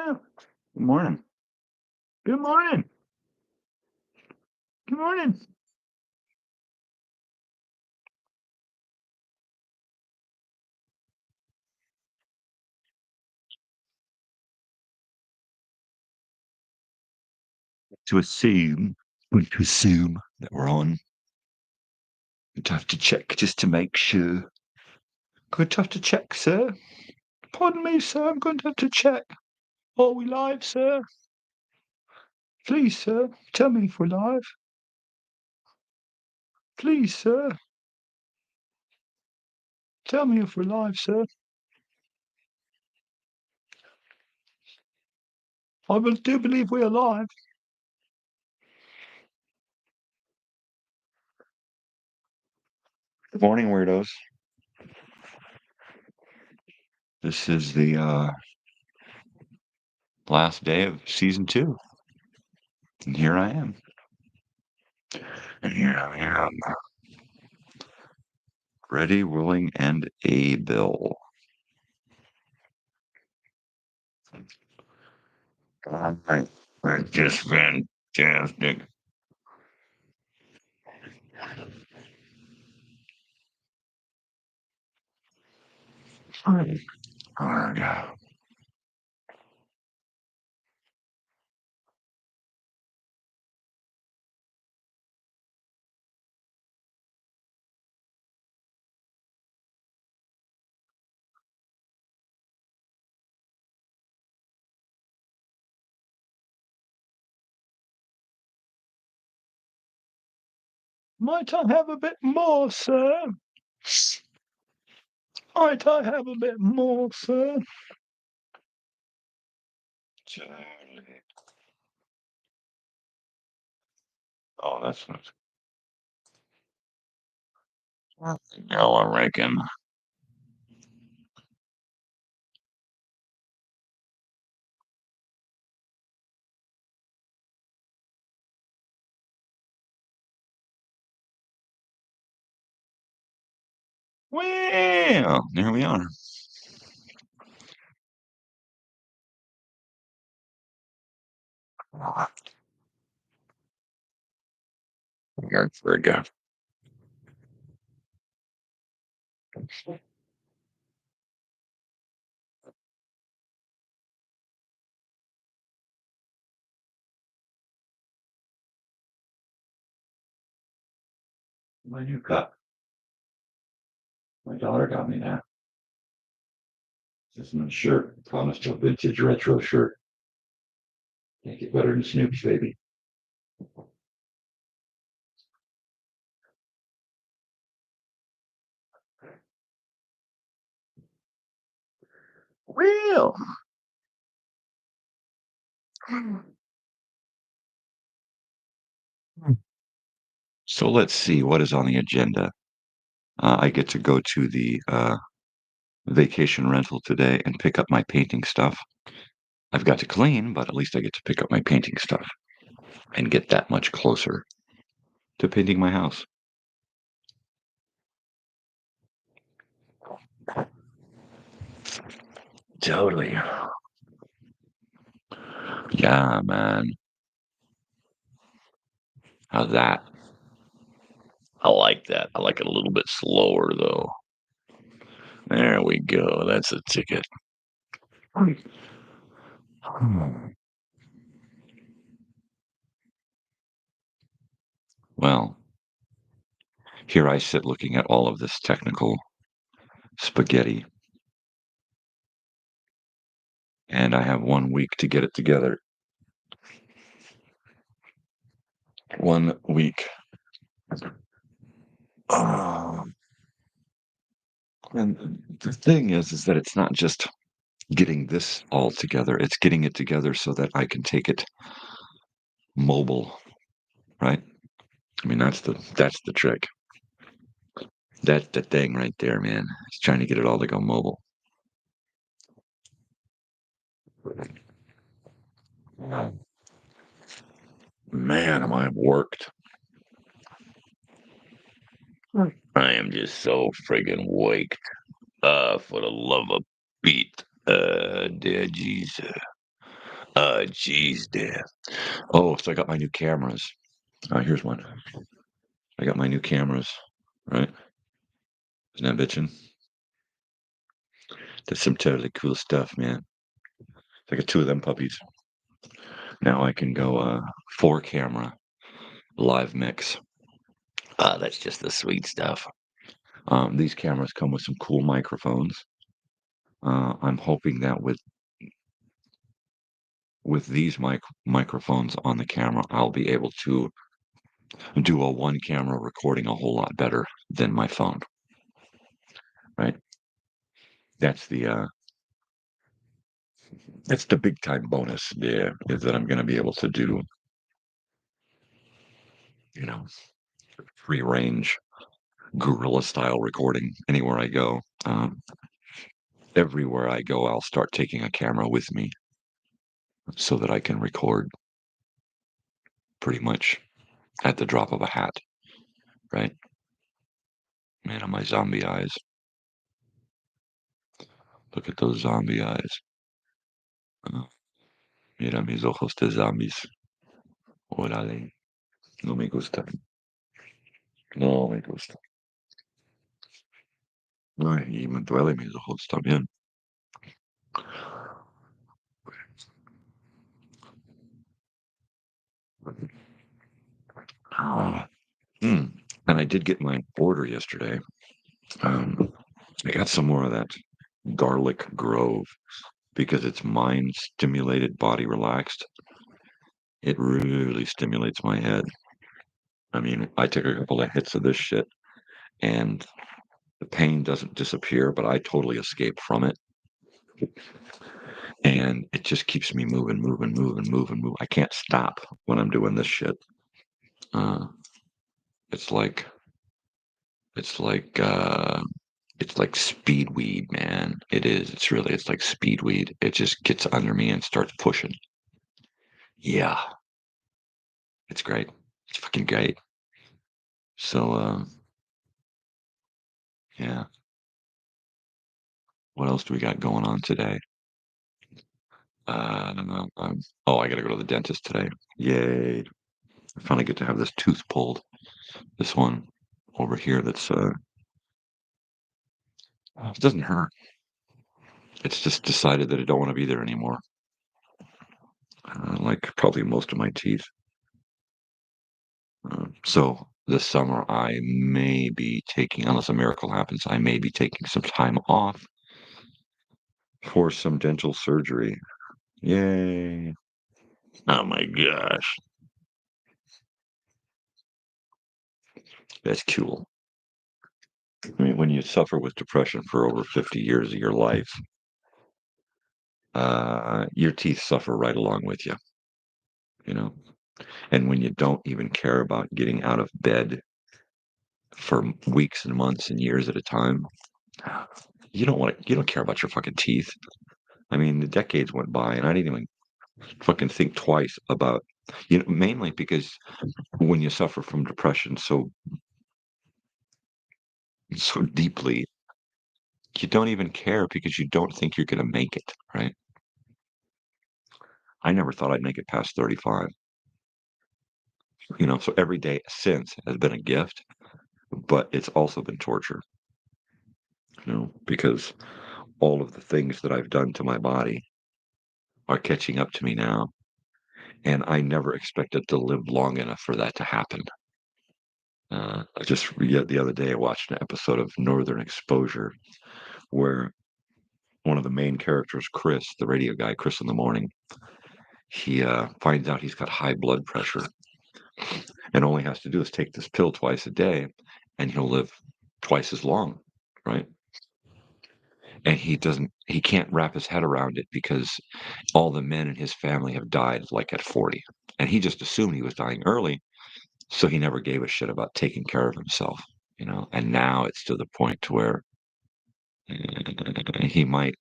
Yeah. Good morning. Good morning. Good morning. To assume that we're on. I'd have to check just to make sure. Going to have to check, sir. Pardon me, sir. I'm going to have to check. Are we live, sir? Please, sir. Tell me if we're live. Please, sir. Tell me if we're live, sir. Do believe we are live. Good morning, weirdos. This is the last day of season 2. And here I am. And here I am. Ready, willing, and able. Alright. That's just fantastic. Alright. Might I have a bit more, sir? Might I have a bit more, sir? Charlie. Oh, that's not. No, I reckon. Well, there we are. Very good. My new cup. My daughter got me that. This is my shirt. Promised a vintage retro shirt. Can't get better than Snoop's, baby. Real. So let's see what is on the agenda. I get to go to the vacation rental today and pick up my painting stuff. I've got to clean, but at least I get to pick up my painting stuff and get that much closer to painting my house. Totally. Yeah, man. How's that? I like that. I like it a little bit slower, though. There we go. That's a ticket. Well, here I sit looking at all of this technical spaghetti. And I have 1 week to get it together. 1 week. And the thing is that it's not just getting this all together. It's getting it together so that I can take it mobile, right? I mean, that's the trick. That's the thing right there, man. It's trying to get it all to go mobile. Man, am I worked. I am just so friggin' waked. For the love of Pete. Dear Jesus. Jeez, damn. Oh, so I got my new cameras. Here's one. I got my new cameras, right? Isn't that bitchin'? That's some totally cool stuff, man. I got two of them puppies. Now I can go 4 camera live mix. That's just the sweet stuff. These cameras come with some cool microphones. I'm hoping that with these microphones on the camera, I'll be able to do a 1 camera recording a whole lot better than my phone. Right? That's the big time bonus. Yeah, is that I'm going to be able to do, you know, free range guerrilla style recording anywhere I go. Everywhere I go, I'll start taking a camera with me so that I can record pretty much at the drop of a hat, right? Man, on my zombie eyes. Look at those zombie eyes. Uh, Mira mis ojos de zombies. Órale. No me gusta. No me gusta. Ay, y me duele mis ojos también. Ah, mm. And I did get my order yesterday. I got some more of that garlic grove because it's mind stimulated, body relaxed. It really stimulates my head. I mean, I took a couple of hits of this shit and the pain doesn't disappear, but I totally escape from it. And it just keeps me moving, moving, moving, moving, moving. I can't stop when I'm doing this shit. Uh, it's like it's like uh, it's like speed weed, man. It is. It's like speed weed. It just gets under me and starts pushing. Yeah, it's great. It's fucking great. So, yeah. What else do we got going on today? I don't know. Oh, I gotta go to the dentist today. Yay! I finally get to have this tooth pulled. This one over here. That's it doesn't hurt. It's just decided that I don't want to be there anymore. Like probably most of my teeth. So this summer I may be taking, unless a miracle happens, I may be taking some time off for some dental surgery. Yay! Oh my gosh, that's cool. I mean, when you suffer with depression for over 50 years of your life, your teeth suffer right along with you, you know? And when you don't even care about getting out of bed for weeks and months and years at a time, you don't care about your fucking teeth. I mean, the decades went by and I didn't even fucking think twice about, mainly because when you suffer from depression so deeply, you don't even care because you don't think you're going to make it, right? I never thought I'd make it past 35. So every day since has been a gift, but it's also been torture, because all of the things that I've done to my body are catching up to me now. And I never expected to live long enough for that to happen. The other day, I watched an episode of Northern Exposure where one of the main characters, Chris, the radio guy, Chris in the morning, he finds out he's got high blood pressure and only has to do is take this pill twice a day and he'll live twice as long, right? And he can't wrap his head around it because all the men in his family have died like at 40. And he just assumed he was dying early, so he never gave a shit about taking care of himself, And now it's to the point to where he might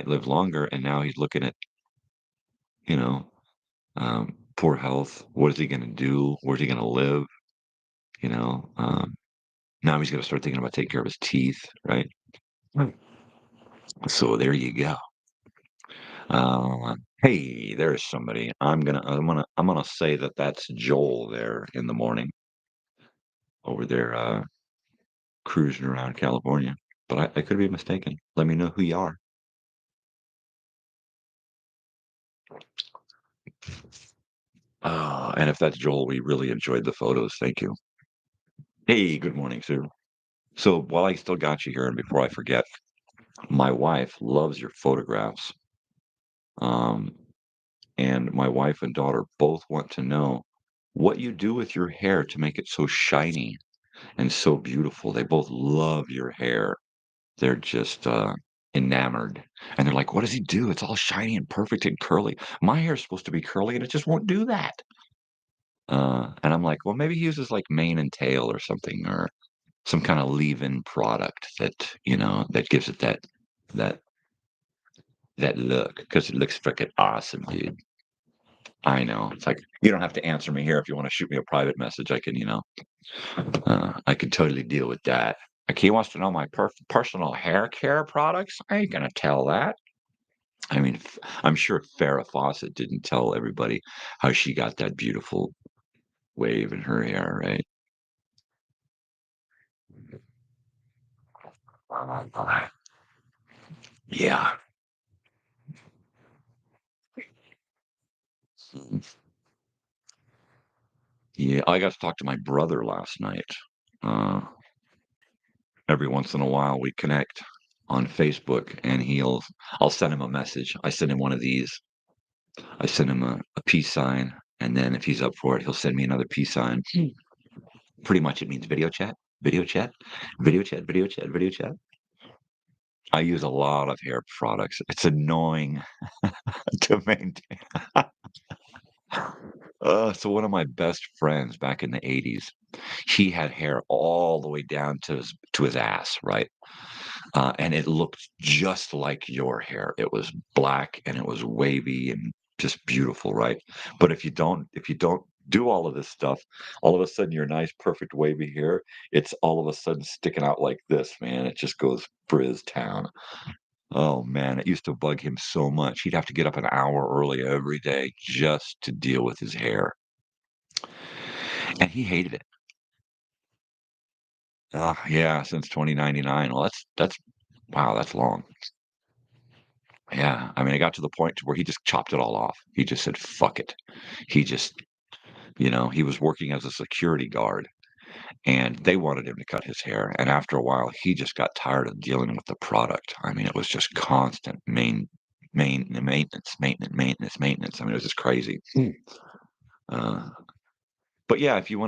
live longer, and now he's looking at, you know, poor health. What is he going to do? Where's he going to live? You know, um, Now he's going to start thinking about taking care of his teeth, right? Right. So there you go. Hey, there's somebody. I'm gonna say that that's Joel there in the morning over there, cruising around California, but I could be mistaken. Let me know who you are. And if that's Joel, we really enjoyed the photos. Thank you. Hey, good morning, sir. So while I still got you here, and before I forget, my wife loves your photographs. Um, and my wife and daughter both want to know what you do with your hair to make it so shiny and so beautiful. They both love your hair. They're just, enamored, and they're like, "What does he do? It's all shiny and perfect and curly. My hair's supposed to be curly, and it just won't do that." And I'm like, "Well, maybe he uses, like, mane and tail or something, or some kinda leave-in product that, that gives it that that look, because it looks frickin' awesome, dude." I know. It's like, you don't have to answer me here. If you wanna shoot me a private message, I can totally deal with that. Like, he wants to know my personal hair care products? I ain't gonna tell that. I mean, I'm sure Farrah Fawcett didn't tell everybody how she got that beautiful wave in her hair, right? Yeah. Mm. Yeah, I got to talk to my brother last night. Uh, every once in a while, we connect on Facebook, and I'll send him a message. I send him one of these. I send him a peace sign, and then if he's up for it, he'll send me another peace sign. Pretty much, it means video chat, video chat, video chat, video chat, video chat. I use a lot of hair products. It's annoying to maintain. So one of my best friends back in the '80s, he had hair all the way down to his ass, right? And it looked just like your hair. It was black and it was wavy and just beautiful, right? But if you don't do all of this stuff, all of a sudden your nice, perfect wavy hair, it's all of a sudden sticking out like this, man. It just goes frizz town. Oh man, it used to bug him so much. He'd have to get up an hour early every day just to deal with his hair, and he hated it. Yeah, since 2099. Well, that's wow, that's long. Yeah, I mean, it got to the point to where he just chopped it all off. He just said, "Fuck it." He just, he was working as a security guard, and they wanted him to cut his hair. And after a while, he just got tired of dealing with the product. I mean, it was just constant maintenance, maintenance. I mean, it was just crazy. Uh, But yeah, if you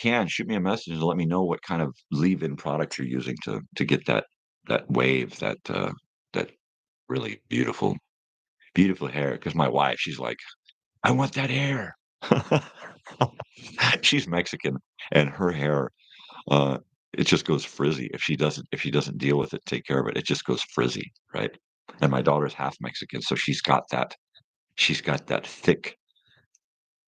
can, shoot me a message and let me know what kind of leave-in product you're using to get that wave, that really beautiful hair. Because my wife, she's like, "I want that hair." She's Mexican, and her hair, uh, it just goes frizzy if she doesn't deal with it, take care of it, it just goes frizzy, right? And my daughter's half Mexican, so she's got that thick.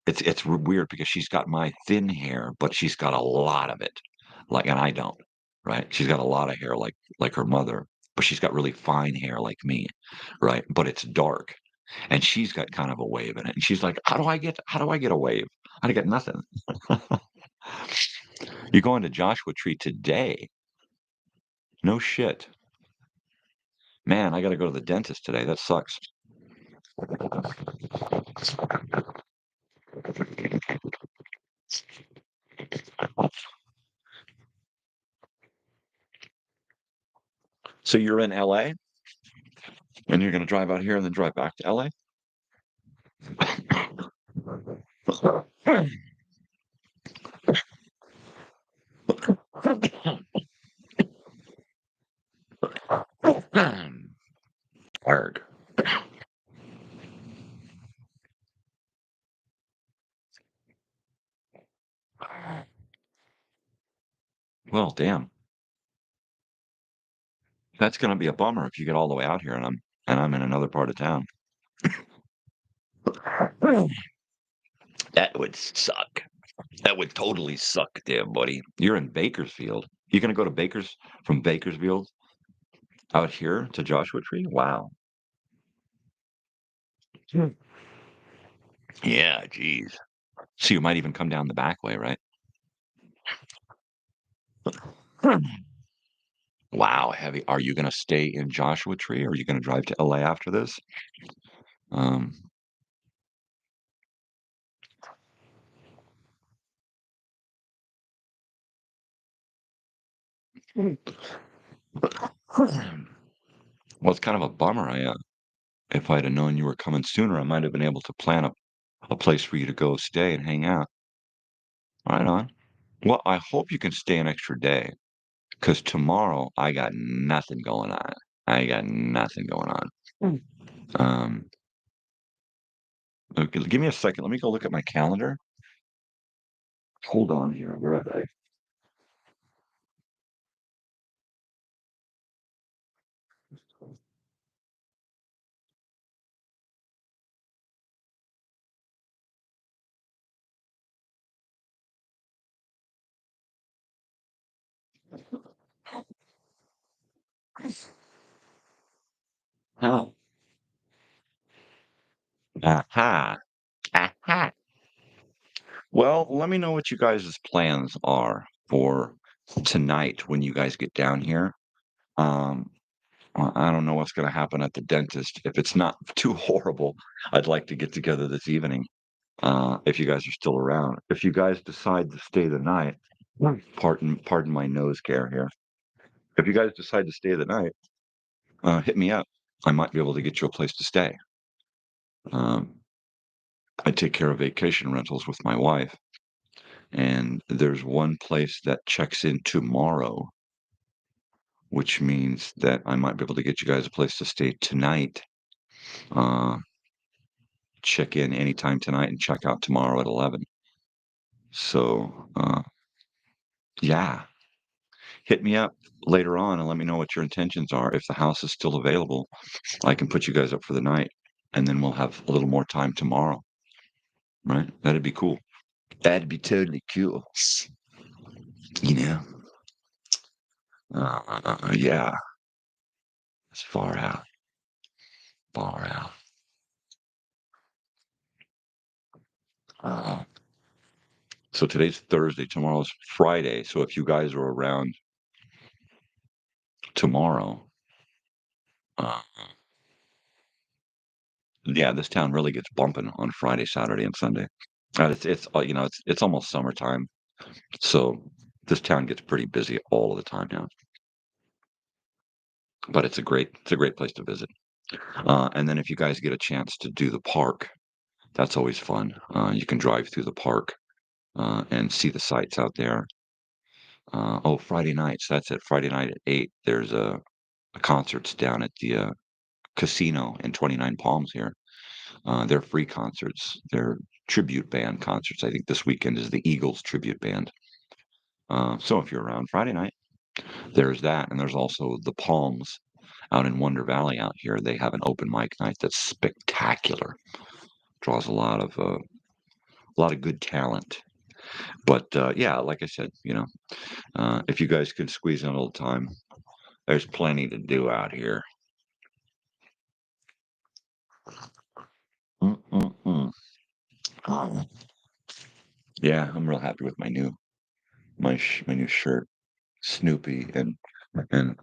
It's weird because she's got my thin hair, but she's got a lot of it, and I don't, right? She's got a lot of hair like her mother, but she's got really fine hair like me, right? But it's dark, and she's got kind of a wave in it, and she's like, "How do I get a wave? I get nothing." "You're going to Joshua Tree today?" "No shit." "Man, I gotta go to the dentist today, that sucks." So you're in LA, and you're gonna drive out here and then drive back to LA? Arg. Well, damn. That's gonna be a bummer if you get all the way out here and I'm in another part of town. That would suck. That would totally suck there, buddy. You're in Bakersfield. You're gonna go to from Bakersfield out here to Joshua Tree? Wow. Hmm. Yeah, geez. So you might even come down the back way, right? Hmm. Wow, heavy. Are you gonna stay in Joshua Tree, or are you gonna drive to LA after this? Um, well, it's kind of a bummer. If I'd have known you were coming sooner, I might have been able to plan a place for you to go stay and hang out. Right on. Well, I hope you can stay an extra day, because tomorrow I got nothing going on. I got nothing going on. Mm. Okay, give me a second. Let me go look at my calendar. Hold on here. I'll be right back. Oh. Aha. Aha. Well, let me know what you guys' plans are for tonight when you guys get down here. Um, I don't know what's going to happen at the dentist. If it's not too horrible, I'd like to get together this evening. If you guys are still around. If you guys decide to stay the night, pardon my nose care here. If you guys decide to stay the night, hit me up. I might be able to get you a place to stay. Um, I take care of vacation rentals with my wife, and there's one place that checks in tomorrow, which means that I might be able to get you guys a place to stay tonight. Uh, check in anytime tonight and check out tomorrow at 11. So, yeah, hit me up later on and let me know what your intentions are. If the house is still available, I can put you guys up for the night, and then we'll have a little more time tomorrow, right? That'd be cool. That'd be totally cool. You know? Yeah, it's far out, far out. Uh, so today's Thursday, tomorrow's Friday. So if you guys are around tomorrow, uh, yeah, this town really gets bumping on Friday, Saturday, and Sunday. It's almost summertime, so this town gets pretty busy all of the time now. But it's a great place to visit. And then if you guys get a chance to do the park, that's always fun. You can drive through the park and see the sights out there. Oh, Friday nights. That's it. Friday night at 8. There's a concerts down at the casino in 29 Palms here. They're free concerts. They're tribute band concerts. I think this weekend is the Eagles tribute band. So if you're around Friday night, there's that, and there's also the Palms out in Wonder Valley out here. They have an open mic night that's spectacular. Draws a lot of good talent. But yeah, like I said, if you guys can squeeze in a little time, there's plenty to do out here. Mm-mm-mm. Oh. Yeah, I'm real happy with my new shirt, Snoopy, and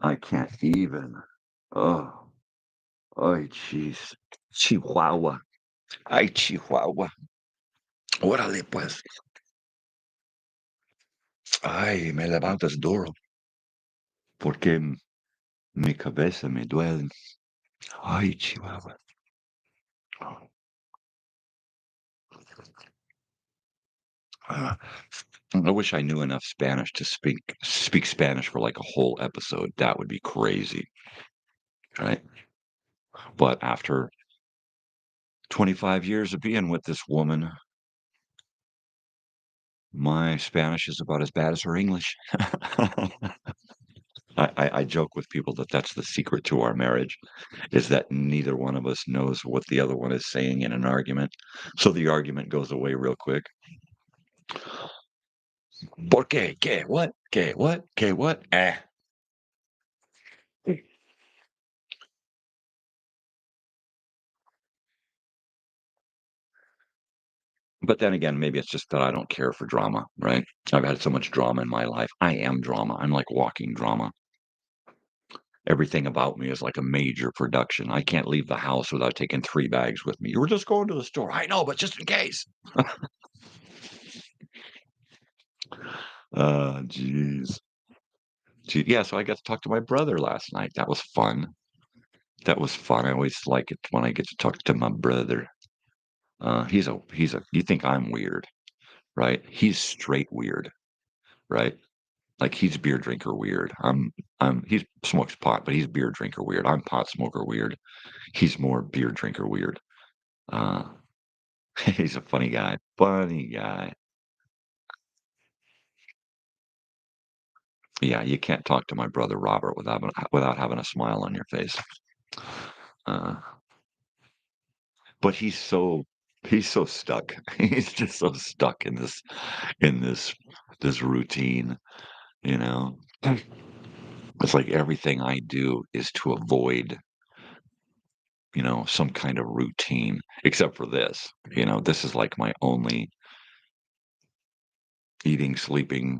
I can't even. Oh, oh, jeez, Chihuahua, ay, Chihuahua. Órale, pues. Ay, me levantas duro, porque mi cabeza me duele. Ay, Chihuahua. Ah, I wish I knew enough Spanish to speak Spanish for like a whole episode. That would be crazy, right? But after 25 years of being with this woman, my Spanish is about as bad as her English. I joke with people that that's the secret to our marriage, is that neither one of us knows what the other one is saying in an argument. So the argument goes away real quick. ¿Por qué? ¿Qué? What? ¿Qué? What? ¿Qué? What? But then again, maybe it's just that I don't care for drama, right? I've had so much drama in my life. I am drama. I'm like walking drama. Everything about me is like a major production. I can't leave the house without taking 3 bags with me. "You were just going to the store." "I know, but just in case." Jeez. Yeah, so I got to talk to my brother last night. That was fun. That was fun. I always like it when I get to talk to my brother. He's a you think I'm weird, right? He's straight weird, right? Like, he's beer drinker weird. He smokes pot, but he's beer drinker weird. I'm pot smoker weird. He's more beer drinker weird. Uh, he's a funny guy. Funny guy. Yeah, you can't talk to my brother Robert without having a smile on your face. Uh, but he's so stuck. He's just so stuck in this routine, you know? It's like everything I do is to avoid, some kind of routine, except for this. This is like my only eating, sleeping,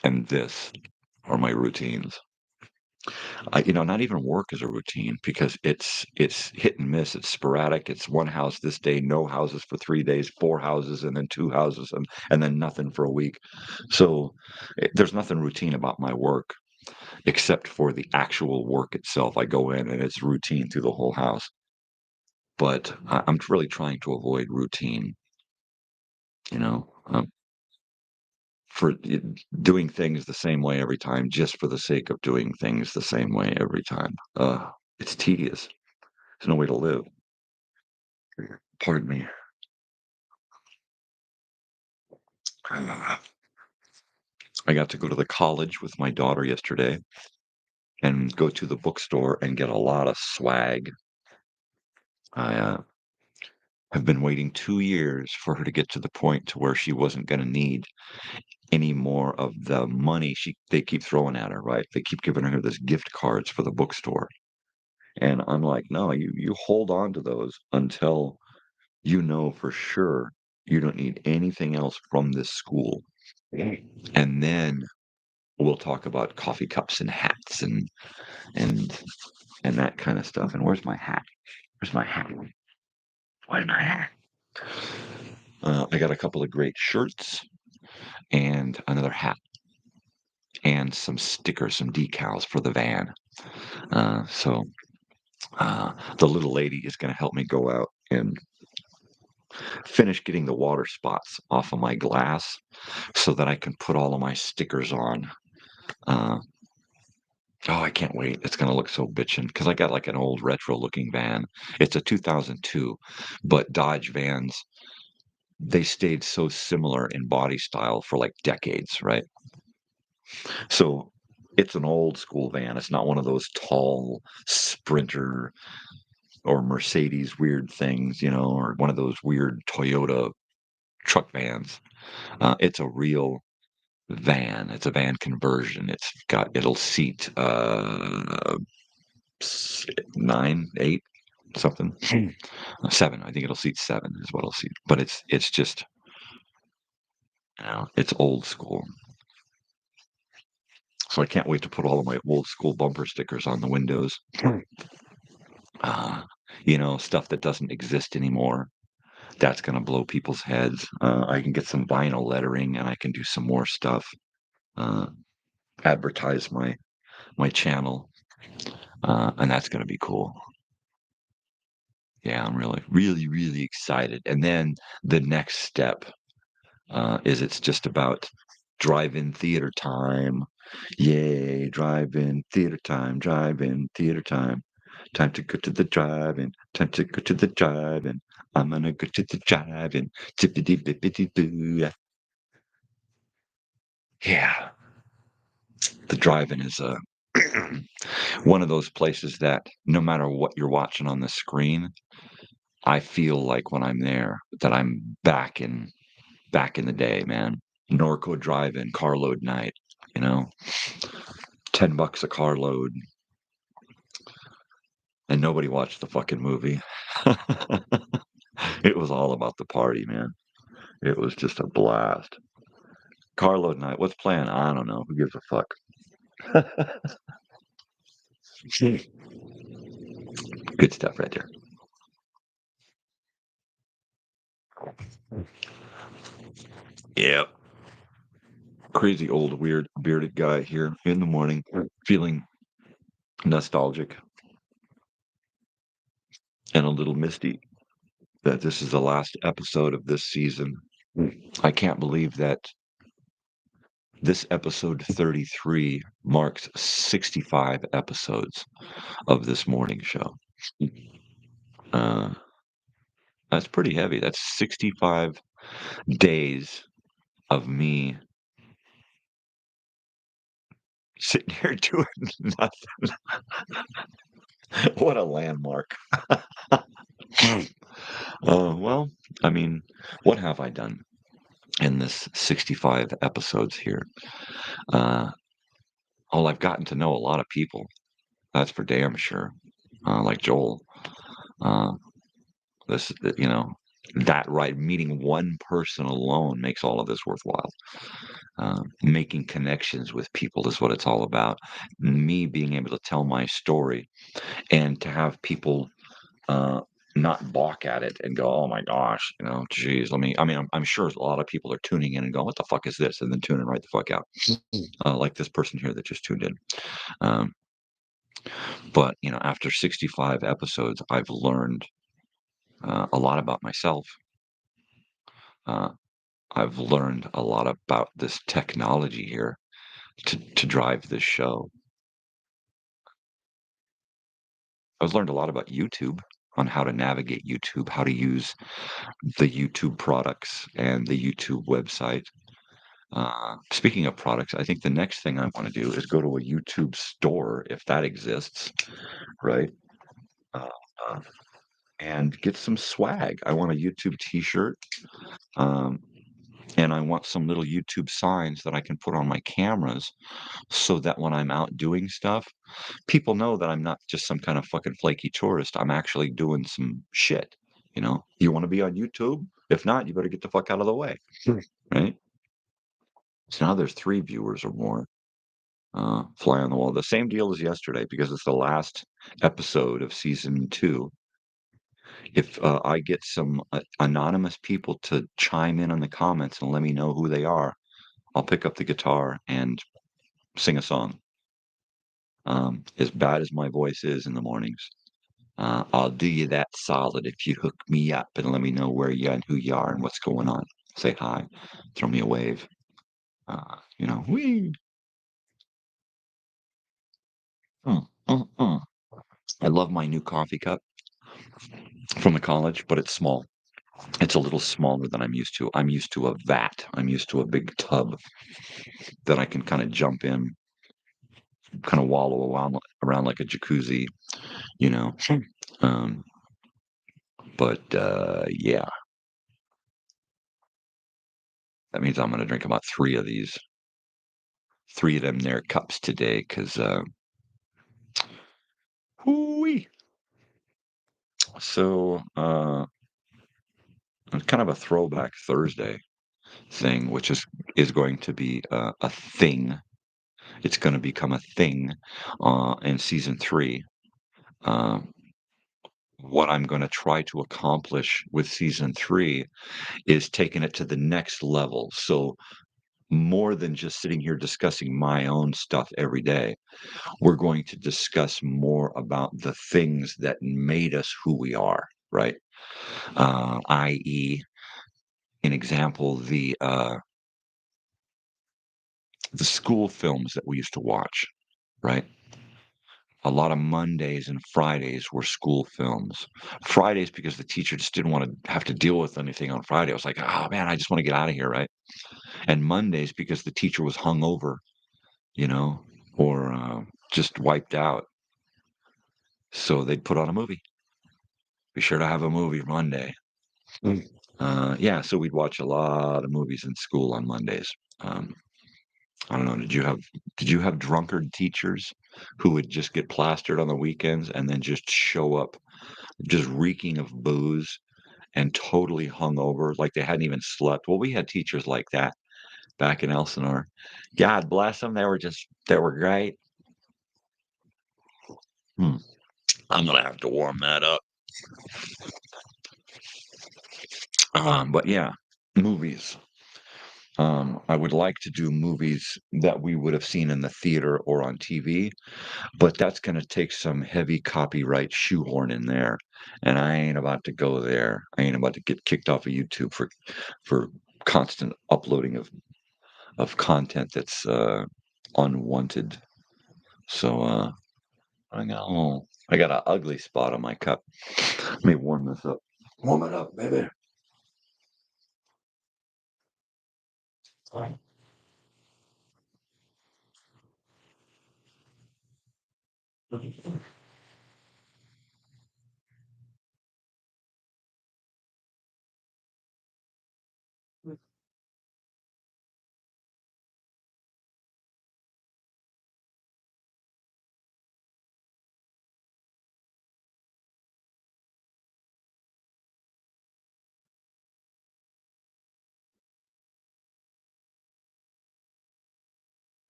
and this are my routines. Not even work is a routine because it's hit and miss. It's sporadic. It's one house this day, no houses for 3 days, 4 houses, and then 2 houses, and then nothing for a week. So there's nothing routine about my work except for the actual work itself. I go in and it's routine through the whole house. But I'm really trying to avoid routine. You know, for doing things the same way every time just for the sake of doing things the same way every time. It's tedious. There's no way to live. Pardon me. I got to go to the college with my daughter yesterday and go to the bookstore and get a lot of swag. I have been waiting 2 years for her to get to the point to where she wasn't going to need any more of the money they keep throwing at her, right? They keep giving her this gift cards for the bookstore. And I'm like, no, you hold on to those until you know for sure you don't need anything else from this school. And then we'll talk about coffee cups and hats and and that kind of stuff. And where's my hat? Where's my hat? Where's my hat? I got a couple of great shirts and another hat and some stickers, some decals for the van. So the little lady is going to help me go out and finish getting the water spots off of my glass so that I can put all of my stickers on. Uh, oh, I can't wait. It's going to look so bitchin' because I got like an old retro looking van. It's a 2002, but Dodge vans, they stayed so similar in body style for like decades, right? So it's an old school van. It's not one of those tall Sprinter or Mercedes weird things, or one of those weird Toyota truck vans. It's a real van. It's a van conversion. It'll seat 9, 8, something. 7. I think it'll seat 7 is what it'll seat. But it's just it's old school. So I can't wait to put all of my old school bumper stickers on the windows. Uh, stuff that doesn't exist anymore. That's gonna blow people's heads. I can get some vinyl lettering, and I can do some more stuff. Uh, Advertise my channel, and that's gonna be cool. Yeah, I'm really, really, really excited. And then the next step is it's just about drive-in theater time. Yay, drive-in theater time, drive-in theater time. Time to go to the drive-in, time to go to the drive-in. I'm gonna go to the drive-in. Zippity-bippity-boo. Yeah, the drive-in is one of those places that no matter what you're watching on the screen, I feel like when I'm there that I'm back in the day, man. Norco drive-in carload night, you know, $10 a carload, and nobody watched the fucking movie. It was all about the party, man. It was just a blast. Carload night. What's planned? I don't know. Who gives a fuck? Good stuff right there. Yep. Crazy old weird bearded guy here in the morning, feeling nostalgic and a little misty that this is the last episode of this season. I can't believe that this episode 33 marks 65 episodes of this morning show. Uh, that's pretty heavy. That's 65 days of me sitting here doing nothing. What a landmark. Well, I mean, what have I done in this 65 episodes here? Uh, oh, I've gotten to know a lot of people. That's for damn sure. Like Joel. Uh, this, that right, meeting one person alone makes all of this worthwhile. Making connections with people is what it's all about. Me being able to tell my story and to have people uh, not balk at it and go, "Oh my gosh, geez, let me." I mean, I'm sure a lot of people are tuning in and going, "What the fuck is this?" and then tuning right the fuck out, like this person here that just tuned in. Um, but after 65 episodes, I've learned a lot about myself. Uh, I've learned a lot about this technology here to drive this show. I've learned a lot about YouTube on how to navigate YouTube, how to use the YouTube products and the YouTube website. Speaking of products, I think the next thing I want to do is go to a YouTube store, if that exists, right? Uh, uh, and get some swag. I want a YouTube T-shirt, um, and I want some little YouTube signs that I can put on my cameras, so that when I'm out doing stuff, people know that I'm not just some kind of fucking flaky tourist. I'm actually doing some shit. You want to be on YouTube? If not, you better get the fuck out of the way, right? So now there's 3 viewers or more. Fly on the wall. The same deal as yesterday because it's the last episode of season 2. If I get some anonymous people to chime in on the comments and let me know who they are, I'll pick up the guitar and sing a song. As bad as my voice is in the mornings, I'll do you that solid if you hook me up and let me know where you and who you are and what's going on. Say hi, throw me a wave. Whee! Mm, mm, mm. I love my new coffee cup from the college, but it's small. It's a little smaller than I'm used to. I'm used to a vat. I'm used to a big tub that I can kind of jump in, kind of wallow around like a jacuzzi, you know. Sure. Um, but yeah, that means I'm going to drink about 3 of them there cups today because, hooey. So, it's kind of a throwback Thursday thing, which is going to be a thing. It's going to become a thing in season 3. Uh, what I'm going to try to accomplish with season 3 is taking it to the next level. So more than just sitting here discussing my own stuff every day, we're going to discuss more about the things that made us who we are, right? I.e., an example, the school films that we used to watch, right? A lot of Mondays and Fridays were school films. Fridays because the teacher just didn't want to have to deal with anything on Friday. I was like, "Oh, man, I just wanna get out of here," right? And Mondays because the teacher was hungover, you know, or, just wiped out, so they'd put on a movie. Be sure to have a movie Monday. Mm. Yeah, so we'd watch a lot of movies in school on Mondays. Um, I don't know, did you have drunkard teachers who would just get plastered on the weekends and then just show up just reeking of booze and totally hungover, like they hadn't even slept. Well, we had teachers like that back in Elsinore. God bless them. They were great. Hmm. I'm gonna have to warm that up. But yeah, movies. I would like to do movies that we would have seen in the theater or on TV, but that's gonna take some heavy copyright shoehorn in there, and I ain't about to go there. I ain't about to get kicked off of YouTube for constant uploading of content that's unwanted. So I got an ugly spot on my cup. Let me warm this up. Warm it up, baby.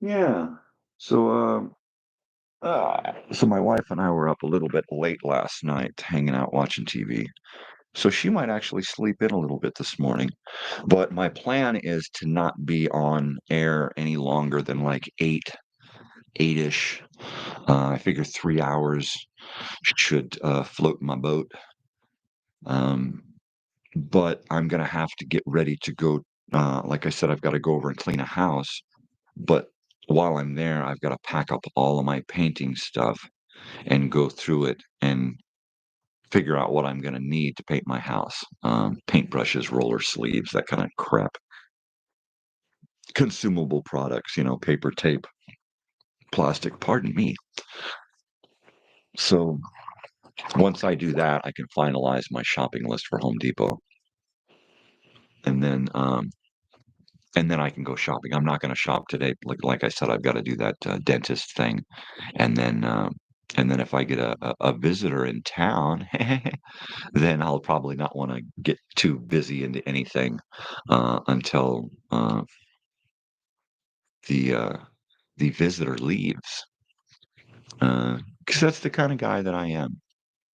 Yeah. So so my wife and I were up a little bit late last night, hanging out watching TV. So she might actually sleep in a little bit this morning. But my plan is to not be on air any longer than like 8-ish. I figure 3 hours should float my boat. Um, but I'm gonna have to get ready to go. Like I said, I've got to go over and clean a house. But while I'm there, I've got to pack up all of my painting stuff and go through it and figure out what I'm going to need to paint my house. Paintbrushes, roller sleeves, that kind of crap. Consumable products, paper, tape, plastic. Pardon me. So once I do that, I can finalize my shopping list for Home Depot, and then I can go shopping. I'm not going to shop today. Like I said, I've got to do that dentist thing, and then if I get a visitor in town, then I'll probably not want to get too busy into anything until the uh, the visitor leaves. Because that's the kind of guy that I am.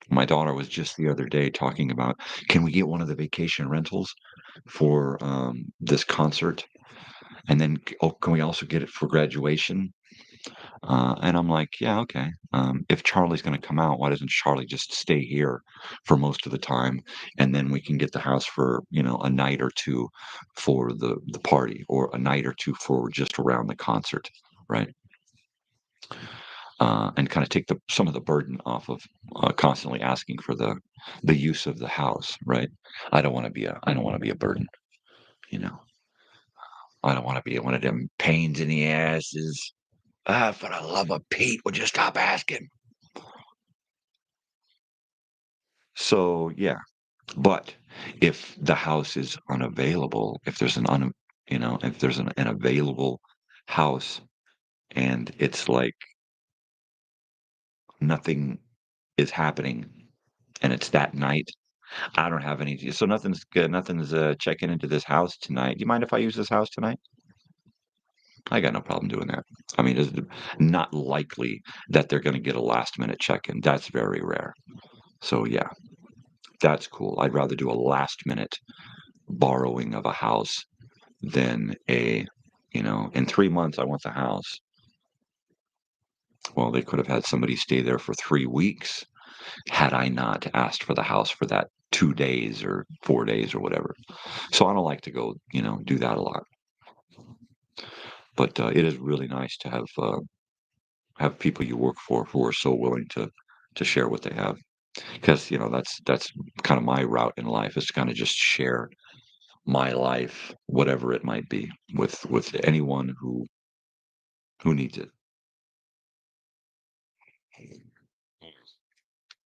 My daughter was just the other day talking about, can we get one of the vacation rentals for this concert? And then, oh, can we also get it for graduation? And I'm like, yeah, okay. If Charlie's going to come out, why doesn't Charlie just stay here for most of the time, and then we can get the house for a night or two for the party, or a night or two for just around the concert, right? And kind of take some of the burden off of constantly asking for the use of the house, right? I don't want to be a burden, you know. I don't want to be one of them pains in the asses. Ah, for the love of Pete, would you stop asking? So yeah, but if the house is unavailable, if there's if there's an available house and it's like nothing is happening and it's that night, I don't have any. So nothing's good. Nothing's checking into this house tonight. Do you mind if I use this house tonight? I got no problem doing that. I mean, it's not likely that they're going to get a last minute check in. That's very rare. So yeah, that's cool. I'd rather do a last minute borrowing of a house than in 3 months, I want the house. Well, they could have had somebody stay there for 3 weeks had I not asked for the house for that 2 days or 4 days or whatever. So I don't like to go, do that a lot. But it is really nice to have people you work for who are so willing to share what they have, because that's kind of my route in life, is to kind of just share my life, whatever it might be, with anyone who needs it.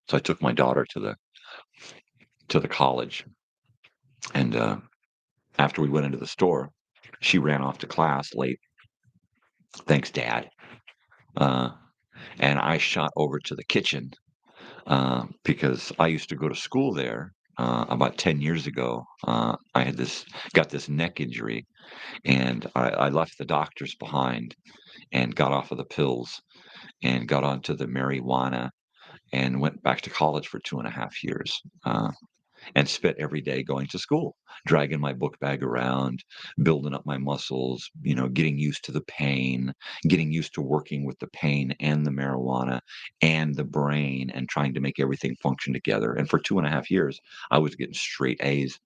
So I took my daughter to the college, and after we went into the store, she ran off to class late. Thanks, Dad. Uh, and I shot over to the kitchen because I used to go to school there. about 10 years ago, I had got this neck injury, and I left the doctors behind and got off of the pills and got onto the marijuana and went back to college for 2.5 years. And spent every day going to school, dragging my book bag around, building up my muscles, getting used to the pain, getting used to working with the pain and the marijuana and the brain and trying to make everything function together. And for 2.5 years, I was getting straight A's.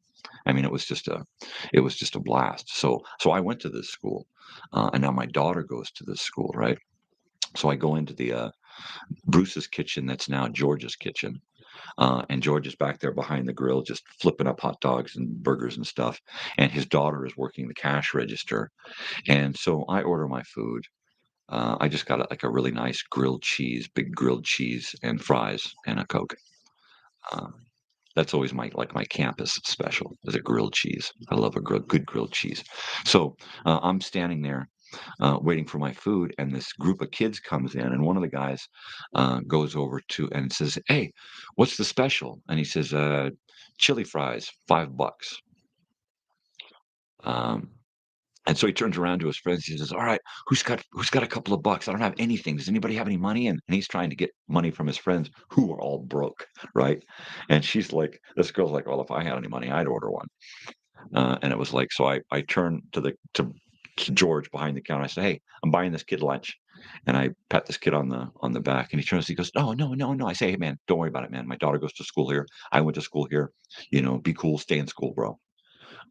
I mean, it was just a blast. So I went to this school, and now my daughter goes to this school, right? So I go into the Bruce's kitchen that's now George's kitchen, and George is back there behind the grill, just flipping up hot dogs and burgers and stuff. And his daughter is working the cash register. And so I order my food. I just got like a really nice grilled cheese, big grilled cheese and fries and a Coke. Uh, that's always my campus special is a grilled cheese. I love a good grilled cheese. So I'm standing there waiting for my food, and this group of kids comes in, and one of the guys goes over to and says, "Hey, what's the special?" And he says, "Chili fries, $5." Um, and so he turns around to his friends. He says, "All right, who's got a couple of bucks? I don't have anything. Does anybody have any money?" And he's trying to get money from his friends who are all broke, right? And this girl's like, "Well, if I had any money, I'd order one." And it was like, so I turned to George behind the counter. I said, "Hey, I'm buying this kid lunch." And I pat this kid on the back, and he goes, "No, no, no, no." I say, "Hey, man, don't worry about it, man. My daughter goes to school here. I went to school here. Be cool, stay in school, bro."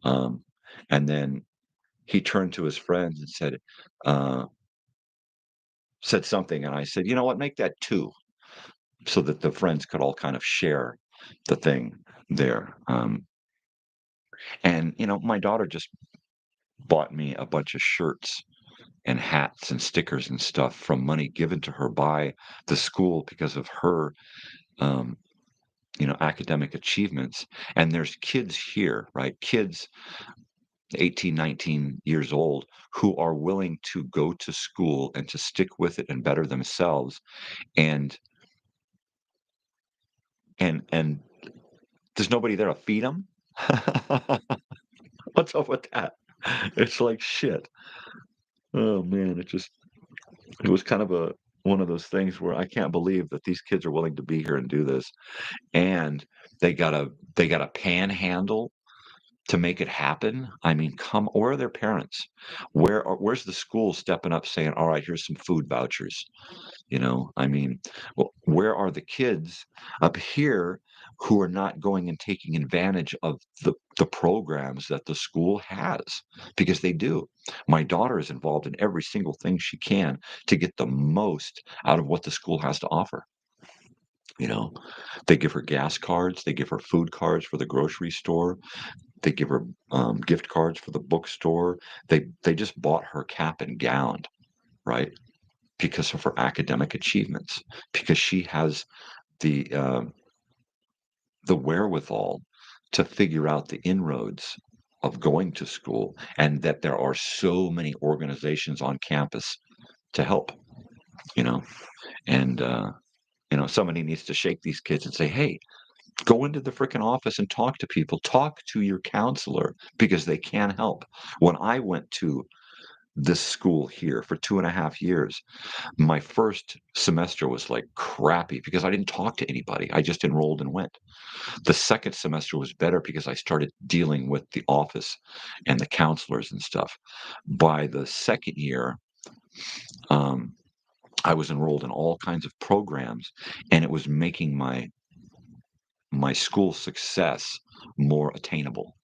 Um, and then he turned to his friends and uh, said something, and I said, "You know what? Make that two," so that the friends could all kind of share the thing there. And my daughter just bought me a bunch of shirts and hats and stickers and stuff from money given to her by the school because of her um, academic achievements. And there's kids here, right? Kids 18, 19 years old who are willing to go to school and to stick with it and better themselves. And and there's nobody there to feed them. What's up with that? It's like shit. Oh man, it was kind of a one of those things where I can't believe that these kids are willing to be here and do this, and they got a panhandle to make it happen. I mean, where are their parents? Where's the school stepping up saying, "All right, here's some food vouchers." I mean, well, where are the kids up here who are not going and taking advantage of the programs that the school has? Because they do. My daughter is involved in every single thing she can to get the most out of what the school has to offer. You know, they give her gas cards, they give her food cards for the grocery store, they give her gift cards for the bookstore. They just bought her cap and gown, right? Because of her academic achievements, because she has the uh, the wherewithal to figure out the inroads of going to school, and that there are so many organizations on campus to help. You know, and somebody needs to shake these kids and say, "Hey, go into the freaking office and talk to people. Talk to your counselor because they can help." When I went to this school here for 2.5 years, my first semester was like crappy because I didn't talk to anybody. I just enrolled and went. The second semester was better because I started dealing with the office and the counselors and stuff. By the second year, um, I was enrolled in all kinds of programs, and it was making my school success more attainable.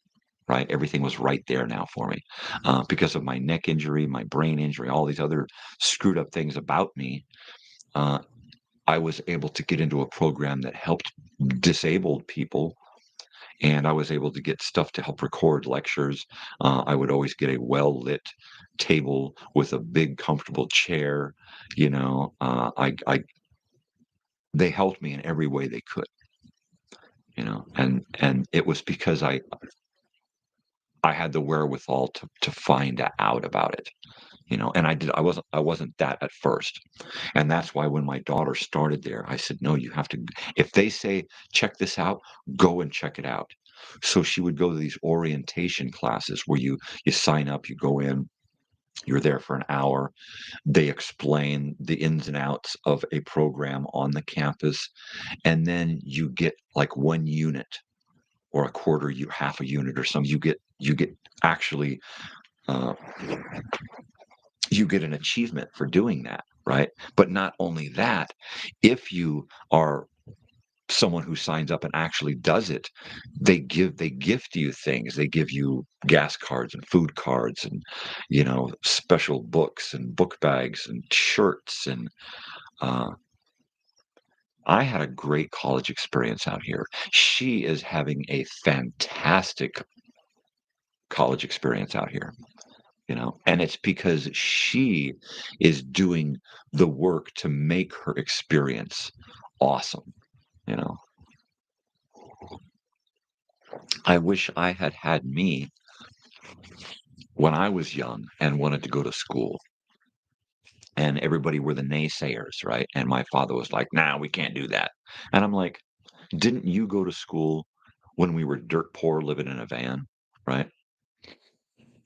Right, everything was right there now for me because of my neck injury, my brain injury, all these other screwed up things about me. Uh, I was able to get into a program that helped disabled people, and I was able to get stuff to help record lectures. I would always get a well lit table with a big, comfortable chair. I they helped me in every way they could. And it was because I had the wherewithal to find out about it. And I wasn't that at first. And that's why when my daughter started there, I said, no, you have to, if they say, check this out, go and check it out. So she would go to these orientation classes where you sign up, you go in, you're there for an hour. They explain the ins and outs of a program on the campus, and then you get like 1 unit or a quarter, you half a unit or something. You get actually uh, you get an achievement for doing that, right? But not only that, if you are someone who signs up and actually does it, they gift you things. They give you gas cards and food cards and special books and book bags and shirts and uh, I had a great college experience out here. She is having a fantastic college experience out here. And it's because she is doing the work to make her experience awesome. you know I wish I had had me when I was young and wanted to go to school, and everybody were the naysayers, right? And my father was like, nah, we can't do that. And I'm like, didn't you go to school when we were dirt poor living in a van, right?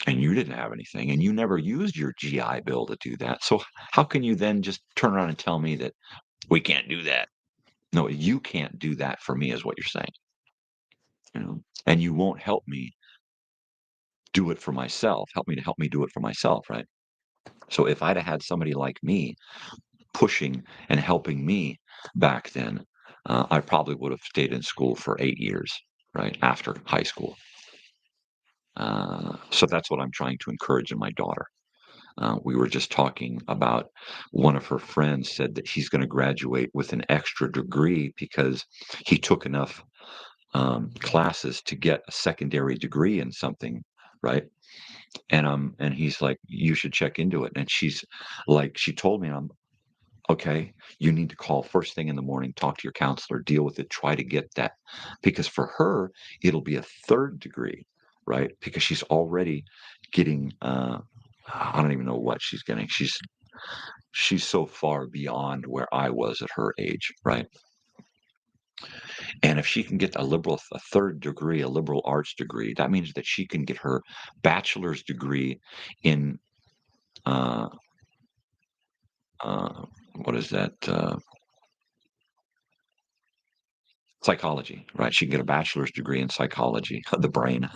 And you didn't have anything, and you never used your GI Bill to do that. So how can you then just turn around and tell me that we can't do that? No, you can't do that for me, is what you're saying. And you won't help me do it for myself. Help me do it for myself, right? So if I'd have had somebody like me pushing and helping me back then, I probably would have stayed in school for 8 years, right after high school. So that's what I'm trying to encourage in my daughter. We were just talking about one of her friends said that he's going to graduate with an extra degree because he took enough classes to get a secondary degree in something, right? And he's like, you should check into it. And she's like, she told me, I'm okay. You need to call first thing in the morning, talk to your counselor, deal with it, try to get that, because for her it'll be a third degree, right? Because she's already getting. I don't even know what she's getting. She's so far beyond where I was at her age, right? And if she can get a third degree, a liberal arts degree, that means that she can get her bachelor's degree in uh, uh, what is that? Psychology, right? She can get a bachelor's degree in psychology, the brain,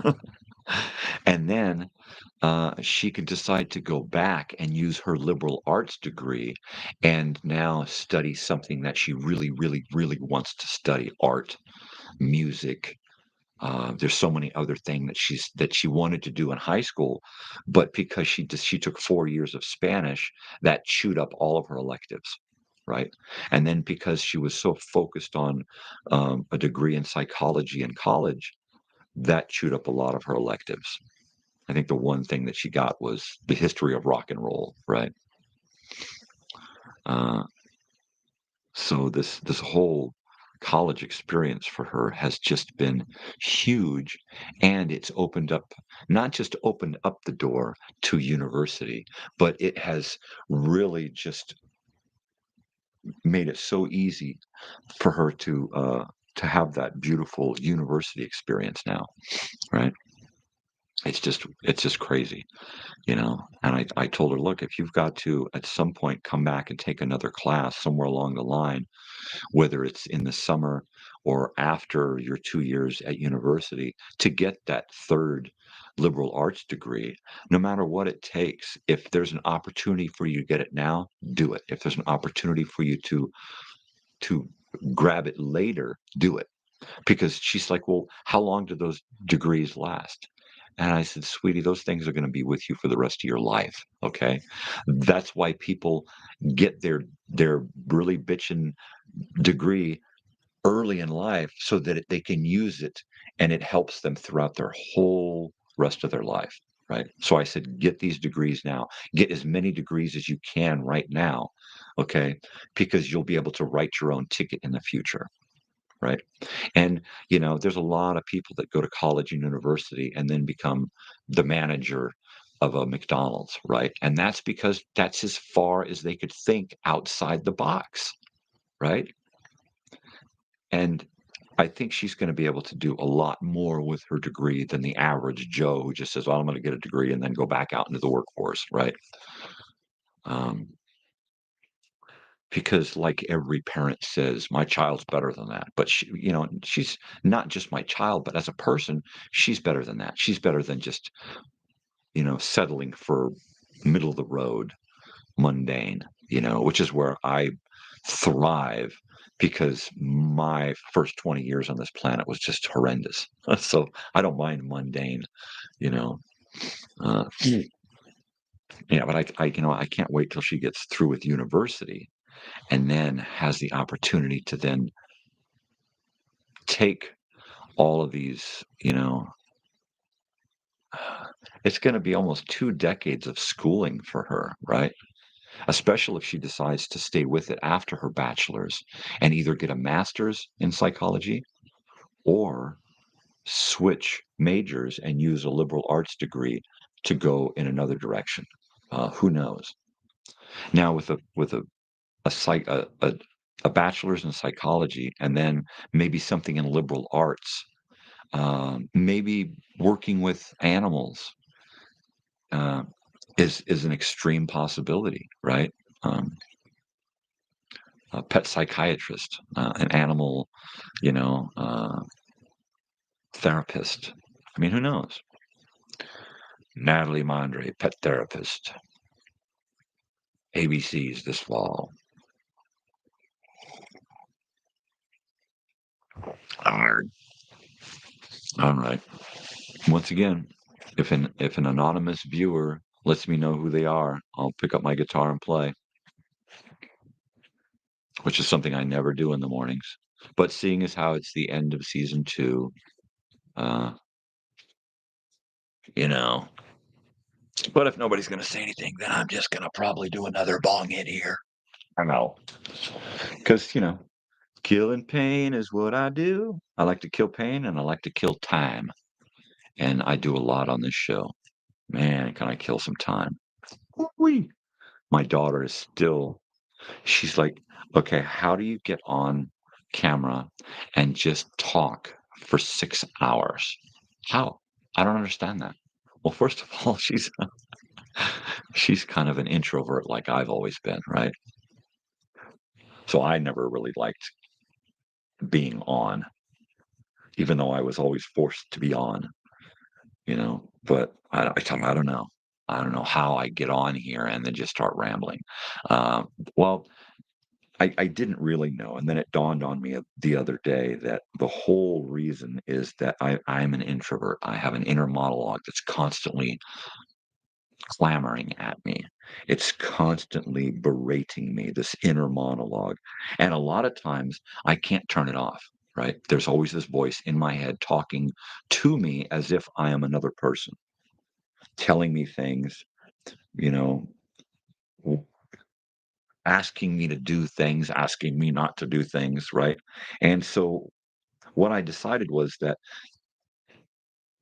and then she could decide to go back and use her liberal arts degree and now study something that she really, really, really wants to study: art, music. There's so many other things that she wanted to do in high school, but because she took 4 years of Spanish, that chewed up all of her electives, right? And then because she was so focused on a degree in psychology in college, that chewed up a lot of her electives. I think the one thing that she got was the history of rock and roll, right? Uh, so this whole college experience for her has just been huge, and it's not just opened up the door to university, but it has really just made it so easy for her to have that beautiful university experience now, right? It's just crazy. And I told her, look, if you've got to at some point come back and take another class somewhere along the line, whether it's in the summer or after your 2 years at university, to get that third liberal arts degree, no matter what it takes, if there's an opportunity for you to get it now, do it. If there's an opportunity for you to grab it later, do it. Because she's like, well, how long do those degrees last? And I said, sweetie, those things are going to be with you for the rest of your life. Okay. That's why people get their really bitchin' degree early in life so that they can use it and it helps them throughout their whole rest of their life. Right. So I said, get these degrees now. Get as many degrees as you can right now. Okay. Because you'll be able to write your own ticket in the future. Right. And, there's a lot of people that go to college and university and then become the manager of a McDonald's, right? And that's because that's as far as they could think outside the box, right? And I think she's going to be able to do a lot more with her degree than the average Joe who just says, "Well, I'm going to get a degree and then go back out into the workforce," right? Um, because, like every parent says, my child's better than that. But she's not just my child, but as a person, she's better than that. She's better than just settling for middle of the road, mundane. Which is where I thrive because my first 20 years on this planet was just horrendous. So I don't mind mundane, you know. Uh, yeah, but I can't wait till she gets through with university and then has the opportunity to then take all of these, it's going to be almost 2 decades of schooling for her, right? Especially if she decides to stay with it after her bachelor's and either get a master's in psychology or switch majors and use a liberal arts degree to go in another direction. Who knows? Now, a, psych, a bachelor's in psychology and then maybe something in liberal arts, maybe working with animals uh, is an extreme possibility, right? Um, a pet psychiatrist, an animal, therapist. I mean, who knows? Natalie Mondre, pet therapist. ABC's this fall. All right. Once again, if an anonymous viewer lets me know who they are, I'll pick up my guitar and play, which is something I never do in the mornings. But seeing as how it's the end of season 2, uh, you know. But if nobody's going to say anything, then I'm just going to probably do another bong hit here. I know. Because, killing pain is what I do. I like to kill pain and I like to kill time. And I do a lot on this show. Man, can I kill some time? Woo-wee. My daughter is still, she's like, okay, how do you get on camera and just talk for 6 hours? How? I don't understand that. Well, first of all, she's kind of an introvert like I've always been, right? So I never really liked being on, even though I was always forced to be on, But I don't know. I don't know how I get on here and then just start rambling. Well, I didn't really know, and then it dawned on me the other day that the whole reason is that I'm an introvert. I have an inner monologue that's constantly clamoring at me. It's constantly berating me, this inner monologue. And a lot of times I can't turn it off, right? There's always this voice in my head talking to me as if I am another person, telling me things, you know, w- asking me to do things, asking me not to do things, right? And so what I decided was that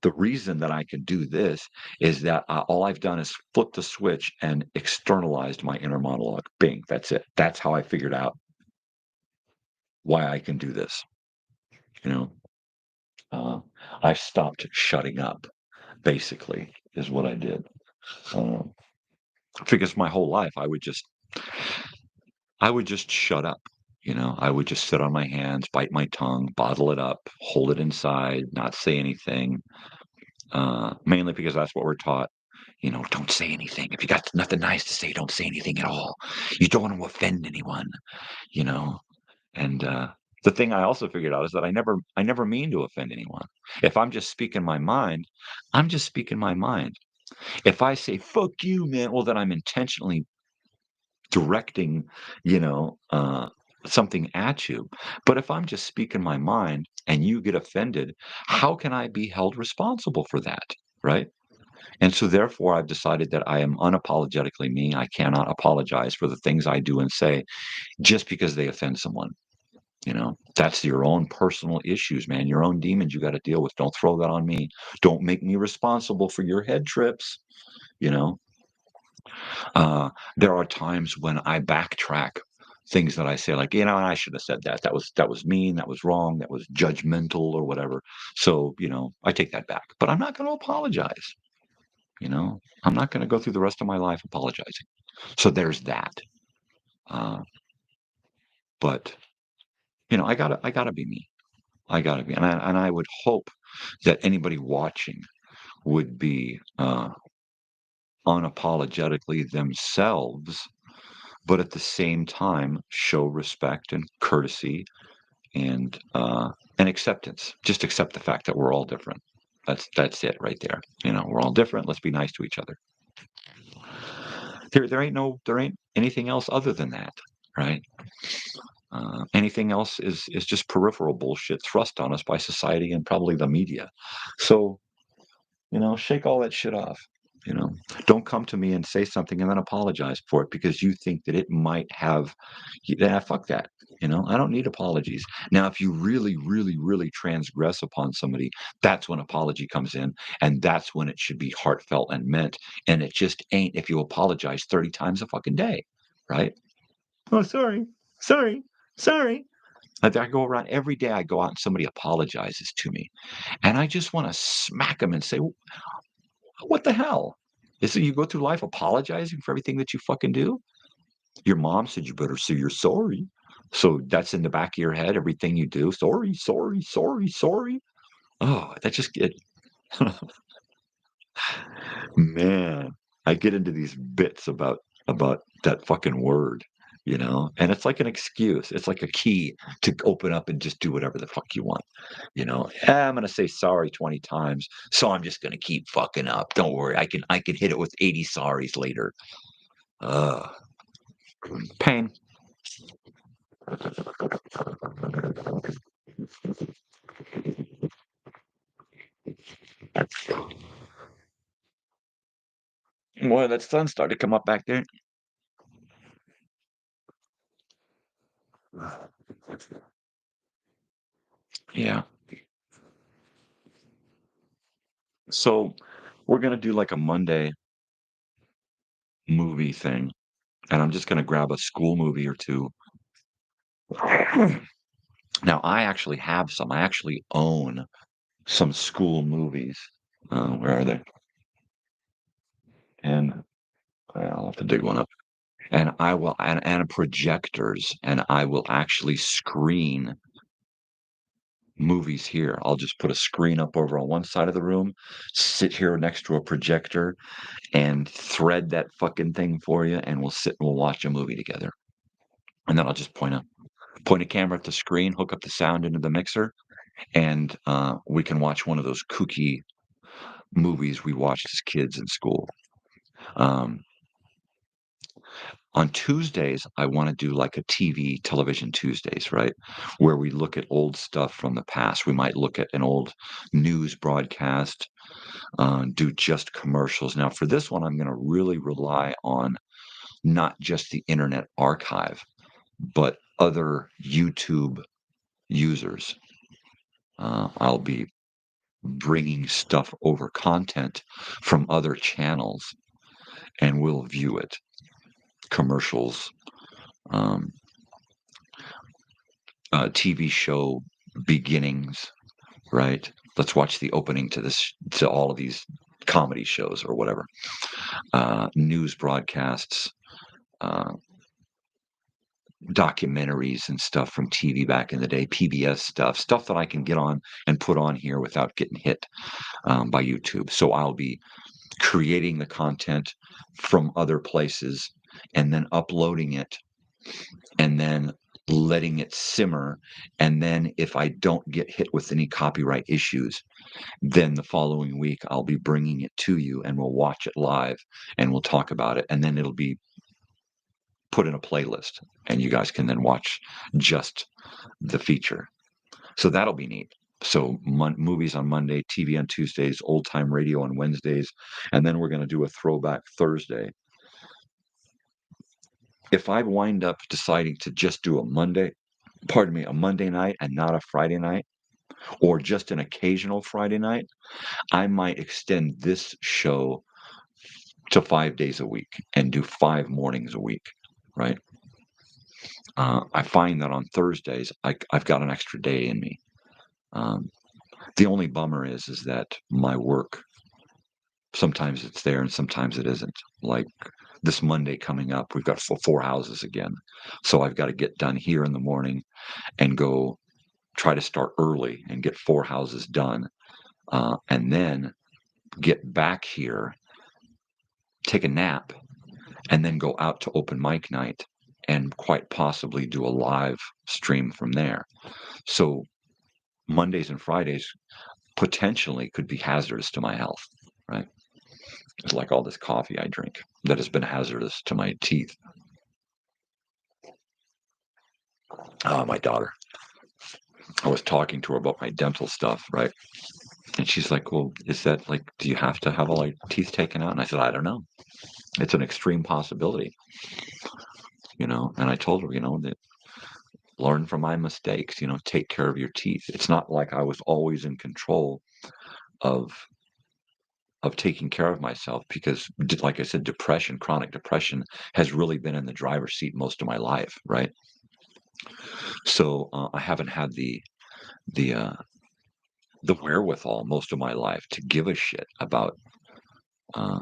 the reason that I can do this is that all I've done is flip the switch and externalized my inner monologue. Bing, that's it. That's how I figured out why I can do this. You know, uh, I stopped shutting up. Basically, is what I did. Um, because my whole life I would just shut up. I would just sit on my hands, bite my tongue, bottle it up, hold it inside, not say anything. Mainly because that's what we're taught. Don't say anything. If you got nothing nice to say, don't say anything at all. You don't want to offend anyone, you know. And the thing I also figured out is that I never mean to offend anyone. If I'm just speaking my mind, I'm just speaking my mind. If I say "fuck you, man," well, then I'm intentionally directing, you know, uh, something at you. But if I'm just speaking my mind and you get offended, how can I be held responsible for that? Right. And so therefore I've decided that I am unapologetically me. I cannot apologize for the things I do and say just because they offend someone. That's your own personal issues, man, your own demons you got to deal with. Don't throw that on me. Don't make me responsible for your head trips. you know? Uh, there are times when I backtrack things that I say, like, I should have said that. That was mean, that was wrong, that was judgmental or whatever. So, I take that back. But I'm not gonna apologize, you know? I'm not gonna go through the rest of my life apologizing. So there's that. Uh, but, I gotta be me. I gotta be. And I would hope that anybody watching would be, unapologetically themselves, but at the same time show respect and courtesy and acceptance. Just accept the fact that we're all different. That's it right there. We're all different. Let's be nice to each other. There ain't anything else other than that, right? Anything else is just peripheral bullshit thrust on us by society and probably the media. So shake all that shit off. You know, don't come to me and say something and then apologize for it because you think that it might have, yeah, fuck that. I don't need apologies. Now, if you really, really, really transgress upon somebody, that's when apology comes in. And that's when it should be heartfelt and meant. And it just ain't if you apologize 30 times a fucking day, right? Oh, sorry, sorry, sorry. I go around every day, I go out and somebody apologizes to me. And I just want to smack them and say, what the hell? Is it you go through life apologizing for everything that you fucking do? Your mom said you better say you're sorry. So that's in the back of your head, everything you do. Sorry, sorry, sorry, sorry. Oh, that just get man. I get into these bits about that fucking word, and it's like an excuse. It's like a key to open up and just do whatever the fuck you want. I'm gonna say sorry 20 times, so I'm just gonna keep fucking up. Don't worry, I can hit it with 80 sorries later. Ugh, pain. Boy, that sun started to come up back there. Yeah. So we're gonna do like a Monday movie thing, and I'm just gonna grab a school movie or two. Now, I actually have some. I actually own some school movies. Where are they? And I'll have to dig one up. And I will and projectors, and I will actually screen movies here. I'll just put a screen up over on one side of the room, sit here next to a projector, and thread that fucking thing for you, and we'll sit and we'll watch a movie together. And then I'll just point a camera at the screen, hook up the sound into the mixer, and we can watch one of those kooky movies we watched as kids in school. Um, on Tuesdays, I want to do like a television Tuesdays, right? Where we look at old stuff from the past. We might look at an old news broadcast, do just commercials. Now, for this one, I'm going to really rely on not just the Internet Archive, but other YouTube users. I'll be bringing stuff over content from other channels, and we'll view it. Commercials, um, TV show beginnings, right? Let's watch the opening to all of these comedy shows or whatever. News broadcasts, uh, documentaries and stuff from TV back in the day, PBS stuff that I can get on and put on here without getting hit by YouTube. So I'll be creating the content from other places and then uploading it and then letting it simmer. And then if I don't get hit with any copyright issues, then the following week I'll be bringing it to you and we'll watch it live and we'll talk about it. And then it'll be put in a playlist and you guys can then watch just the feature. So that'll be neat. So movies on Monday, TV on Tuesdays, old time radio on Wednesdays, and then we're going to do a throwback Thursday. If I wind up deciding to just do a Monday night and not a Friday night, or just an occasional Friday night, I might extend this show to 5 days a week and do 5 mornings a week, right? I find that on Thursdays, I've got an extra day in me. Um, the only bummer is that my work, sometimes it's there and sometimes it isn't. Like this Monday coming up, we've got four houses again. So I've got to get done here in the morning and go try to start early and get four houses done. And then get back here, take a nap, and then go out to open mic night and quite possibly do a live stream from there. So Mondays and Fridays potentially could be hazardous to my health, right? It's like all this coffee I drink that has been hazardous to my teeth. My daughter, I was talking to her about my dental stuff, right? And she's like, well, is that like, do you have to have all your teeth taken out? And I said, I don't know. It's an extreme possibility, and I told her, that learn from my mistakes, take care of your teeth. It's not like I was always in control of taking care of myself because like I said, chronic depression has really been in the driver's seat most of my life, right? So I haven't had the uh, the wherewithal most of my life to give a shit about uh,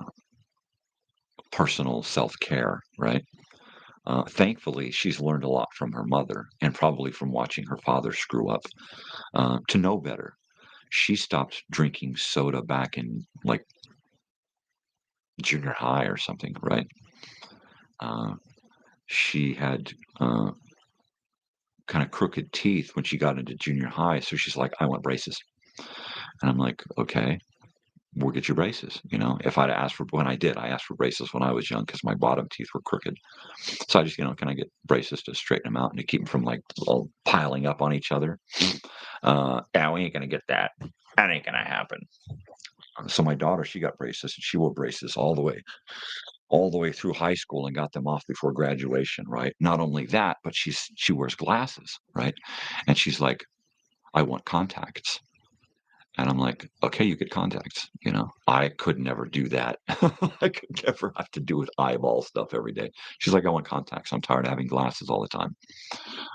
personal self-care, right? Thankfully, she's learned a lot from her mother and probably from watching her father screw up to know better. She stopped drinking soda back in like junior high or something, right? Uh, she had kind of crooked teeth when she got into junior high, so she's like, "I want braces," and I'm like, "Okay, we'll get you braces." If I'd asked for when I asked for braces when I was young because my bottom teeth were crooked. So I just, can I get braces to straighten them out and to keep them from like all piling up on each other? Yeah, we ain't gonna get that. That ain't gonna happen. So my daughter, she got braces and she wore braces all the way through high school and got them off before graduation, right? Not only that, but she wears glasses, right? And she's like, "I want contacts." And I'm like, "Okay, you get contacts." I could never do that. I could never have to do with eyeball stuff every day. She's like, "I want contacts. I'm tired of having glasses all the time.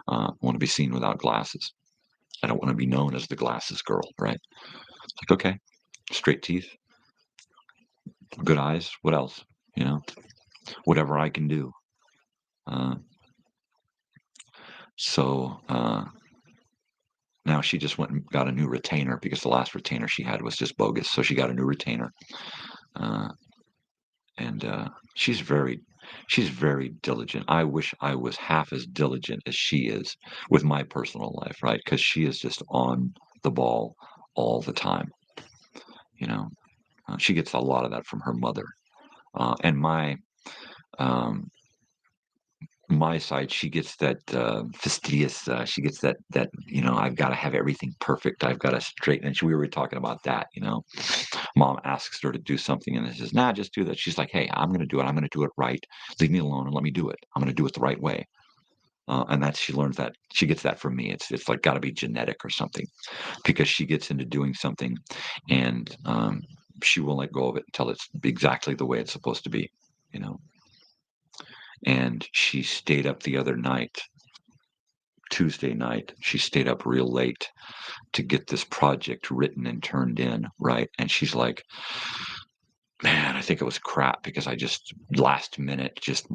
I want to be seen without glasses. I don't want to be known as the glasses girl," right? It's like, okay, straight teeth, good eyes. What else? You know, whatever I can do. Uh, so now she just went and got a new retainer because the last retainer she had was just bogus. So she got a new retainer, uh, and she's very diligent. I wish I was half as diligent as she is with my personal life, right? Because she is just on the ball all the time. You know, she gets a lot of that from her mother, and um, my side, she gets that fastidious. She gets that I've got to have everything perfect. I've got to straighten. And we were talking about that. Mom asks her to do something, and she says, "Nah, just do that." She's like, "Hey, I'm going to do it. I'm going to do it right. Leave me alone and let me do it. I'm going to do it the right way." And that she learns that she gets that from me. It's like got to be genetic or something because she gets into doing something, and she won't let go of it until it's exactly the way it's supposed to be. You know. And she stayed up the other night, Tuesday night. She stayed up real late to get this project written and turned in, right? And she's like, "Man, I think it was crap because I just last minute just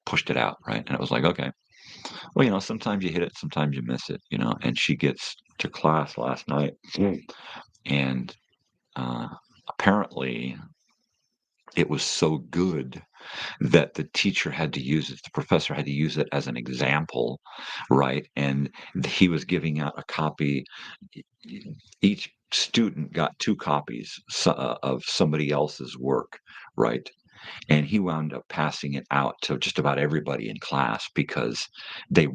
pushed it out, right?" And it was like, okay, well, sometimes you hit it, sometimes you miss it, And she gets to class last night, and uh, apparently it was so good that the teacher had to use it, the professor had to use it as an example, right? And he was giving out a copy. Each student got two copies of somebody else's work, right? And he wound up passing it out to just about everybody in class because he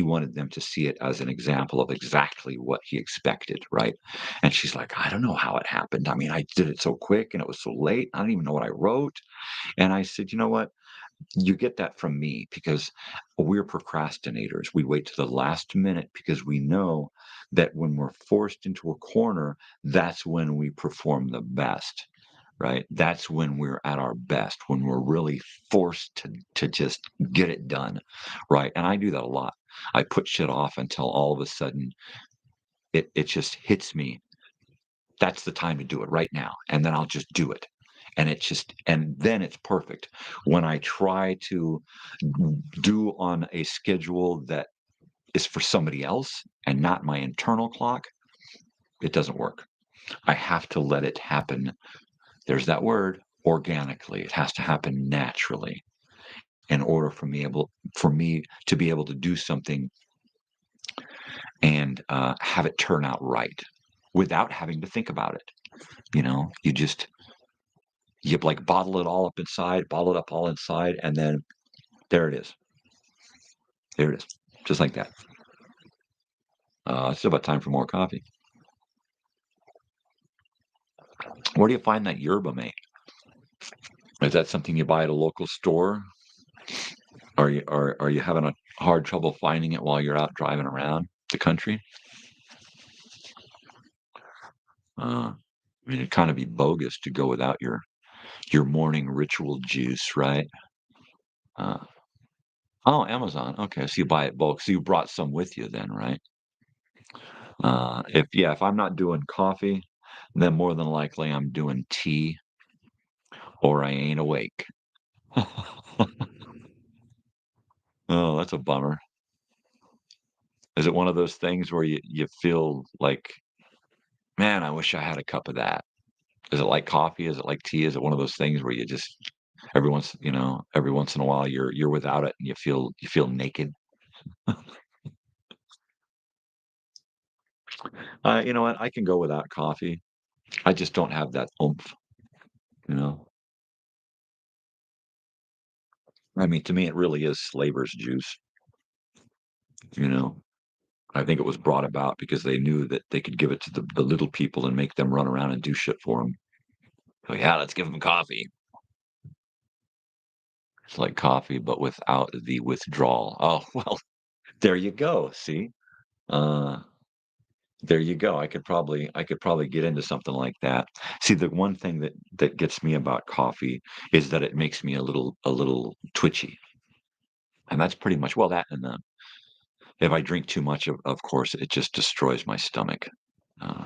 wanted them to see it as an example of exactly what he expected, right? And she's like, "I don't know how it happened. I mean, I did it so quick and it was so late. I don't even know what I wrote." And I said, "You know what? You get that from me because we're procrastinators. We wait to the last minute because we know that when we're forced into a corner, that's when we perform the best." right? That's when we're at our best, when we're really forced to just get it done, right? And I do that a lot. I put shit off until all of a sudden it just hits me. That's the time to do it right now, and then I'll just do it. And then it's perfect. When I try to do on a schedule that is for somebody else and not my internal clock, it doesn't work. I have to let it happen. There's that word, organically. It has to happen naturally in order for me to be able to do something and have it turn out right without having to think about it. You like bottle it all up inside, bottle it up all inside, and then there it is. There it is, just like that. It's about time for more coffee. Where do you find that yerba mate? Is that something you buy at a local store? Are you having a hard trouble finding it while you're out driving around the country? I mean, it'd kind of be bogus to go without your morning ritual juice, right? Uh, oh, Amazon. Okay, so you buy it bulk. So you brought some with you then, right? If I'm not doing coffee, then more than likely I'm doing tea or I ain't awake. Oh, that's a bummer. Is it one of those things where you feel like, man, I wish I had a cup of that? Is it like coffee? Is it like tea? Is it one of those things where you just every once in a while you're without it and you feel naked? You know what? I can go without coffee. I just don't have that oomph, you know. I mean, to me, it really is Slaver's juice, you know. I think it was brought about because they knew that they could give it to the little people and make them run around and do shit for them. So yeah, let's give them coffee. It's like coffee, but without the withdrawal. Oh, well, there you go. See, uh, there you go. I could probably get into something like that. See, the one thing that gets me about coffee is that it makes me a little twitchy, and that's pretty much well that. And if I drink too much, of course, it just destroys my stomach. Uh,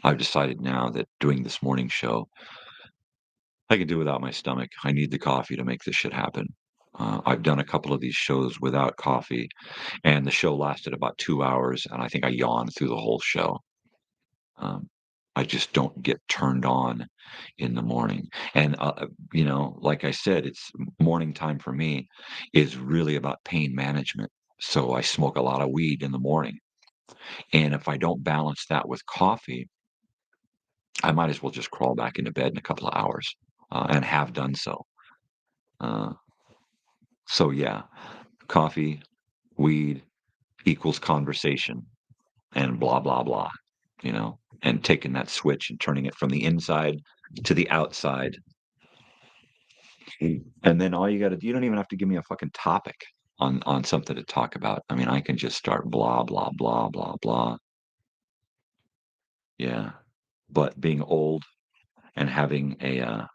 I've decided now that doing this morning show, I can do without my stomach. I need the coffee to make this shit happen. I've done a couple of these shows without coffee, and the show lasted about 2 hours, and I think I yawned through the whole show. Um, I just don't get turned on in the morning, and, like I said, it's morning time for me is really about pain management, so I smoke a lot of weed in the morning, and if I don't balance that with coffee, I might as well just crawl back into bed in a couple of hours, and have done so. Uh, so yeah, coffee, weed equals conversation and blah, blah, blah, and taking that switch and turning it from the inside to the outside. And then all you don't even have to give me a fucking topic on something to talk about. I mean, I can just start blah, blah, blah, blah, blah. Yeah. But being old and having a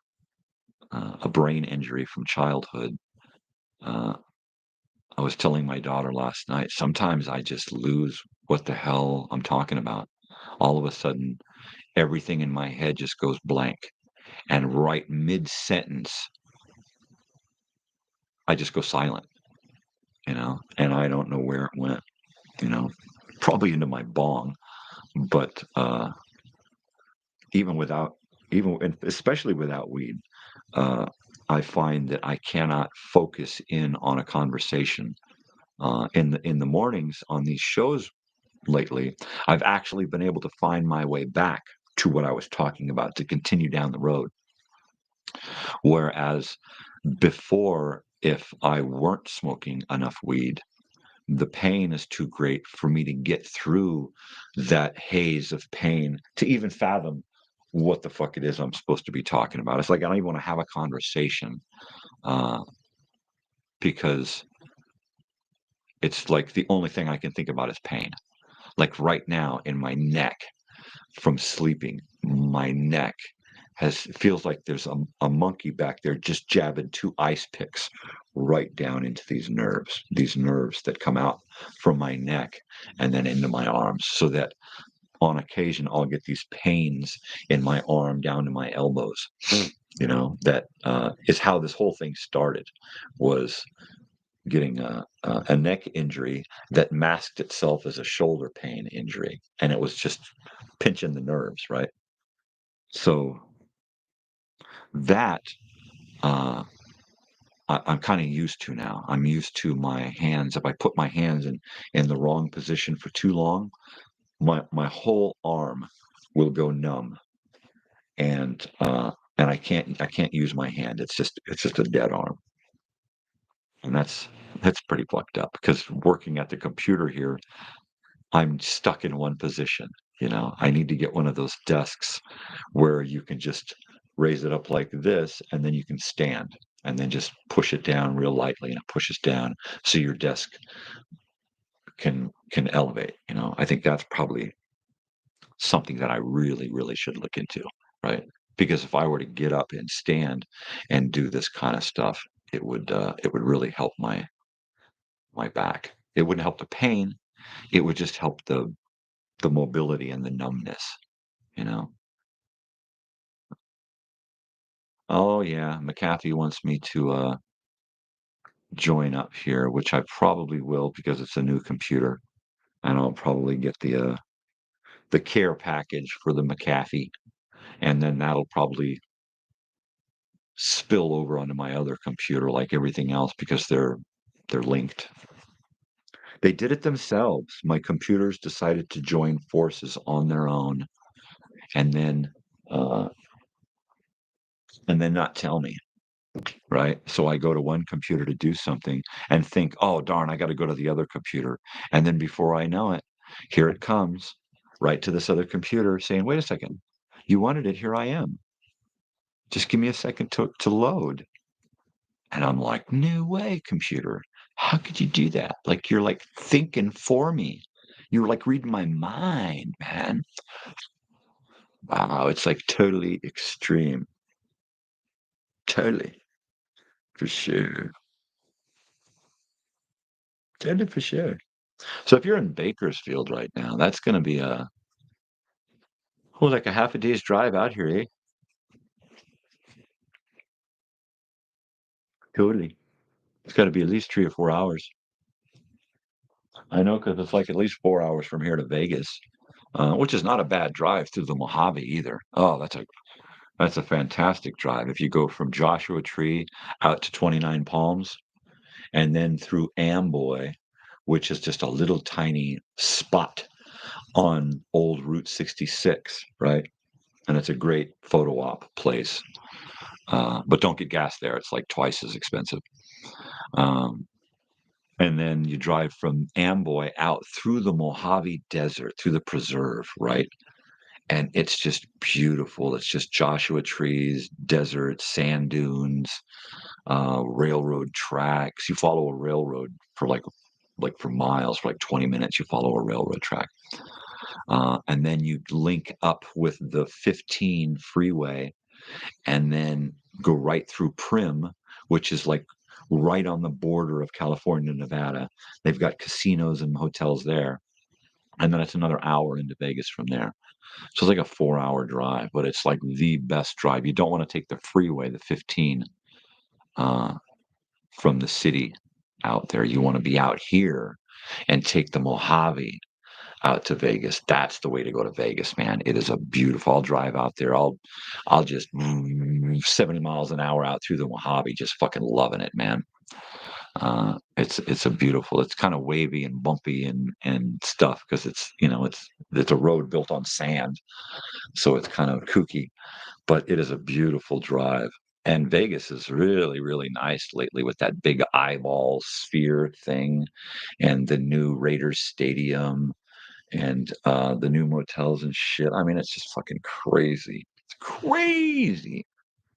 brain injury from childhood, uh, I was telling my daughter last night, sometimes I just lose what the hell I'm talking about. All of a sudden, everything in my head just goes blank. And right mid-sentence, I just go silent, and I don't know where it went, you know, probably into my bong. But even without, and especially without weed, uh, I find that I cannot focus in on a conversation. In the mornings on these shows lately, I've actually been able to find my way back to what I was talking about to continue down the road. Whereas before, if I weren't smoking enough weed, the pain is too great for me to get through that haze of pain to even fathom what the fuck it is I'm supposed to be talking about. It's like I don't even want to have a conversation uh, because it's like the only thing I can think about is pain. Like right now in my neck from sleeping, my neck feels like there's a monkey back there just jabbing two ice picks right down into these nerves that come out from my neck and then into my arms, so that on occasion I'll get these pains in my arm down to my elbows. That is how this whole thing started, was getting a neck injury that masked itself as a shoulder pain injury, and it was just pinching the nerves, right? So that uh, I'm kind of used to now. I'm used to my hands. If I put my hands in the wrong position for too long, my whole arm will go numb, and I can't use my hand. It's just a dead arm, and that's pretty fucked up. Because working at the computer here, I'm stuck in one position. I need to get one of those desks where you can just raise it up like this, and then you can stand, and then just push it down real lightly, and it pushes down so your desk can elevate. I think that's probably something that I really, really should look into, right? Because if I were to get up and stand and do this kind of stuff, it would really help my back. It wouldn't help the pain. It would just help the mobility and the numbness, you know? Oh, yeah, McAfee wants me to, join up here, which I probably will because it's a new computer, and I'll probably get the care package for the McAfee, and then that'll probably spill over onto my other computer like everything else because they're linked. They did it themselves. My computers decided to join forces on their own, and uh, then not tell me. Right? So I go to one computer to do something and think, "Oh, darn, I gotta go to the other computer." And then before I know it, here it comes, right to this other computer saying, "Wait a second. You wanted it, here I am. Just give me a second to load." And I'm like, "No way, computer. How could you do that? Like, you're, like, thinking for me. You're, like, reading my mind, man." Wow, it's, like, totally extreme. Totally. For sure. Totally for sure. So if you're in Bakersfield right now, that's gonna be like a half a day's drive out here, eh? Totally. It's gotta be at least 3 or 4 hours. I know, because it's, like, at least 4 hours from here to Vegas, which is not a bad drive through the Mojave either. Oh, that's a fantastic drive if you go from Joshua Tree out to 29 Palms, and then through Amboy, which is just a little tiny spot on old Route 66, right? And it's a great photo op place. But don't get gas there. It's like twice as expensive. Um, and then you drive from Amboy out through the Mojave Desert, through the preserve, right? And it's just beautiful. It's just Joshua trees, desert, sand dunes, railroad tracks. You follow a railroad for like for miles, for like 20 minutes. You follow a railroad track, and then you link up with the 15 freeway and then go right through Prim, which is like right on the border of California and Nevada. They've got casinos and hotels there. And then it's another hour into Vegas from there. So it's like a 4-hour drive, but it's like the best drive. You don't want to take the freeway, the 15, uh, from the city out there. You want to be out here and take the Mojave out to Vegas. That's the way to go to Vegas, man. It is a beautiful. I'll drive out there. I'll just 70 miles an hour out through the Mojave, just fucking loving it, man. It's a beautiful. It's kind of wavy and bumpy and stuff because it's a road built on sand, so it's kind of kooky. But it is a beautiful drive. And Vegas is really, really nice lately with that big eyeball sphere thing and the new Raiders stadium and the new motels and shit. I mean, it's just fucking crazy. It's crazy.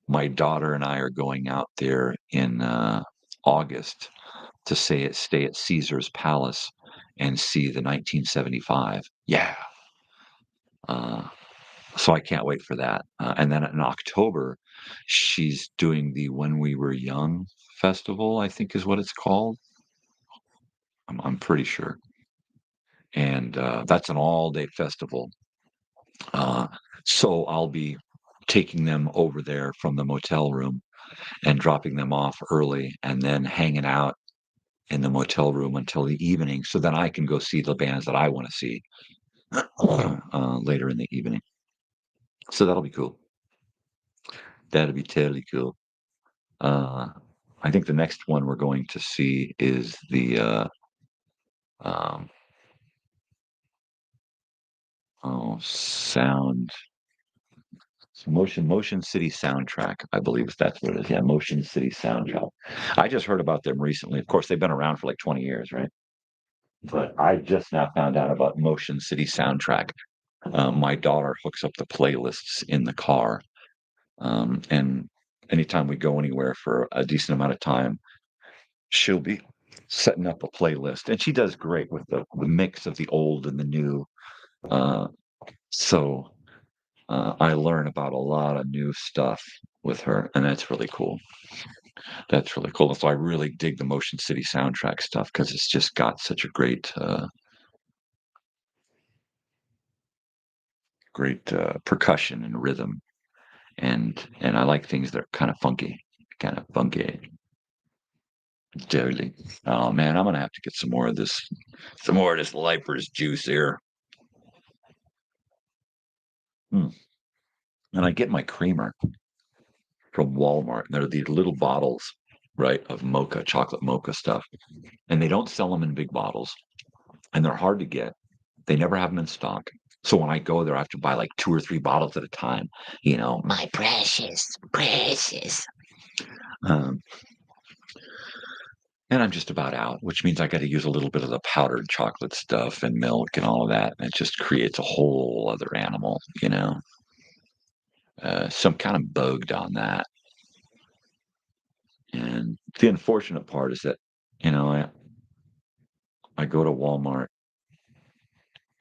My daughter and I are going out there in August to stay at Caesar's Palace and see the 1975. Yeah. Uh, So I can't wait for that. And then in October, she's doing the When We Were Young festival, I think is what it's called. I'm pretty sure. And that's an all-day festival. Uh, so I'll be taking them over there from the motel room and dropping them off early and then hanging out in the motel room until the evening so then I can go see the bands that I want to see later in the evening. So that'll be cool. That'll be totally cool. Uh, I think the next one we're going to see is the um, sound Motion City Soundtrack, I believe that's what it is. Yeah, Motion City Soundtrack. I just heard about them recently. Of course, they've been around for like 20 years, right? But I just now found out about Motion City Soundtrack. My daughter hooks up the playlists in the car, and anytime we go anywhere for a decent amount of time, she'll be setting up a playlist, and she does great with the mix of the old and the new. Uh, so I learn about a lot of new stuff with her, and that's really cool. That's really cool. So I really dig the Motion City soundtrack stuff because it's just got such a great percussion and rhythm, and I like things that are kind of funky, kind of funky. Totally. Oh man, I'm gonna have to get some more of this Liper's juice here. Mm. And I get my creamer from Walmart. And they're these little bottles, right, of mocha, chocolate mocha stuff. And they don't sell them in big bottles. And they're hard to get. They never have them in stock. So when I go there, I have to buy like 2 or 3 bottles at a time. My precious, precious. Um, and I'm just about out, which means I got to use a little bit of the powdered chocolate stuff and milk and all of that. And it just creates a whole other animal. So I'm kind of bugged on that. And the unfortunate part is that, you know, I go to Walmart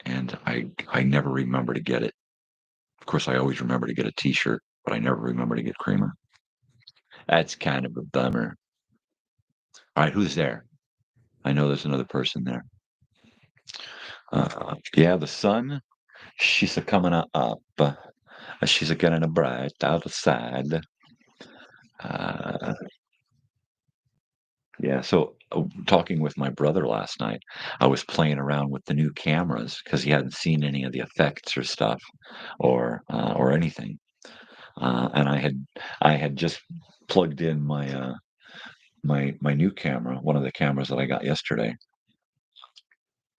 and I never remember to get it. Of course, I always remember to get a T-shirt, but I never remember to get creamer. That's kind of a bummer. All right, who's there? I know there's another person there. Yeah, the sun, she's a coming up. She's a getting a bright outside. Uh, yeah, so talking with my brother last night, I was playing around with the new cameras because he hadn't seen any of the effects or stuff or anything. And I had just plugged in my new camera, one of the cameras that I got yesterday,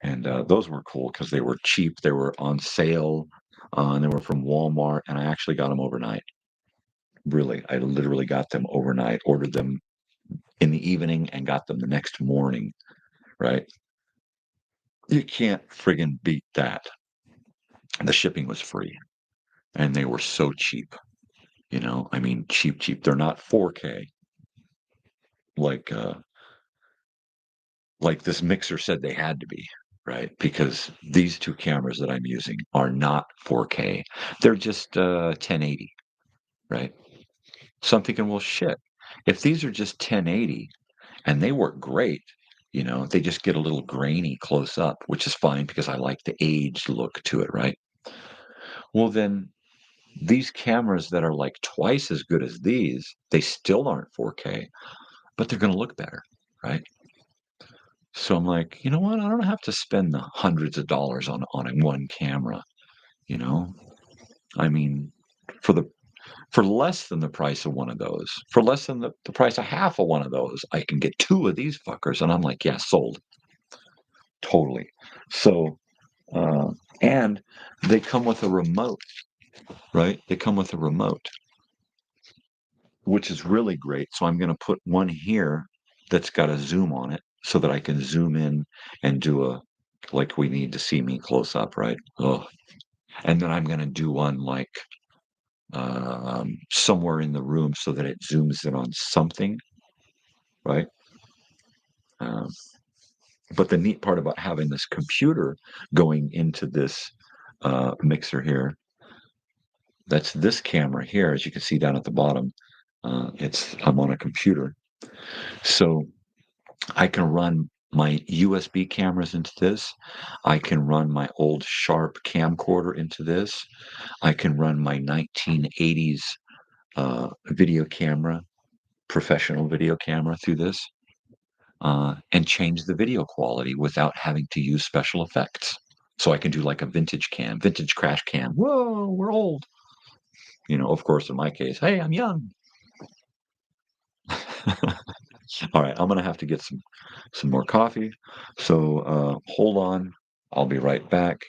and those were cool because they were cheap. They were on sale, and they were from Walmart, and I actually got them overnight. Really, I literally got them overnight. Ordered them in the evening and got them the next morning. Right? You can't friggin' beat that. The shipping was free, and they were so cheap. I mean, cheap, cheap. They're not 4K like this mixer said they had to be, right? Because these two cameras that I'm using are not 4K. They're just 1080, right? So I'm thinking, well, shit. If these are just 1080 and they work great, they just get a little grainy close up, which is fine because I like the aged look to it, right? Well, then these cameras that are like twice as good as these, they still aren't 4K, but they're going to look better, right? So I'm like, you know what? I don't have to spend the hundreds of dollars on one camera, you know? I mean, for the for less than the price of one of those, for less than the price of half of one of those, I can get two of these fuckers. And I'm like, yeah, sold. Totally. So uh and they come with a remote, right? They come with a remote, which is really great. So I'm gonna put one here that's got a zoom on it so that I can zoom in and do a like we need to see me close up, right? Oh, and then I'm going to do one like somewhere in the room so that it zooms in on something, right? Um, but the neat part about having this computer going into this mixer here That's this camera here, as you can see down at the bottom. I'm on a computer, so I can run my USB cameras into this. I can run my old Sharp camcorder into this. I can run my 1980s video camera, professional video camera through this, and change the video quality without having to use special effects. So I can do like a vintage crash cam. Whoa, we're old. Of course, in my case, hey, I'm young. All right, I'm gonna have to get some more coffee. So hold on. I'll be right back.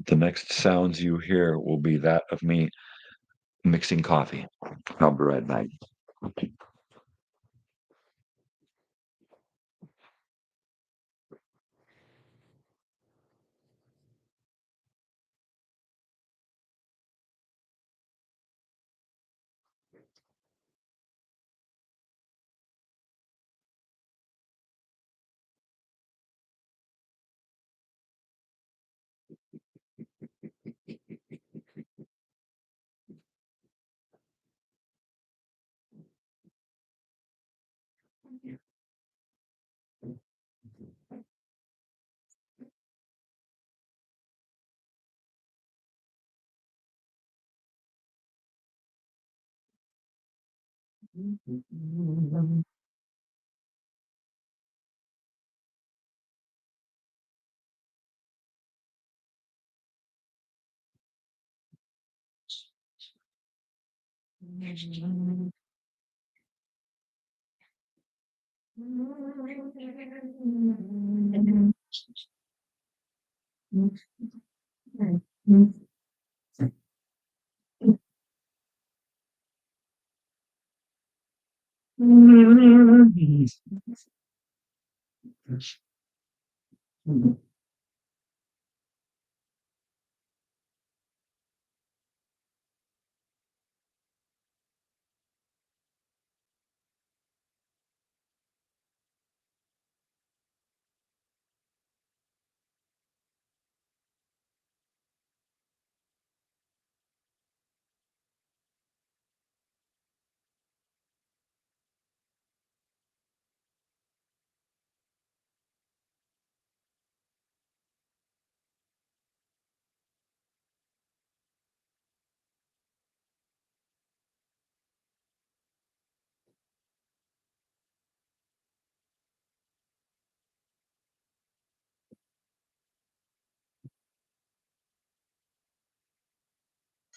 The next sounds you hear will be that of me mixing coffee. I'll be right back.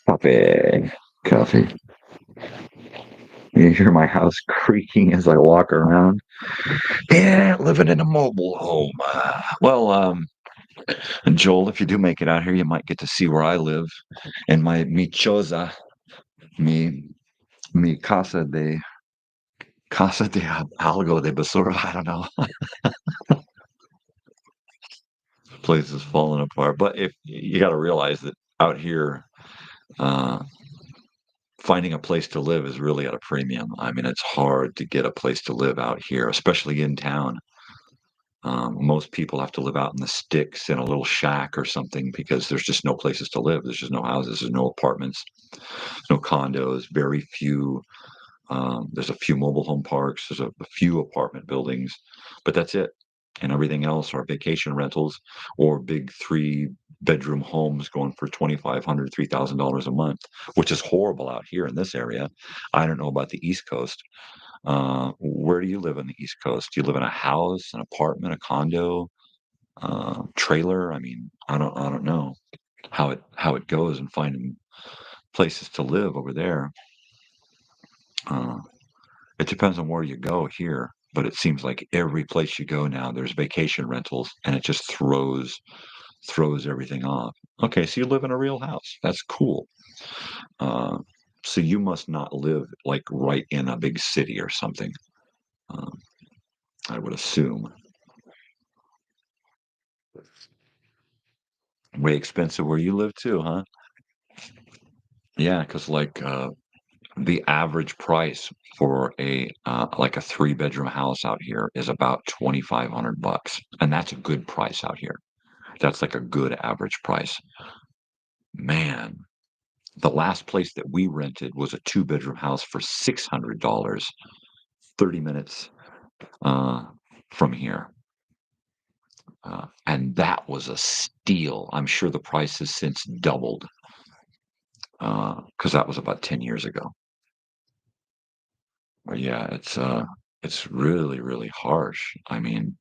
Coffee. Coffee. You hear my house creaking as I walk around. Yeah, living in a mobile home. Joel, if you do make it out here, you might get to see where I live in my mi choza, mi mi casa de algo de basura. I don't know. Place is falling apart. But if you got to realize that out here, uh, finding a place to live is really at a premium. I mean, it's hard to get a place to live out here, especially in town. Most people have to live out in the sticks in a little shack or something because there's just no places to live. There's just no houses, there's no apartments, no condos, very few. There's a few mobile home parks, there's a few apartment buildings, but that's it. And everything else are vacation rentals or big 3-bedroom homes going for $2,500, $3,000 a month, which is horrible out here in this area. I don't know about the East Coast. Where do you live on the East Coast? Do you live in a house, an apartment, a condo, trailer? I mean, I don't know how it goes and finding places to live over there. Uh, it depends on where you go here, but it seems like every place you go now, there's vacation rentals, and it just throws everything off. Okay, so you live in a real house. That's cool. Uh, so you must not live like right in a big city or something. Um, I would assume. Way expensive where you live too, huh? Yeah, because the average price for a 3-bedroom house out here is about $2,500, and that's a good price out here. That's like a good average price. Man, The last place that we rented was a two-bedroom house for $600, 30 minutes uh, from here. And that was a steal. I'm sure the price has since doubled because that was about 10 years ago. But yeah, it's really, really harsh. I mean,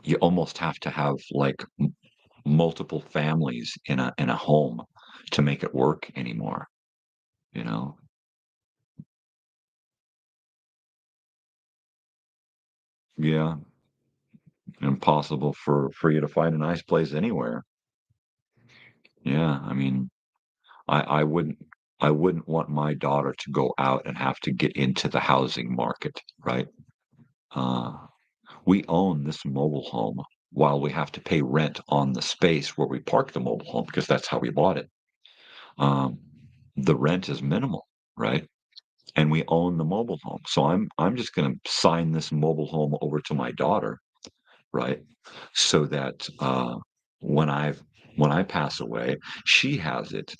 you almost have to have like multiple families in a home to make it work anymore, you know? Yeah, impossible for you to find a nice place anywhere. Yeah, I mean, I wouldn't I wouldn't want my daughter to go out and have to get into the housing market, right? Uh, we own this mobile home while we have to pay rent on the space where we park the mobile home because that's how we bought it. Um, the rent is minimal, right? And we own the mobile home. So I'm just going to sign this mobile home over to my daughter, right? So that when I when I pass away, she has it,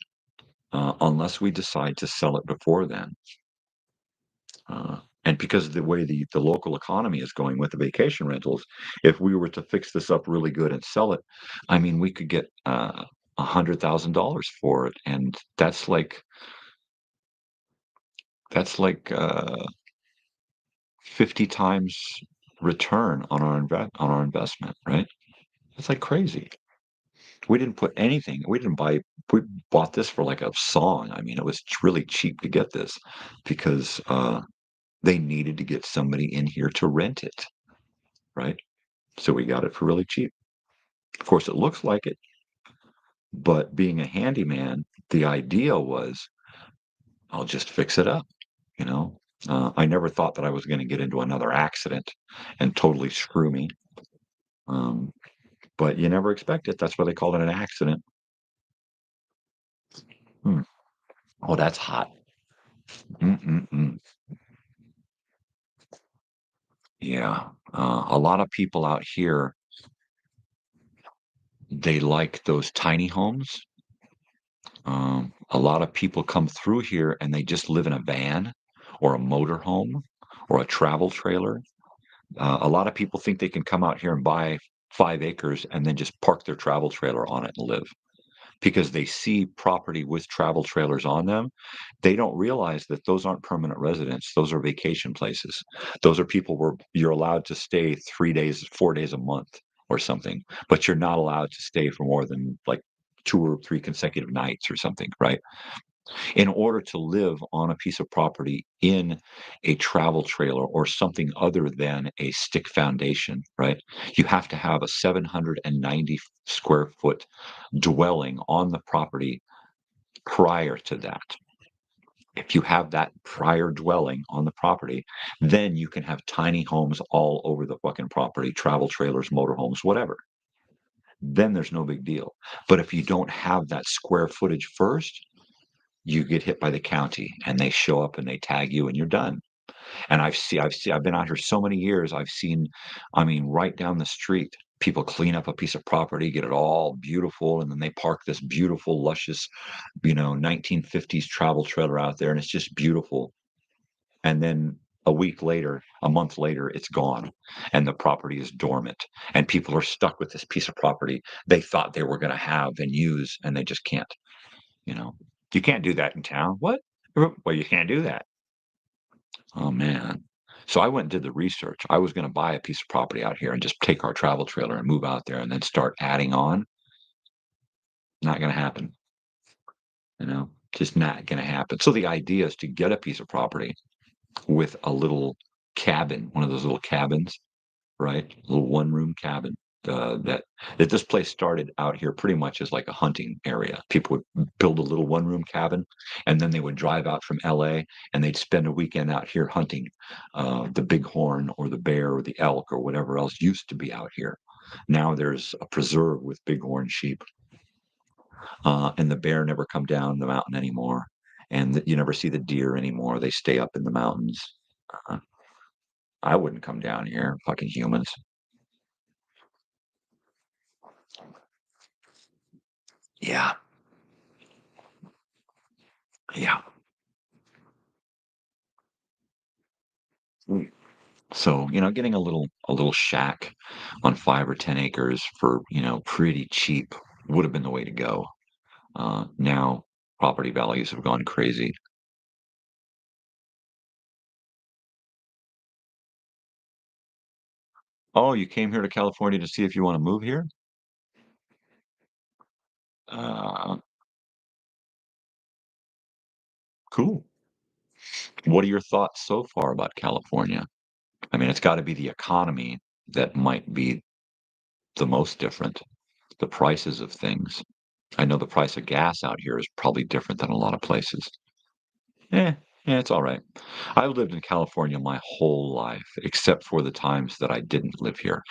unless we decide to sell it before then. And because of the way the local economy is going with the vacation rentals, if we were to fix this up really good and sell it, I mean, we could get $100,000 for it, and that's like 50 times return on our investment, right? It's like crazy. We didn't put anything. We bought this for like a song. I mean, it was really cheap to get this because they needed to get somebody in here to rent it, right? So we got it for really cheap. Of course, it looks like it, but being a handyman, the idea was I'll just fix it up, you know? I never thought that I was going to get into another accident and totally screw me. Um, but you never expect it. That's why they call it an accident. Hmm. Oh, that's hot. Mm-mm-mm. Yeah. A lot of people out here, they like those tiny homes. A lot of people come through here and they just live in a van or a motor home or a travel trailer. A lot of people think they can come out here and buy 5 acres and then just park their travel trailer on it and live because they see property with travel trailers on them. They don't realize that those aren't permanent residents. Those are vacation places. Those are people where you're allowed to stay 3 days, 4 days a month or something, but you're not allowed to stay for more than like 2 or 3 consecutive nights or something, right? In order to live on a piece of property in a travel trailer or something other than a stick foundation, right? You have to have a 790 square foot dwelling on the property prior to that. If you have that prior dwelling on the property, then you can have tiny homes all over the fucking property, travel trailers, motorhomes, whatever. Then there's no big deal. But if you don't have that square footage first, you get hit by the county and they show up and they tag you and you're done. And I've been out here so many years. I've seen, I mean, right down the street, people clean up a piece of property, get it all beautiful, and then they park this beautiful, luscious, 1950s travel trailer out there, and it's just beautiful. And then a month later, it's gone, and the property is dormant, and people are stuck with this piece of property they thought they were going to have and use, and they just can't. You know, you can't do that in town. What? Well, you can't do that. Oh man. So I went and did the research. I was going to buy a piece of property out here and just take our travel trailer and move out there and then start adding on. Not going to happen. Just not going to happen. So the idea is to get a piece of property with a little cabin, one of those little cabins, right? A little one-room cabin. That this place started out here pretty much as like a hunting area. People would build a little one-room cabin, and then they would drive out from LA and they'd spend a weekend out here hunting the bighorn or the bear or the elk or whatever else used to be out here. Now there's a preserve with bighorn sheep, and the bear never come down the mountain anymore, and you never see the deer anymore. They stay up in the mountains. Uh, I wouldn't come down here, fucking humans. Yeah. So, getting a little shack on 5 or 10 acres for, pretty cheap would have been the way to go. Now property values have gone crazy. Oh, you came here to California to see if you wanna move here? Uh, cool. What are your thoughts so far about California? I mean, it's gotta be the economy that might be the most different, the prices of things. I know the price of gas out here is probably different than a lot of places. Eh, yeah, it's alright. I've lived in California my whole life, except for the times that I didn't live here.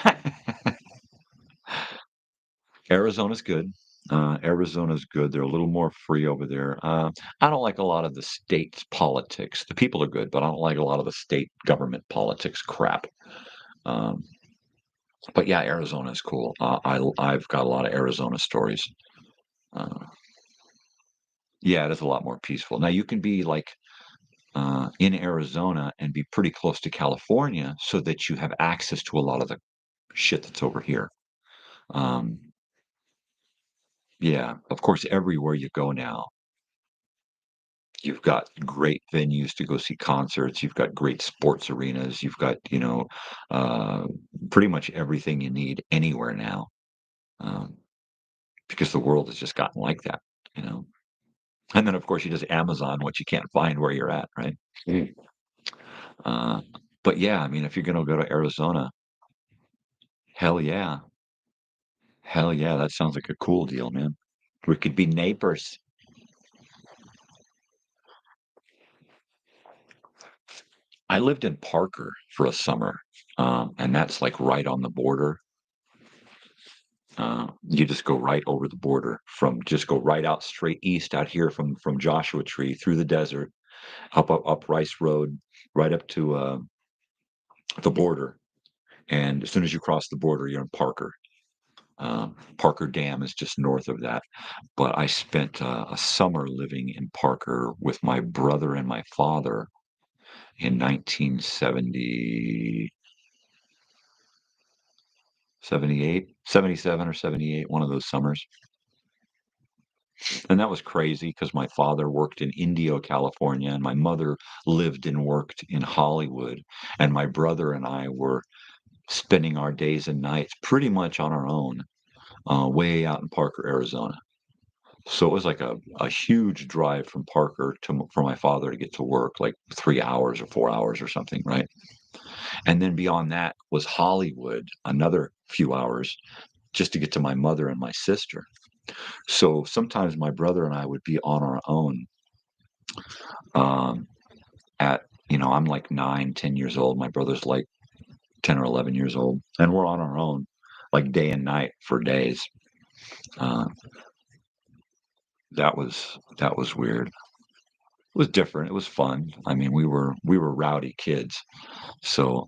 Arizona's good. Arizona's good. They're a little more free over there. I don't like a lot of the state's politics. The people are good, but I don't like a lot of the state government politics crap. Um, but yeah, Arizona is cool. I've got a lot of Arizona stories. Uh, yeah, it is a lot more peaceful. Now you can be like in Arizona and be pretty close to California, so that you have access to a lot of the shit that's over here. Um, yeah, of course, everywhere you go now, you've got great venues to go see concerts, you've got great sports arenas, you've got, uh, pretty much everything you need anywhere now, um, because the world has just gotten like that, you know? And then, of course, you just Amazon what you can't find where you're at, right? Mm. Uh, but yeah, I mean, if you're gonna go to Arizona, hell yeah. Hell yeah, that sounds like a cool deal, man. We could be neighbors. I lived in Parker for a summer, and that's, like, right on the border. You just go right over the border from just go right out straight east out here from Joshua Tree through the desert, up Rice Road, right up to, the border, and as soon as you cross the border, you're in Parker. Parker Dam is just north of that, but I spent, a summer living in Parker with my brother and my father in 1970 78, 77 or 78, one of those summers. And that was crazy because my father worked in Indio, California, and my mother lived and worked in Hollywood. And my brother and I were spending our days and nights pretty much on our own, way out in Parker, Arizona. So it was like a huge drive from Parker for my father to get to work, like 3 hours or 4 hours or something, right? And then beyond that was Hollywood, another few hours just to get to my mother and my sister. So sometimes my brother and I would be on our own, um, at I'm like 9, 10 years old. My brother's like 10 or 11 years old, and we're on our own, like day and night for days. Uh, that was weird. It was different. It was fun. I mean, we were rowdy kids, so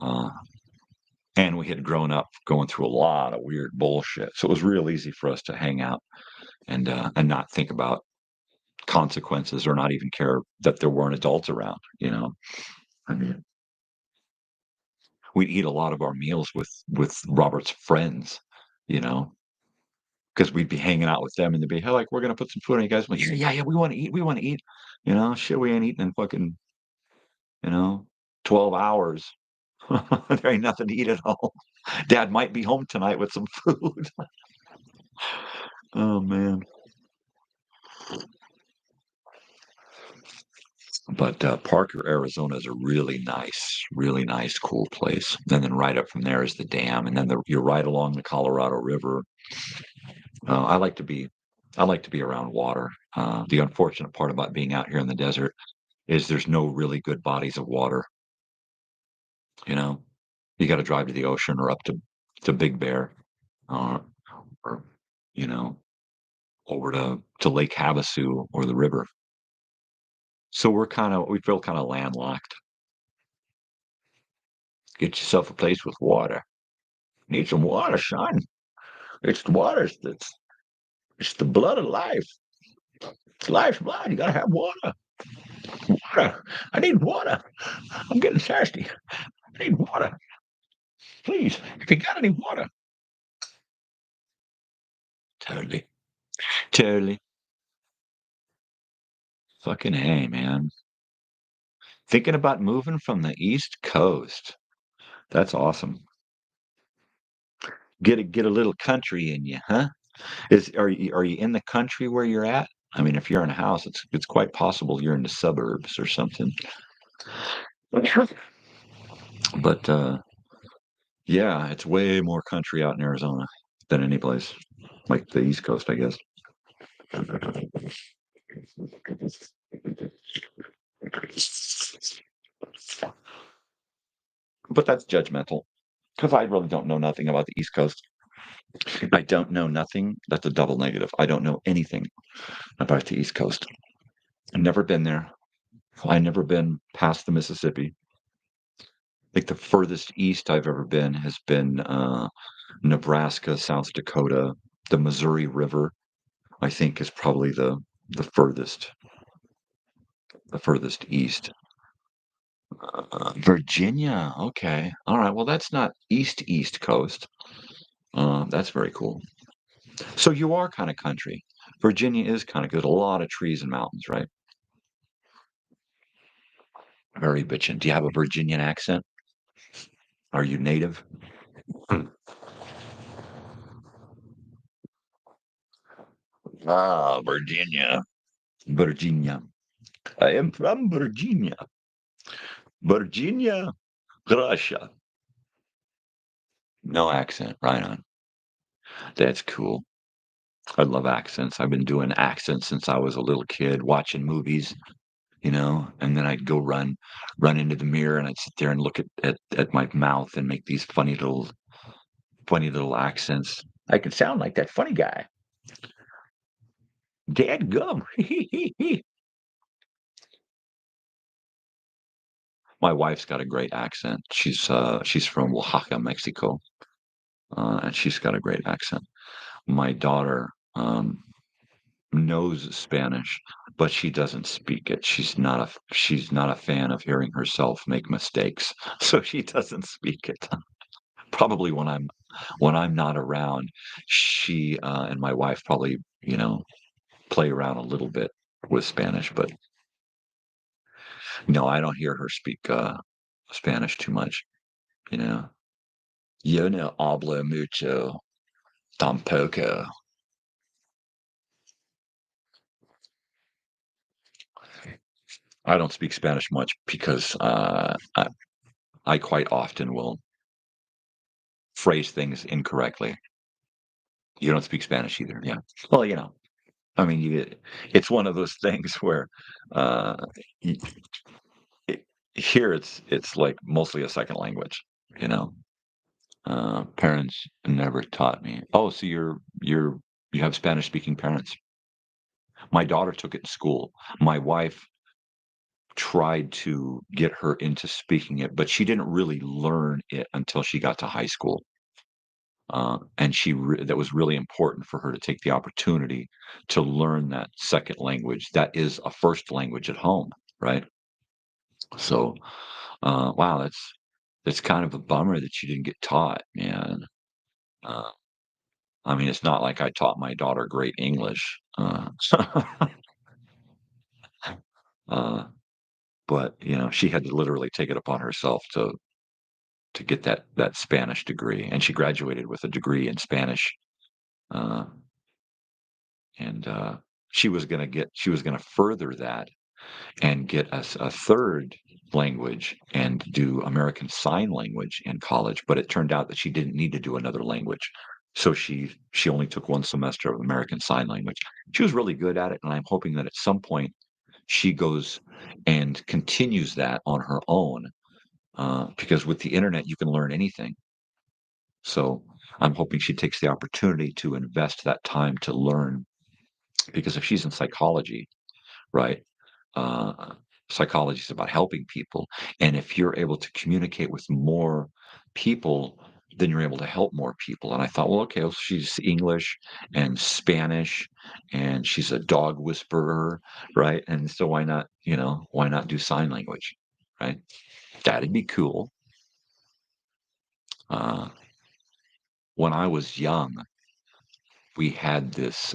and we had grown up going through a lot of weird bullshit. So it was real easy for us to hang out and not think about consequences or not even care that there weren't adults around. I mean, we'd eat a lot of our meals with Robert's friends, you know, because we'd be hanging out with them and they'd be, "Hey, like, we're gonna put some food on you guys." Like, "Yeah, yeah, yeah, we wanna eat." "Shit, we ain't eating in fucking, you know, 12 hours. There ain't nothing to eat at all. Dad might be home tonight with some food." Oh, man. But, Parker, Arizona is a really nice, cool place. And then right up from there is the dam, and then you're right along the Colorado River. Uh, I like to be I like to be around water. The unfortunate part about being out here in the desert is there's no really good bodies of water, you know? You gotta drive to the ocean or up to Big Bear, uh, or, you know, over to Lake Havasu or the river. So we feel kinda landlocked. Get yourself a place with water. Need some water, son. It's the water it's the blood of life. It's life's blood. You gotta have water. Water. I need water. I'm getting thirsty. I need water. Please, if you got any water. Totally. Totally. Fucking hey, man. Thinking about moving from the East Coast. That's awesome. Get a little country in you, huh? Are you in the country where you're at? I mean, if you're in a house, it's quite possible you're in the suburbs or something. But yeah, it's way more country out in Arizona than any place, like the East Coast, I guess. But that's judgmental because I really don't know nothing about the East Coast. I don't know nothing. That's a double negative. I don't know anything about the East Coast. I've never been there. I've never been past the Mississippi. Like the furthest east I've ever been has been Nebraska, South Dakota, the Missouri River. I think is probably the furthest east. Virginia. Okay. All right. Well, that's not East Coast. That's very cool. So you are kind of country. Virginia is kind of good. A lot of trees and mountains, right? Very bitchin'. Do you have a Virginian accent? Are you native? Ah, Virginia. Virginia. I am from Virginia. Virginia, Russia. No accent. Right on. That's cool. I love accents. I've been doing accents since I was a little kid, watching movies, and then I'd go run into the mirror and I'd sit there and look at my mouth and make these funny little accents. I could sound like that funny guy. Dad gum. My wife's got a great accent. She's from Oaxaca, Mexico, and she's got a great accent. My daughter knows Spanish, but she doesn't speak it. She's not a fan of hearing herself make mistakes, so she doesn't speak it. Probably when I'm not around, she and my wife probably play around a little bit with Spanish, but no, I don't hear her speak Spanish too much. You know, yo no hablo mucho tampoco. I don't speak Spanish much because I quite often will phrase things incorrectly. You don't speak Spanish either, yeah. Well, I mean, it's one of those things where uh, y- it, here it's like mostly a second language. You know, parents never taught me. Oh, so you have Spanish speaking parents. My daughter took it in school. My wife tried to get her into speaking it, but she didn't really learn it until she got to high school. And that was really important for her to take the opportunity to learn that second language. That is a first language at home, right? So, wow, that's kind of a bummer that you didn't get taught, man. Uh, I mean, it's not like I taught my daughter great English, uh, but she had to literally take it upon herself to get that Spanish degree, and she graduated with a degree in Spanish. Uh, and she was gonna further that and get a third language and do American Sign Language in college, but it turned out that she didn't need to do another language. So she only took one semester of American Sign Language. She was really good at it, and I'm hoping that at some point she goes and continues that on her own, because with the internet you can learn anything. So I'm hoping she takes the opportunity to invest that time to learn, because if she's in psychology, right? Uh, Psychology is about helping people. And if you're able to communicate with more people, then you're able to help more people. And I thought, well, okay, well, she's English and Spanish, and she's a dog whisperer, right? And so why not do sign language, right? That'd be cool. Uh, when I was young, we had this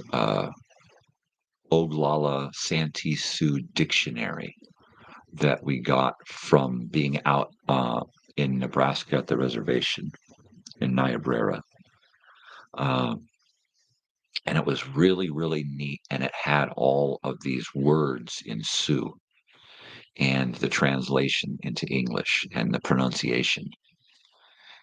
Oglala Santee Sioux dictionary that we got from being out in Nebraska at the reservation in Niobrara. Uh, and it was really, really neat. And it had all of these words in Sioux and the translation into English and the pronunciation.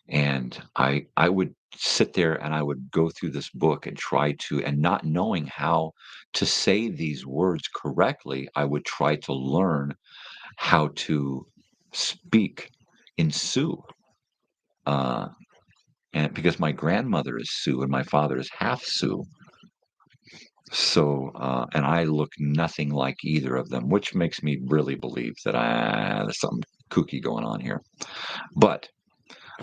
And I would sit there and I would go through this book and try to, and not knowing how to say these words correctly, I would try to learn how to speak in Sioux. Uh, and because my grandmother is Sioux and my father is half Sioux. So, and I look nothing like either of them, which makes me really believe that there's something kooky going on here. But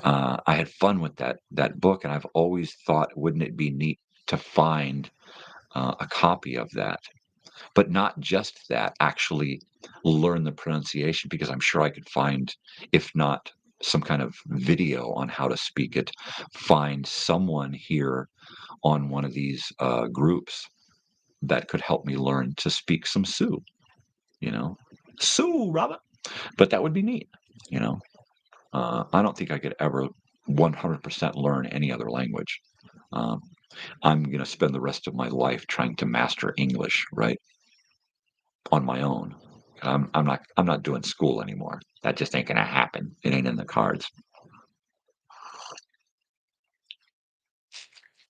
I had fun with that book, and I've always thought, wouldn't it be neat to find a copy of that? But not just that, actually learn the pronunciation because I'm sure I could find, if not some kind of video on how to speak it, find someone here on one of these groups that could help me learn to speak some Sioux, you know? Sioux, Robert. But that would be neat, you know? I don't think I could ever 100% learn any other language. Um, I'm going to spend the rest of my life trying to master English, right, on my own. I'm not doing school anymore. That just ain't going to happen. It ain't in the cards.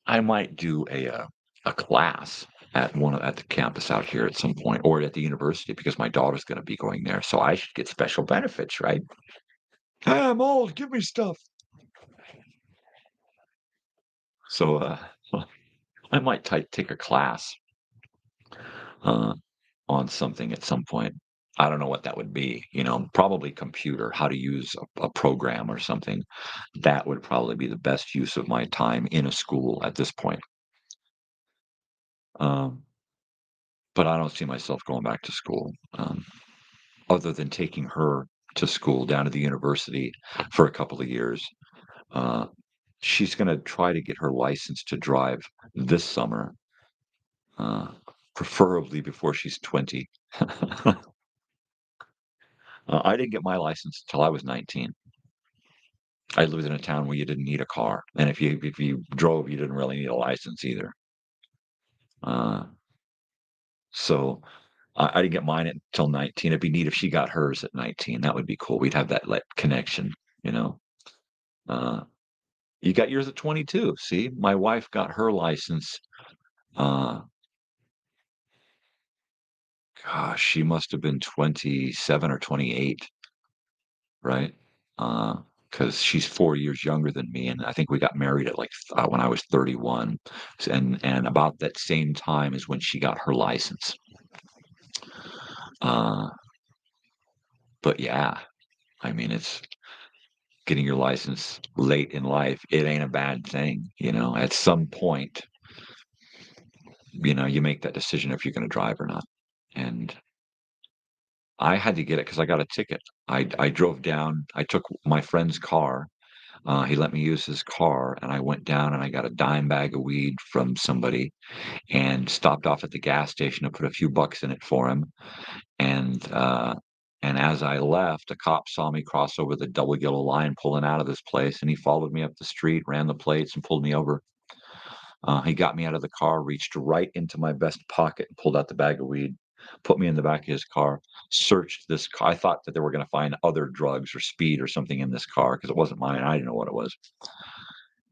I might do a class at the campus out here at some point, or at the university because my daughter's going to be going there. So I should get special benefits, right? Hey, I'm old. Give me stuff. So I might take a class uh, on something at some point. I don't know what that would be, probably computer, how to use a program or something. That would probably be the best use of my time in a school at this point. Um, but I don't see myself going back to school, other than taking her to school down to the university for a couple of years. Uh, she's going to try to get her license to drive this summer, uh, preferably before she's 20. I didn't get my license until I was 19. I lived in a town where you didn't need a car, and if you drove, you didn't really need a license either. Uh, so I didn't get mine until 19. It'd be neat if she got hers at 19. That would be cool. We'd have that connection, you know. Uh, you got yours at 22. See, my wife got her license. Uh, Gosh, she must have been 27 or 28, right? Because she's 4 years younger than me, and I think we got married at when I was 31, and about that same time is when she got her license. Uh, but yeah, I mean, it's getting your license late in life. It ain't a bad thing, At some point, you make that decision if you're going to drive or not. And I had to get it because I got a ticket. I drove down. I took my friend's car. He let me use his car, and I went down and I got a dime bag of weed from somebody and stopped off at the gas station to put a few bucks in it for him. And and as I left, a cop saw me cross over the double yellow line pulling out of this place, and he followed me up the street, ran the plates, and pulled me over. He got me out of the car, reached right into my vest pocket, and pulled out the bag of weed, put me in the back of his car, searched this car. I thought that they were going to find other drugs or speed or something in this car because it wasn't mine. I didn't know what it was.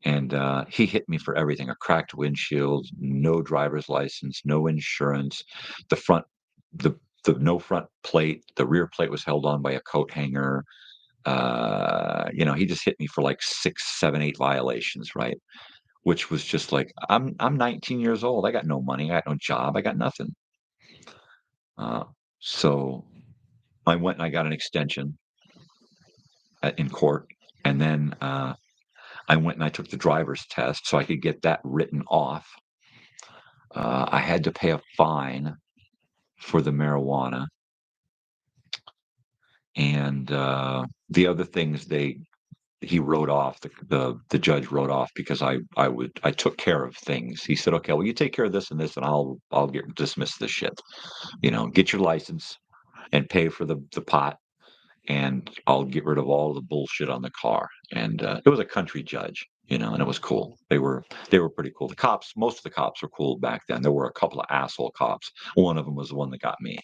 And he hit me for everything: a cracked windshield, no driver's license, no insurance, the front, the the no front plate, the rear plate was held on by a coat hanger. He just hit me for like 6, 7, 8 violations, right? Which was just like, I'm 19 years old. I got no money. I got no job. I got nothing. Uh, so I went and I got an extension in court, and then I went and I took the driver's test so I could get that written off. I had to pay a fine for the marijuana, and the other things he wrote off the judge wrote off because I took care of things. He said, okay, well, you take care of this and this, and I'll get dismiss this shit. Get your license and pay for the pot, and I'll get rid of all the bullshit on the car. And it was a country judge, and it was cool. They were pretty cool. The cops, most of the cops were cool back then. There were a couple of asshole cops. One of them was the one that got me.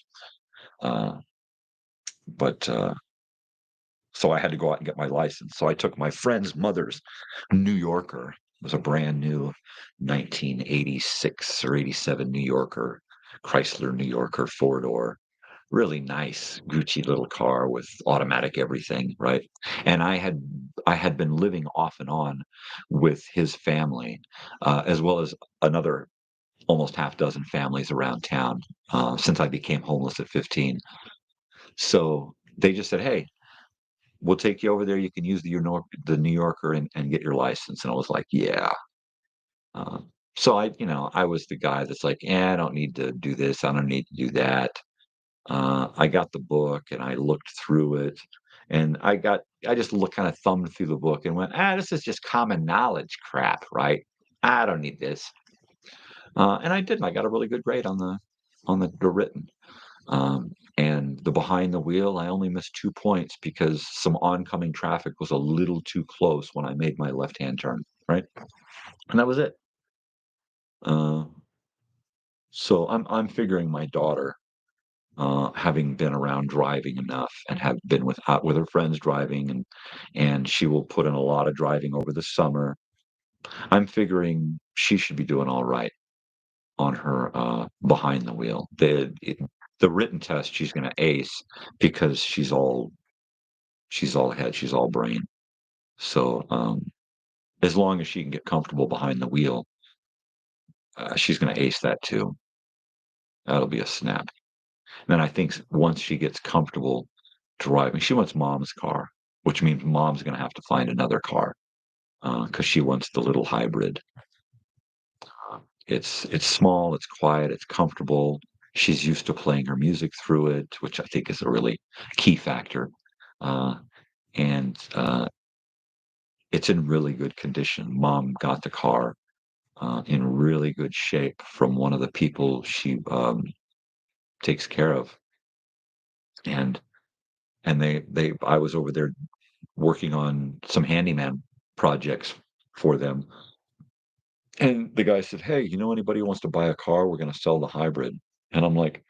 Uh, but So I had to go out and get my license. So I took my friend's mother's New Yorker. It was a brand new 1986 or 87 New Yorker, Chrysler New Yorker 4-door. Really nice, Gucci little car with automatic everything, right? And I had been living off and on with his family, as well as another almost half dozen families around town, since I became homeless at 15. So they just said, "Hey, we'll take you over there. You can use the New Yorker and get your license." And I was like, yeah. Uh, so I was the guy that's like, I don't need to do this. I don't need to do that. I got the book and I looked through it, and I just kind of thumbed through the book and went, this is just common knowledge crap, right? I don't need this. And I didn't. I got a really good grade on the written. And the behind the wheel, I only missed 2 points because some oncoming traffic was a little too close when I made my left-hand turn, right? And that was it. Uh, so I'm figuring my daughter, having been around driving enough and have been with her friends driving, and she will put in a lot of driving over the summer. I'm figuring she should be doing all right on her behind the wheel. The written test she's going to ace because she's all head, she's all brain. So as long as she can get comfortable behind the wheel, she's going to ace that too. That'll be a snap. And then I think once she gets comfortable driving, she wants mom's car, which means mom's going to have to find another car because she wants the little hybrid. It's small, it's quiet, it's comfortable. She's used to playing her music through it, which I think is a really key factor. Uh, and It's in really good condition. Mom got the car in really good shape from one of the people she takes care of, and I was over there working on some handyman projects for them, and the guy said, "Hey, anybody who wants to buy a car? We're going to sell the hybrid." And I'm like,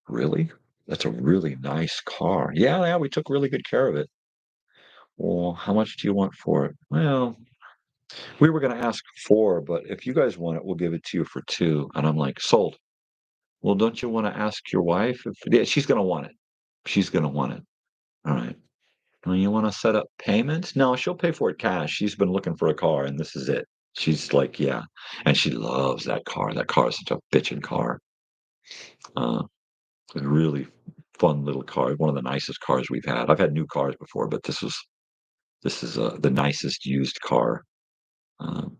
"Really? That's a really nice car." Yeah, yeah, we took really good care of it. Well, how much do you want for it? Well, we were going to ask 4, but if you guys want it, we'll give it to you for 2. And I'm like, sold. Well, don't you want to ask your wife if yeah, she's gonna want it. She's gonna want it. All right. Well, you want to set up payments? No, she'll pay for it cash. She's been looking for a car, and this is it. She's like, yeah, and she loves that car. That car is such a bitchin' car. Uh, a really fun little car. One of the nicest cars we've had. I've had new cars before, but this is the nicest used car um,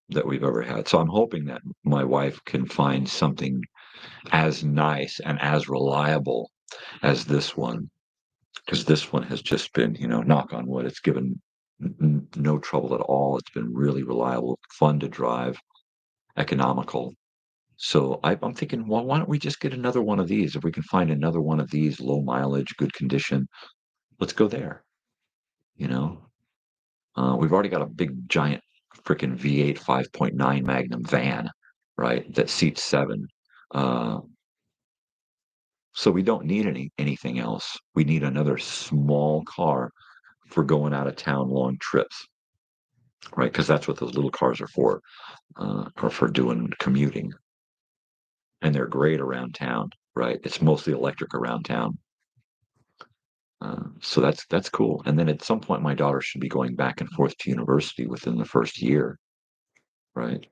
that we've ever had. So I'm hoping that my wife can find something as nice and as reliable as this one, because this one has just been, knock on wood, it's given no trouble at all. It's been really reliable, fun to drive, economical. So I'm thinking, well, why don't we just get another one of these? If we can find another one of these, low mileage, good condition, let's go there. You know, we've already got a big, giant, freaking V8 5.9 Magnum van, right? That seats 7. Uh, so we don't need anything else. We need another small car for going out of town long trips, right? Because that's what those little cars are for doing commuting, and they're great around town, right? It's mostly electric around town, so that's cool. And then at some point, my daughter should be going back and forth to university within the first year, right?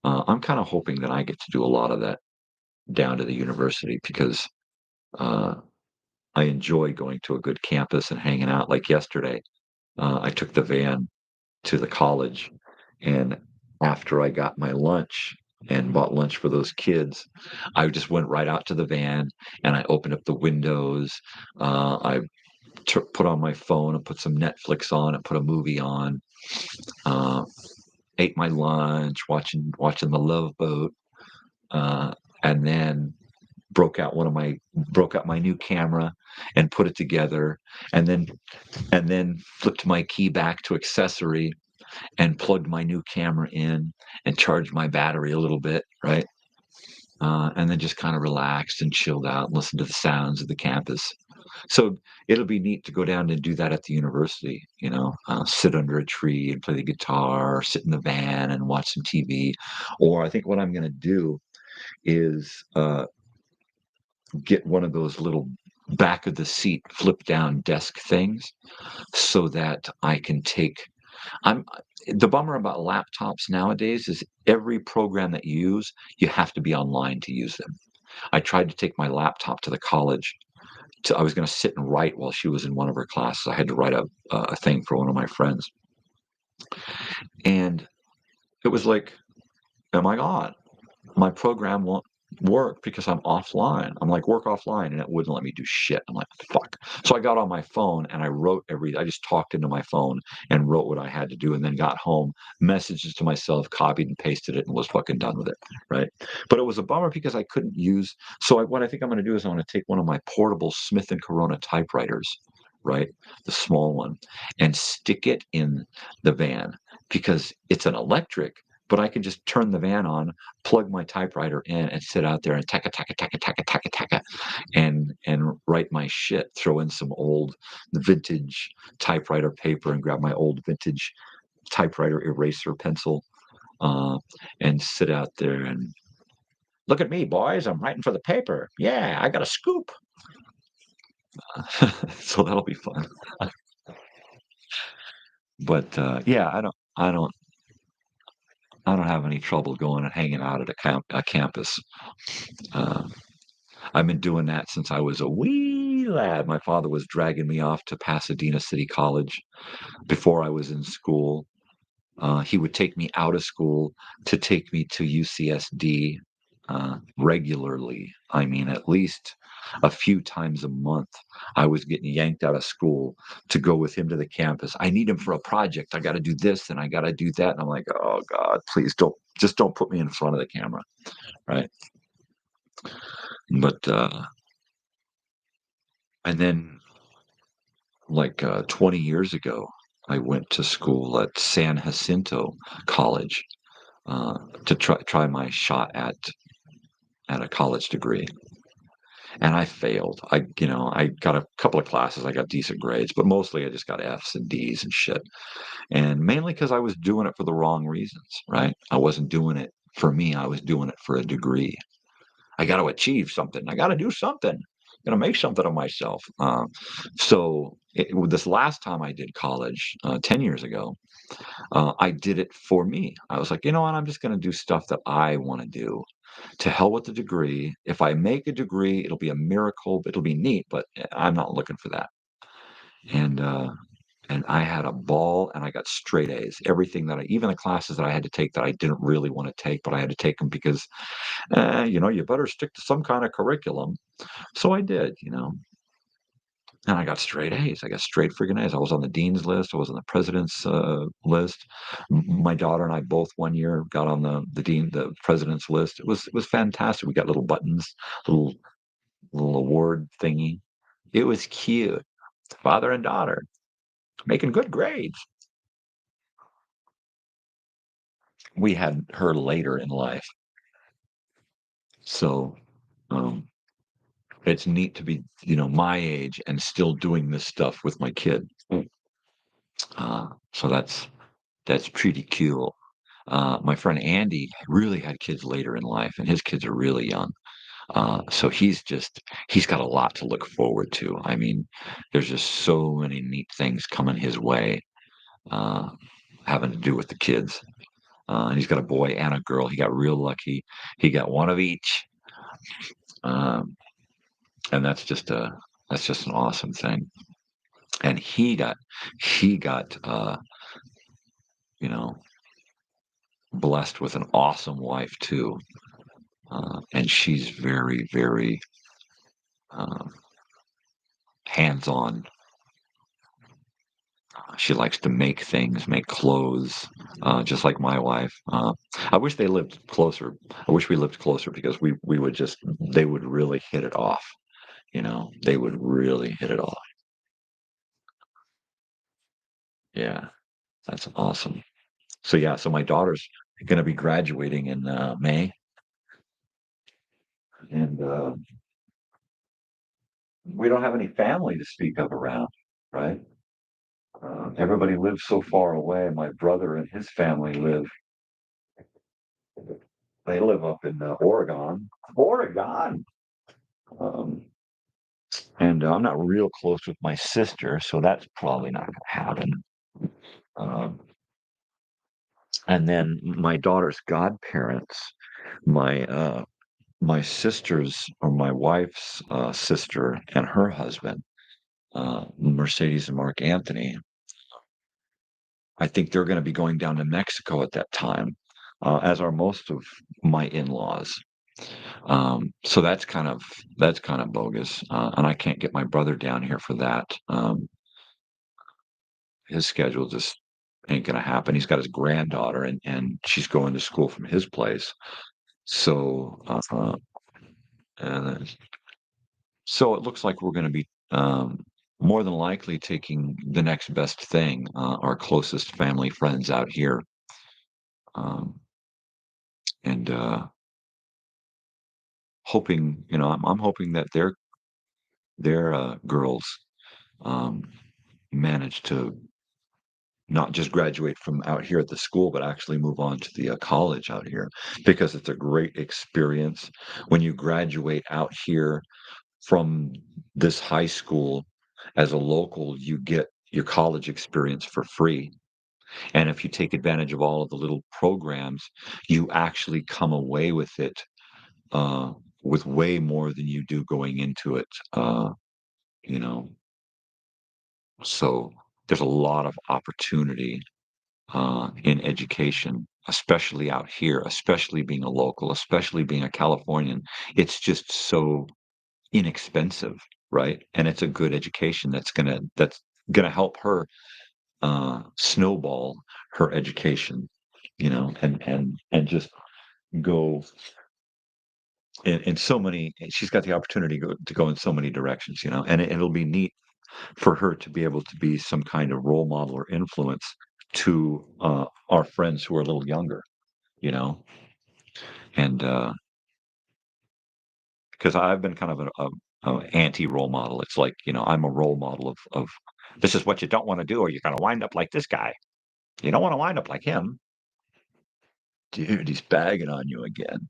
I'm kind of hoping that I get to do a lot of that down to the university because uh, I enjoy going to a good campus and hanging out. Like yesterday, I took the van to the college, and after I got my lunch and bought lunch for those kids, I just went right out to the van and I opened up the windows. I put on my phone and put some Netflix on and put a movie on. Ate my lunch, watching The Love Boat, and then broke out my new camera and put it together, and then flipped my key back to accessory and plugged my new camera in and charged my battery a little bit, right? And then just kind of relaxed and chilled out and listened to the sounds of the campus. So it'll be neat to go down and do that at the university, sit under a tree and play the guitar, or sit in the van and watch some TV. Or I think what I'm going to do is get one of those little back of the seat flip down desk things so that I can take. I'm The bummer about laptops nowadays is every program that you use, you have to be online to use them. I tried to take my laptop to the college. I was going to sit and write while she was in one of her classes. I had to write a thing for one of my friends, and it was like, "Oh my God, my program won't work because I'm offline." I'm like, "Work offline," and it wouldn't let me do shit. I'm like, "Fuck." So I got on my phone and I just talked into my phone and wrote what I had to do, and then got home, messages to myself, copied and pasted it, and was fucking done with it. Right. But it was a bummer because I couldn't use. So what I think I'm going to do is I'm going to take one of my portable Smith and Corona typewriters, right, the small one, and stick it in the van because it's an electric. But I can just turn the van on, plug my typewriter in, and sit out there and taka taka taka taka taka taka, and write my shit. Throw in some old vintage typewriter paper and grab my old vintage typewriter eraser pencil, uh, and sit out there and look at me, boys. I'm writing for the paper. Yeah, I got a scoop. So that'll be fun. But yeah, I don't have any trouble going and hanging out at a campus. Uh, I've been doing that since I was a wee lad. My father was dragging me off to Pasadena City College before I was in school. He would take me out of school to take me to UCSD regularly. I mean, at least a few times a month, I was getting yanked out of school to go with him to the campus. I need him for a project. I got to do this and I got to do that. And I'm like, oh God, please don't put me in front of the camera. Right. But, and then like 20 years ago, I went to school at San Jacinto College to try my shot at a college degree, and I failed. I got a couple of classes, I got decent grades, but mostly I just got F's and D's and shit. And mainly because I was doing it for the wrong reasons, right? I wasn't doing it for me. I was doing it for a degree. I got to achieve something. I got to do something. Going to make something of myself. This last time I did college, 10 years ago, I did it for me. I was like, you know what? I'm just going to do stuff that I want to do. To hell with the degree. If I make a degree, it'll be a miracle. It'll be neat, but I'm not looking for that. And I had a ball, and I got straight A's. Everything even the classes that I had to take that I didn't really want to take, but I had to take them because, you better stick to some kind of curriculum. So I did, and I got straight A's. I got straight freaking A's. I was on the dean's list. I was on the president's list. My daughter and I both one year got on the president's list. It was fantastic. We got little buttons, little little award thingy. It was cute. Father and daughter making good grades. We had her later in life, so um, it's neat to be my age and still doing this stuff with my kid. So that's pretty cool. My friend Andy really had kids later in life, and his kids are really young. So he's got a lot to look forward to. I mean, there's just so many neat things coming his way, uh, having to do with the kids. And he's got a boy and a girl. He got real lucky. He got one of each, um, and that's just an awesome thing. And he got you know blessed with an awesome wife too, and she's very very uh, hands on She likes to make things, make clothes, just like my wife. I wish they lived closer. I wish we lived closer because we would just they would really hit it off. They would really hit it off. Yeah, that's awesome. So yeah, so my daughter's going to be graduating in May, and we don't have any family to speak of around, right? Everybody lives so far away. My brother and his family they live up in Oregon. Oregon. Um, and I'm not real close with my sister, so that's probably not going to happen. Um, and then my daughter's godparents, my my sister's or my wife's sister and her husband, Mercedes and Mark Anthony. I think they're going to be going down to Mexico at that time, as are most of my in-laws. So that's kind of bogus, and I can't get my brother down here for that. His schedule just ain't gonna happen. He's got his granddaughter, and she's going to school from his place. So, and so it looks like we're going to be more than likely taking the next best thing, our closest family friends out here, um, and hoping, I'm hoping that their girls um, manage to not just graduate from out here at the school, but actually move on to the college out here because it's a great experience when you graduate out here from this high school. As a local, you get your college experience for free. And if you take advantage of all of the little programs, you actually come away with it uh, with way more than you do going into it. You know, so there's a lot of opportunity in education, especially out here, especially being a local, especially being a Californian. It's just so inexpensive, right? And it's a good education that's gonna help her snowball her education, and just go in so many. She's got the opportunity to go in so many directions, and it'll be neat for her to be able to be some kind of role model or influence to our friends who are a little younger, you know, and because I've been kind of a anti role model. It's like, I'm a role model of this is what you don't want to do, or you're going to wind up like this guy. You don't want to wind up like him. Dude, he's bagging on you again.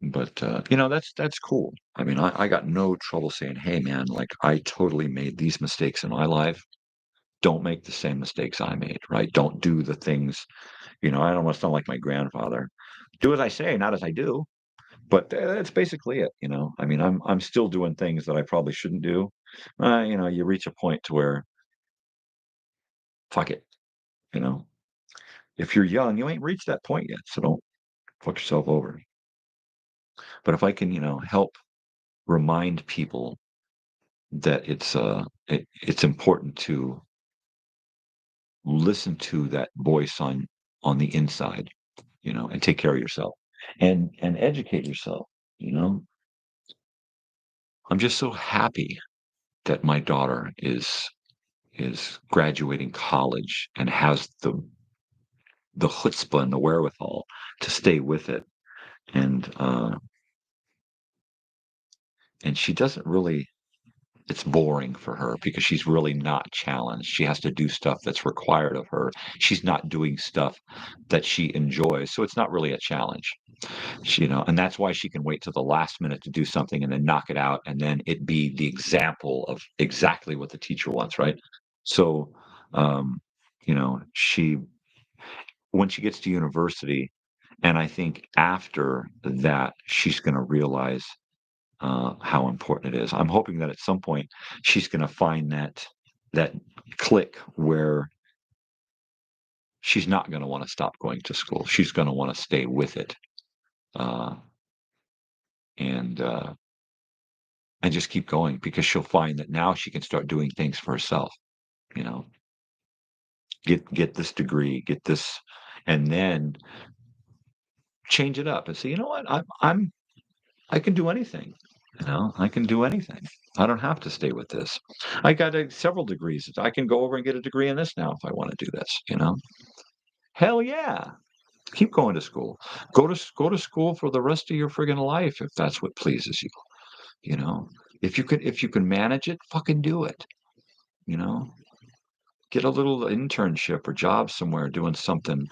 But that's cool. I mean, I got no trouble saying, hey man, like I totally made these mistakes in my life. Don't make the same mistakes I made, right? Don't do the things, I don't want to sound like my grandfather. Do as I say, not as I do. But that's basically it. I mean, I'm still doing things that I probably shouldn't do. You reach a point to where fuck it, you know. If you're young, you ain't reached that point yet, so don't fuck yourself over. But if I can, help remind people that it's important to listen to that voice on the inside, and take care of yourself and educate yourself, you know. I'm just so happy that my daughter is graduating college and has the chutzpah and the wherewithal to stay with it, and she doesn't really. It's boring for her because she's really not challenged. She has to do stuff that's required of her. She's not doing stuff that she enjoys, so it's not really a challenge. And that's why she can wait till the last minute to do something and then knock it out, and then it be the example of exactly what the teacher wants, right? So, she when she gets to university, and I think after that, she's going to realize how important it is. I'm hoping that at some point she's going to find that click where she's not going to want to stop going to school. She's going to want to stay with it, uh, and and just keep going because she'll find that now she can start doing things for herself, you know, get this degree, get this, and then change it up and say, you know what, I can do anything. You know, I can do anything. I don't have to stay with this. I got several degrees. I can go over and get a degree in this now if I want to do this. You know, hell yeah. Keep going to school. Go to school for the rest of your friggin' life if that's what pleases you. You know, if you can manage it, fucking do it. You know, get a little internship or job somewhere doing something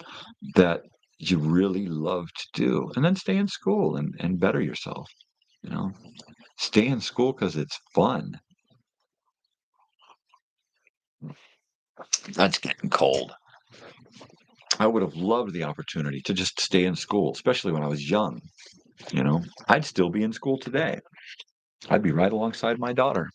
that you really love to do, and then stay in school and better yourself. You know, stay in school because it's fun. That's getting cold. I would have loved the opportunity to just stay in school, especially when I was young. You know, I'd still be in school today. I'd be right alongside my daughter.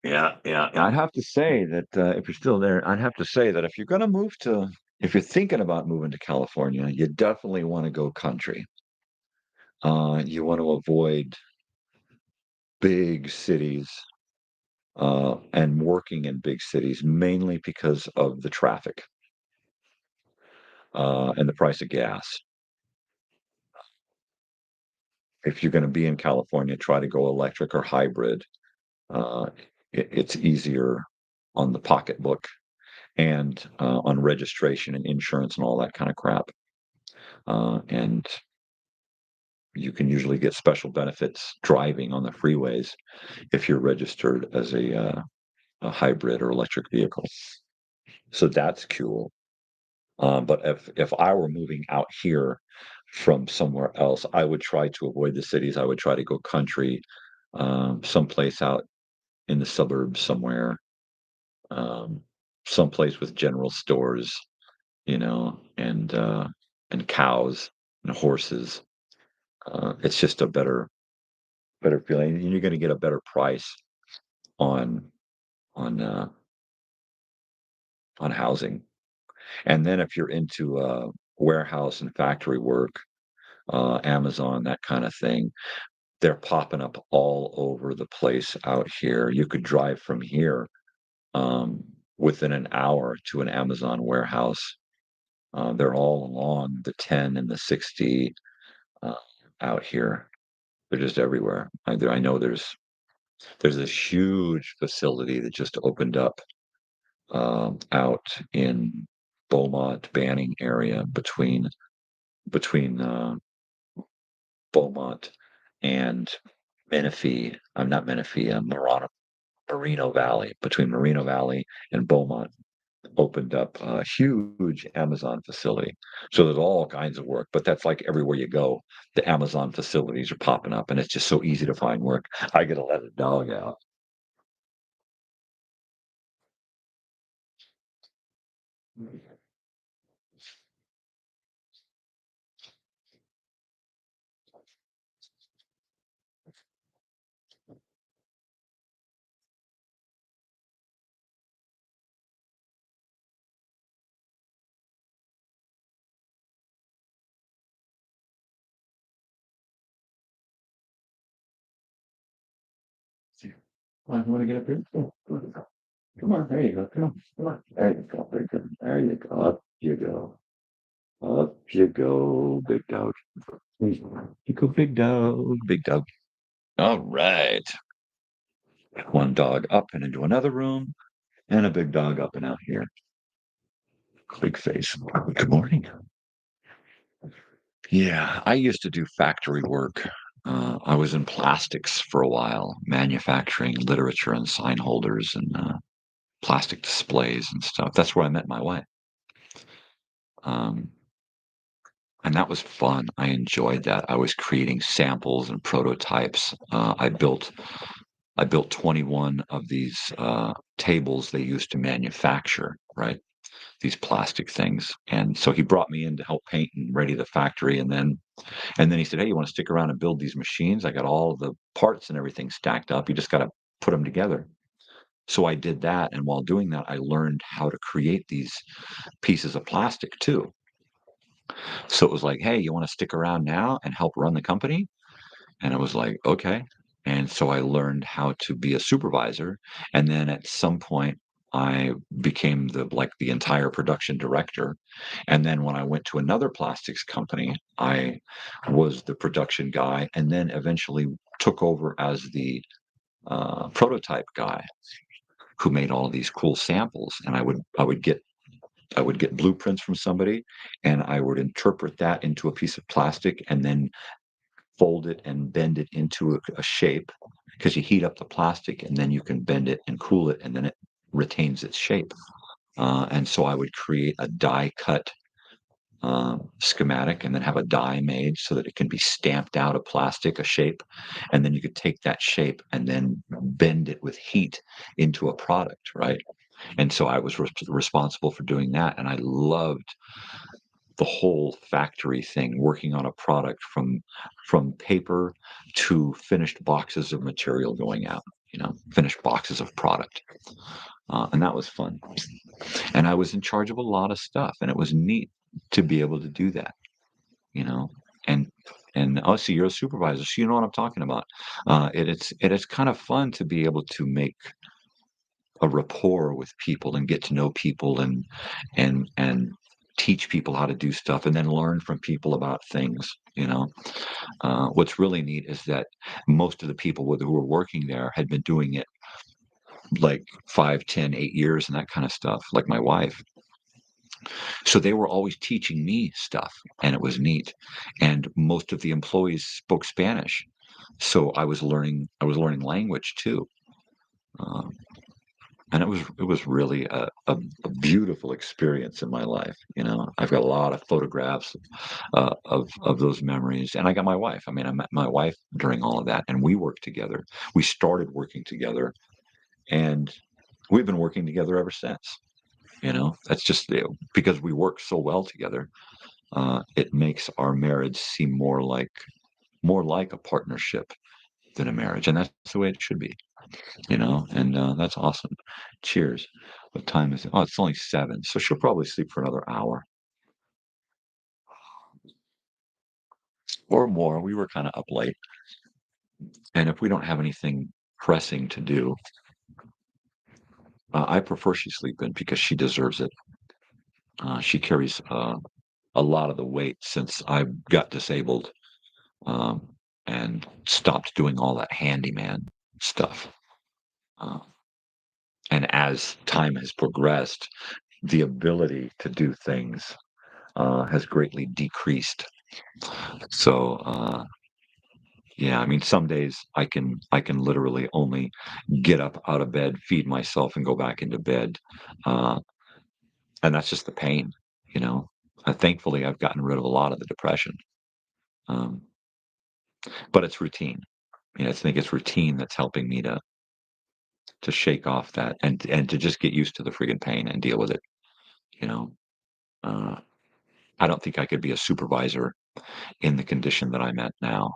Yeah, yeah. I'd have to say that if you're still there, I'd have to say that if you're going to if you're thinking about moving to California, you definitely want to go country. You want to avoid big cities and working in big cities, mainly because of the traffic and the price of gas. If you're going to be in California, try to go electric or hybrid. Uh, it's easier on the pocketbook and on registration and insurance and all that kind of crap. And you can usually get special benefits driving on the freeways if you're registered as a hybrid or electric vehicle. So that's cool. But if I were moving out here from somewhere else, I would try to avoid the cities. I would try to go country, someplace out in the suburbs somewhere, um, someplace with general stores, you know, and cows and horses. It's just a better feeling, and you're going to get a better price on on uh, on housing. And then if you're into warehouse and factory work, Amazon, that kind of thing, they're popping up all over the place out here. You could drive from here um, within an hour to an Amazon warehouse. They're all along the 10 and the 60 uh, out here. They're just everywhere. I know there's this huge facility that just opened up out in Beaumont, Banning area between Beaumont and Menifee. I'm not Menifee. Moreno Valley. Between Moreno Valley and Beaumont, opened up a huge Amazon facility. So there's all kinds of work, but that's like everywhere you go, the Amazon facilities are popping up, and it's just so easy to find work. I get to let a dog out. Come on, you want to get up here? Come on, there you go. Come on, come on. There you go. Very good. There you go. Up you go. Up you go, big dog. You go, big dog. Big dog. All right. One dog up and into another room, and a big dog up and out here. Big face. Good morning. Yeah, I used to do factory work. I was in plastics for a while, manufacturing literature and sign holders and plastic displays and stuff. That's where I met my wife. Um, and that was fun. I enjoyed that. I was creating samples and prototypes. I built 21 of these tables they used to manufacture, right? These plastic things. And so he brought me in to help paint and ready the factory. And then he said, "Hey, you want to stick around and build these machines? I got all the parts and everything stacked up. You just got to put them together." So I did that. And while doing that, I learned how to create these pieces of plastic too. So it was like, "Hey, you want to stick around now and help run the company?" And I was like, "Okay." And so I learned how to be a supervisor. And then at some point, I became the entire production director. And then when I went to another plastics company, I was the production guy, and then eventually took over as the prototype guy who made all these cool samples. And I would get blueprints from somebody, and I would interpret that into a piece of plastic, and then fold it and bend it into a shape, because you heat up the plastic and then you can bend it and cool it, and then it retains its shape. And so I would create a die cut schematic, and then have a die made so that it can be stamped out of plastic, a shape, and then you could take that shape and then bend it with heat into a product, right? And so I was responsible for doing that, and I loved the whole factory thing, working on a product from paper to finished boxes of material going out, finished boxes of product. And that was fun. And I was in charge of a lot of stuff, and it was neat to be able to do that, you know. And oh, see, you're a supervisor, so you know what I'm talking about. It's kind of fun to be able to make a rapport with people and get to know people, and teach people how to do stuff, and then learn from people about things. What's really neat is that most of the people who were working there had been doing it like 5, 10, 8 years and that kind of stuff, like my wife. So they were always teaching me stuff, and it was neat. And most of the employees spoke Spanish, so I was learning language too. Um, and it was really a beautiful experience in my life. I've got a lot of photographs of those memories, and I got my wife. I mean, I met my wife during all of that, and we worked together. We started working together, and we've been working together ever since. That's just because we work so well together. It makes our marriage seem more like a partnership than a marriage, and that's the way it should be. And that's awesome. Cheers. What time is it? Oh, it's only 7, so she'll probably sleep for another hour or more. We were kind of up late, and if we don't have anything pressing to do, I prefer she sleep in because she deserves it. She carries a lot of the weight since I got disabled, um, and stopped doing all that handyman stuff. Uh, and as time has progressed, the ability to do things has greatly decreased. So yeah, I mean, some days I can literally only get up out of bed, feed myself, and go back into bed, uh, and that's just the pain, you know. Thankfully, I've gotten rid of a lot of the depression, um, but it's routine. I think it's routine that's helping me to shake off that, and to just get used to the friggin' pain and deal with it. You know, uh, I don't think I could be a supervisor in the condition that I'm at now.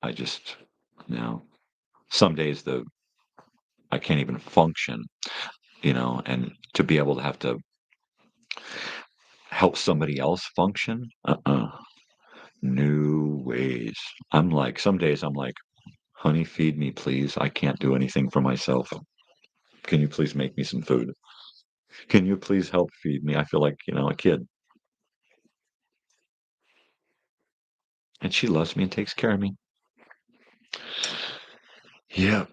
I just, you know, some days I can't even function, and to be able to have to help somebody else function, new ways. Some days I'm like, "Honey, feed me, please. I can't do anything for myself. Can you please make me some food? Can you please help feed me?" I feel like, a kid. And she loves me and takes care of me. Yep.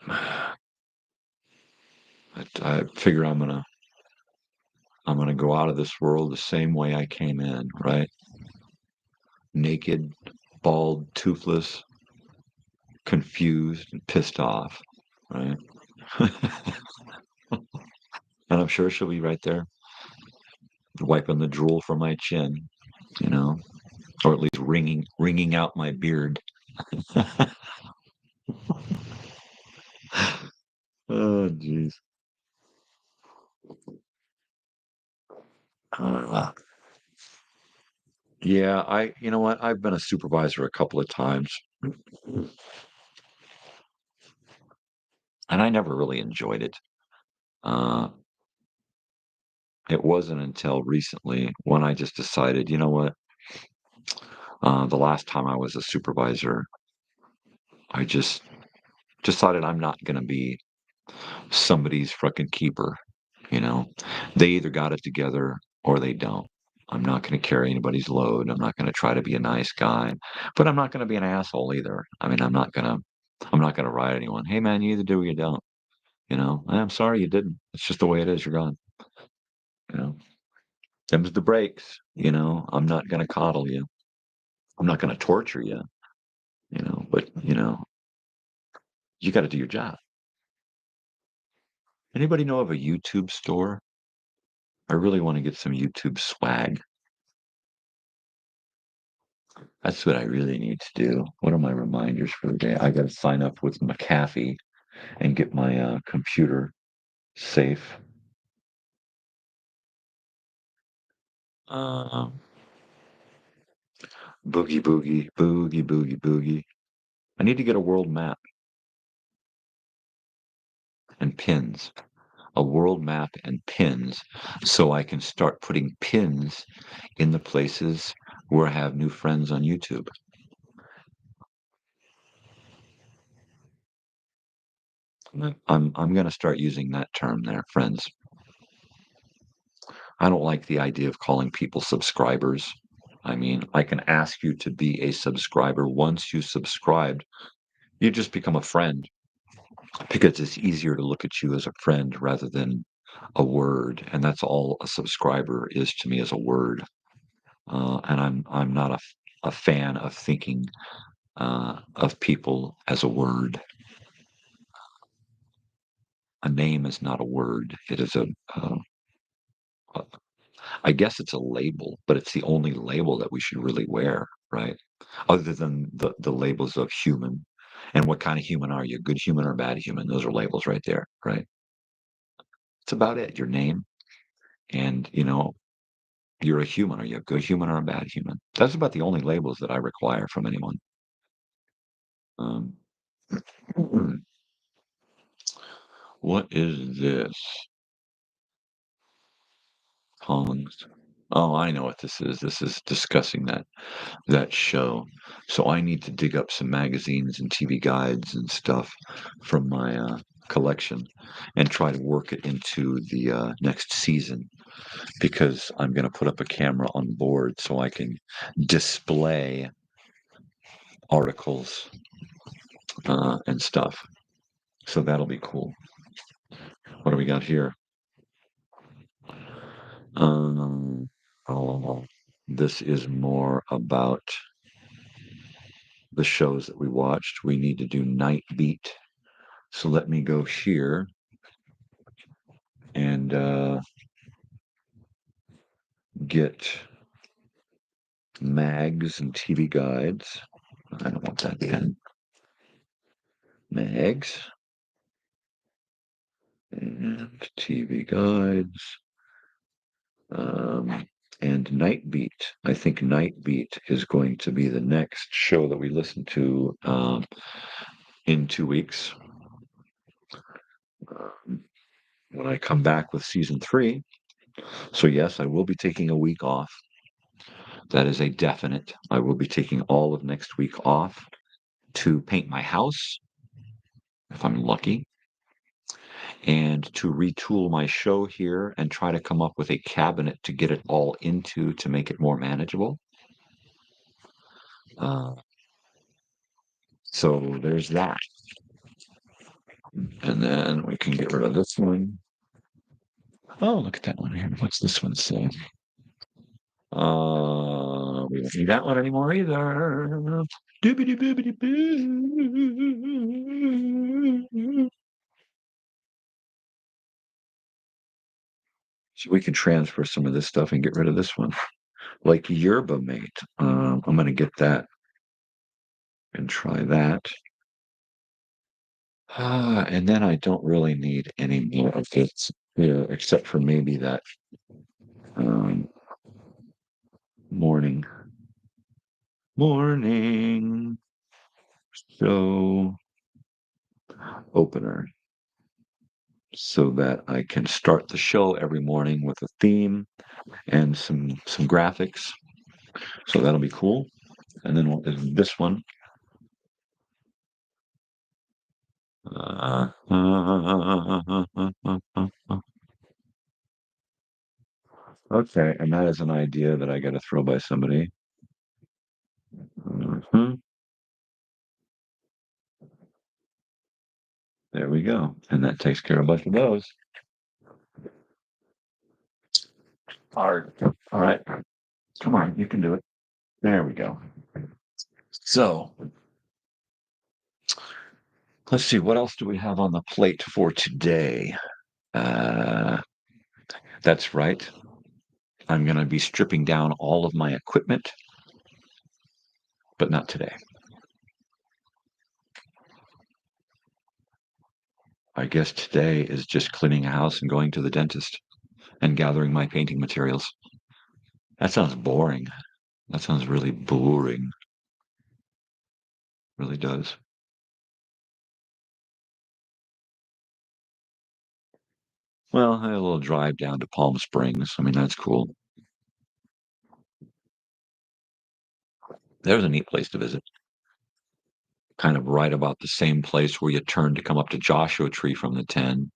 I figure I'm gonna go out of this world the same way I came in, right? Naked, bald, toothless, confused, and pissed off, right? And I'm sure she'll be right there wiping the drool from my chin, you know, or at least wringing out my beard. Oh, jeez. Uh, yeah, you know what? I've been a supervisor a couple of times, and I never really enjoyed it. Uh, it wasn't until recently when I just decided, you know what? The last time I was a supervisor, I just decided I'm not going to be somebody's frickin' keeper. You know, they either got it together or they don't. I'm not going to carry anybody's load. I'm not going to try to be a nice guy, but I'm not going to be an asshole either. I mean, I'm not going to write anyone. Hey, man, you either do or you don't. You know, I'm sorry you didn't. It's just the way it is. You're gone. You know, them's the breaks. You know, I'm not going to coddle you. I'm not going to torture you. You know, but you got to do your job. Anybody know of a YouTube store? I really want to get some YouTube swag. That's what I really need to do. What are my reminders for the day? I got to sign up with McAfee and get my computer safe. Um, boogie, boogie, boogie, boogie, boogie. I need to get a world map and pins, a world map and pins, so I can start putting pins in the places where I have new friends on YouTube. I'm going to start using that term there, friends. I don't like the idea of calling people subscribers. I mean, I can ask you to be a subscriber. Once you subscribed, you just become a friend because it's easier to look at you as a friend rather than a word. And that's all a subscriber is to me, as a word. And I'm not a fan of thinking of people as a word. A name is not a word. It is a I guess it's a label, but it's the only label that we should really wear, right? Other than the labels of human. And what kind of human are you? Good human or bad human? Those are labels right there, right? It's about it. Your name and, you're a human. Are you a good human or a bad human? That's about the only labels that I require from anyone. Um, what is this? Tongs. Oh, I know what this is. This is discussing that show. So I need to dig up some magazines and TV guides and stuff from my collection and try to work it into the next season, because I'm going to put up a camera on board so I can display articles and stuff. So that'll be cool. What do we got here? Um, oh, this is more about the shows that we watched. We need to do Night Beat. So let me go here and get mags and TV guides. I don't want that pen. Mags and TV guides. Um, and Night Beat. I think Night Beat is going to be the next show that we listen to in 2 weeks. Um, when I come back with season 3. So yes, I will be taking a week off. That is a definite. I will be taking all of next week off to paint my house, if I'm lucky, and to retool my show here and try to come up with a cabinet to get it all into to make it more manageable. Uh, so there's that. And then we can get rid of this one. Oh, look at that one here. What's this one say? We don't need that one anymore either. Doobity boobity boo. So we can transfer some of this stuff and get rid of this one. Like yerba mate. I'm going to get that and try that. And then I don't really need any more of this here, except for maybe that um, morning show opener, so that I can start the show every morning with a theme and some graphics. So that'll be cool. And then this one. Okay, and that is an idea that I got to throw by somebody. Mhm. There we go. And that takes care of a bunch of those. All right. Come on, you can do it. There we go. So let's see, what else do we have on the plate for today? That's right. I'm going to be stripping down all of my equipment, but not today. I guess today is just cleaning a house and going to the dentist and gathering my painting materials. That sounds boring. That sounds really boring. Really does. Well, I had a little drive down to Palm Springs. I mean, that's cool. There's a neat place to visit. Kind of right about the same place where you turn to come up to Joshua Tree from the 10.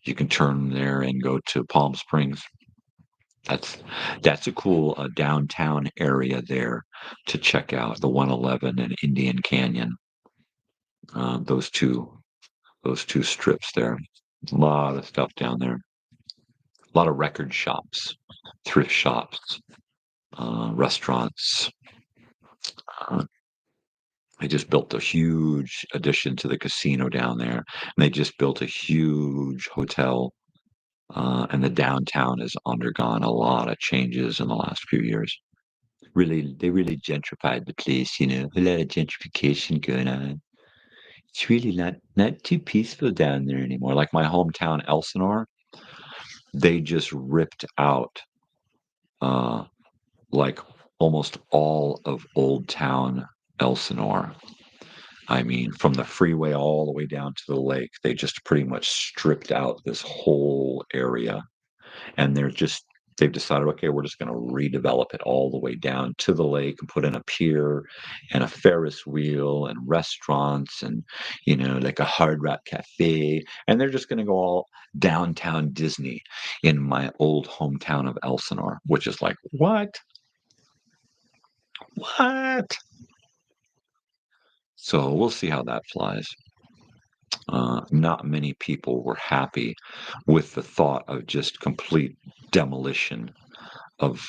You can turn there and go to Palm Springs. That's a cool downtown area there to check out, the 111 and Indian Canyon. Those two strips there. A lot of stuff down there. A lot of record shops, thrift shops, restaurants. Uh, they just built a huge addition to the casino down there, and they just built a huge hotel. And the downtown has undergone a lot of changes in the last few years. They really gentrified the place, a lot of gentrification going on. It's really not too peaceful down there anymore. Like my hometown, Elsinore, they just ripped out uh, like almost all of Old Town Elsinore. I mean, from the freeway all the way down to the lake, they just pretty much stripped out this whole area. And they've decided, okay, we're just going to redevelop it all the way down to the lake and put in a pier and a Ferris wheel and restaurants and, like a Hard Rock Cafe. And they're just going to go all downtown Disney in my old hometown of Elsinore, which is like, what? What? So we'll see how that flies. Not many people were happy with the thought of just complete demolition of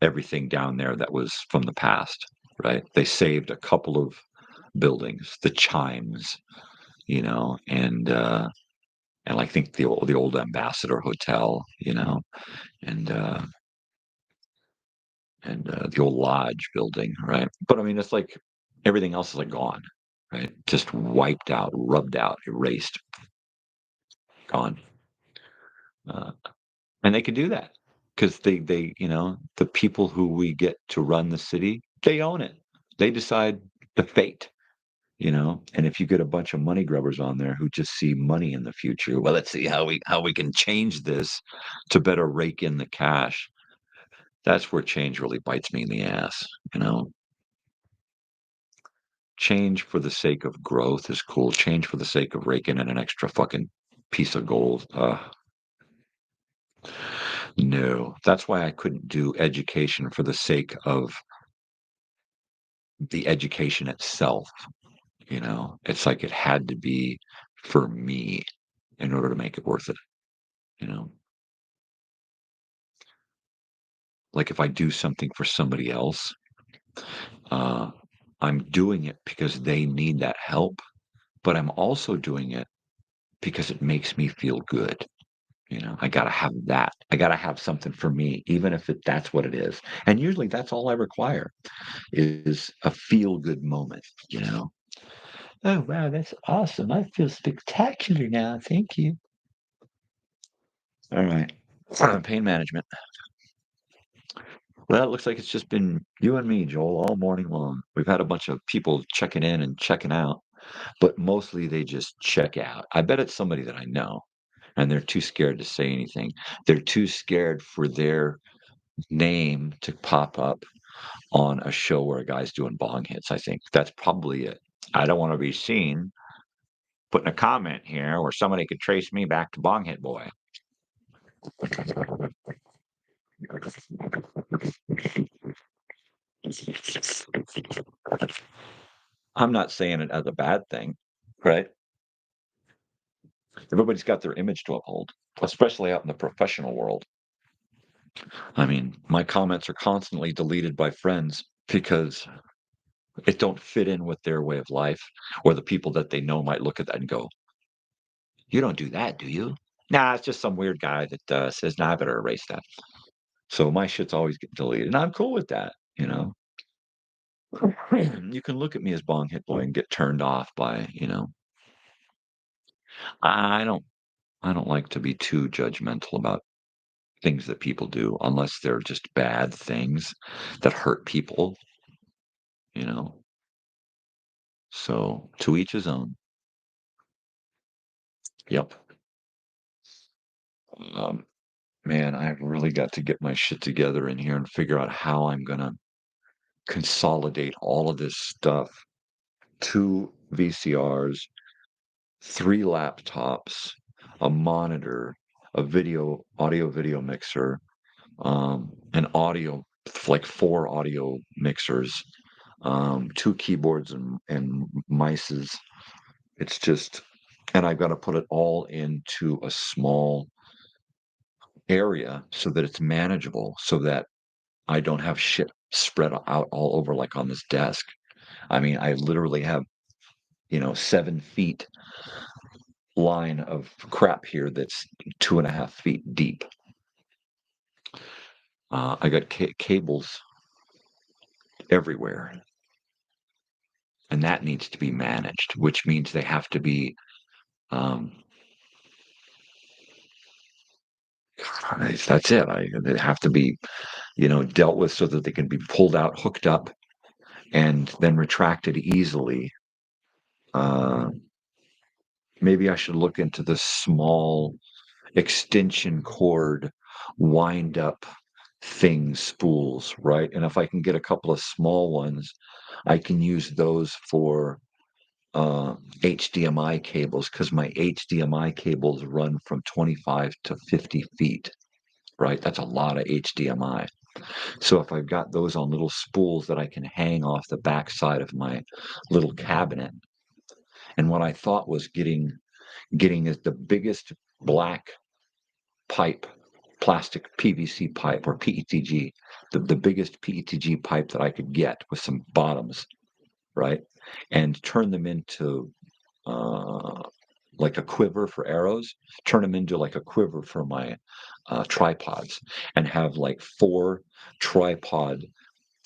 everything down there that was from the past, right? They saved a couple of buildings, the Chimes, and I think the old Ambassador Hotel, and the old Lodge building, right? But I mean, it's like everything else is like gone, right? Just wiped out, rubbed out, erased, gone. Uh, and they could do that because the people who we get to run the city, they own it. They decide the fate, and if you get a bunch of money grubbers on there who just see money in the future, well, let's see how we can change this to better rake in the cash. That's where change really bites me in the ass. Change for the sake of growth is cool. Change for the sake of raking in an extra fucking piece of gold. No, that's why I couldn't do education for the sake of the education itself. It's like it had to be for me in order to make it worth it. You know, like if I do something for somebody else, uh, I'm doing it because they need that help, but I'm also doing it because it makes me feel good. I gotta have that. I gotta have something for me, even if that's what it is. And usually that's all I require is a feel good moment. Oh, wow, that's awesome. I feel spectacular now. Thank you. All right. Pain management. Well, it looks like it's just been you and me, Joel, all morning long. We've had a bunch of people checking in and checking out, but mostly they just check out. I bet it's somebody that I know, and they're too scared to say anything. They're too scared for their name to pop up on a show where a guy's doing bong hits. I think that's probably it. I don't want to be seen putting a comment here where somebody could trace me back to Bong Hit Boy. I'm not saying it as a bad thing, right? Everybody's got their image to uphold, especially out in the professional world. I mean, my comments are constantly deleted by friends because it don't fit in with their way of life, or the people that they know might look at that and go, "You don't do that, do you?" Nah, it's just some weird guy that says, "Nah, I better erase that." So my shit's always get deleted, and I'm cool with that. You can look at me as Bong Hit Boy and get turned off by. I don't I don't like to be too judgmental about things that people do unless they're just bad things that hurt people, you know. So to each his own. Yep. Um, man, I've really got to get my shit together in here and figure out how I'm gonna consolidate all of this stuff. Two VCRs, three laptops, a monitor, a audio video mixer, an audio like four audio mixers, two keyboards and mices. It's just, and I've got to put it all into a small area so that it's manageable, so that I don't have shit spread out all over like on this desk. I mean, I literally have 7 feet line of crap here that's 2.5 feet deep. I got cables everywhere, and that needs to be managed, which means they have to be um, that's it. They have to be, dealt with so that they can be pulled out, hooked up, and then retracted easily. Uh, Maybe I should look into the small extension cord wind up things, spools, right? And if I can get a couple of small ones, I can use those for HDMI cables because my HDMI cables run from 25 to 50 feet, right? That's a lot of HDMI. So if I've got those on little spools that I can hang off the backside of my little cabinet, and what I thought was getting is the biggest black pipe, plastic PVC pipe or PETG, the biggest PETG pipe that I could get with some bottoms, right? And turn them into uh, like a quiver for arrows, turn them into like a quiver for my tripods, and have like four tripod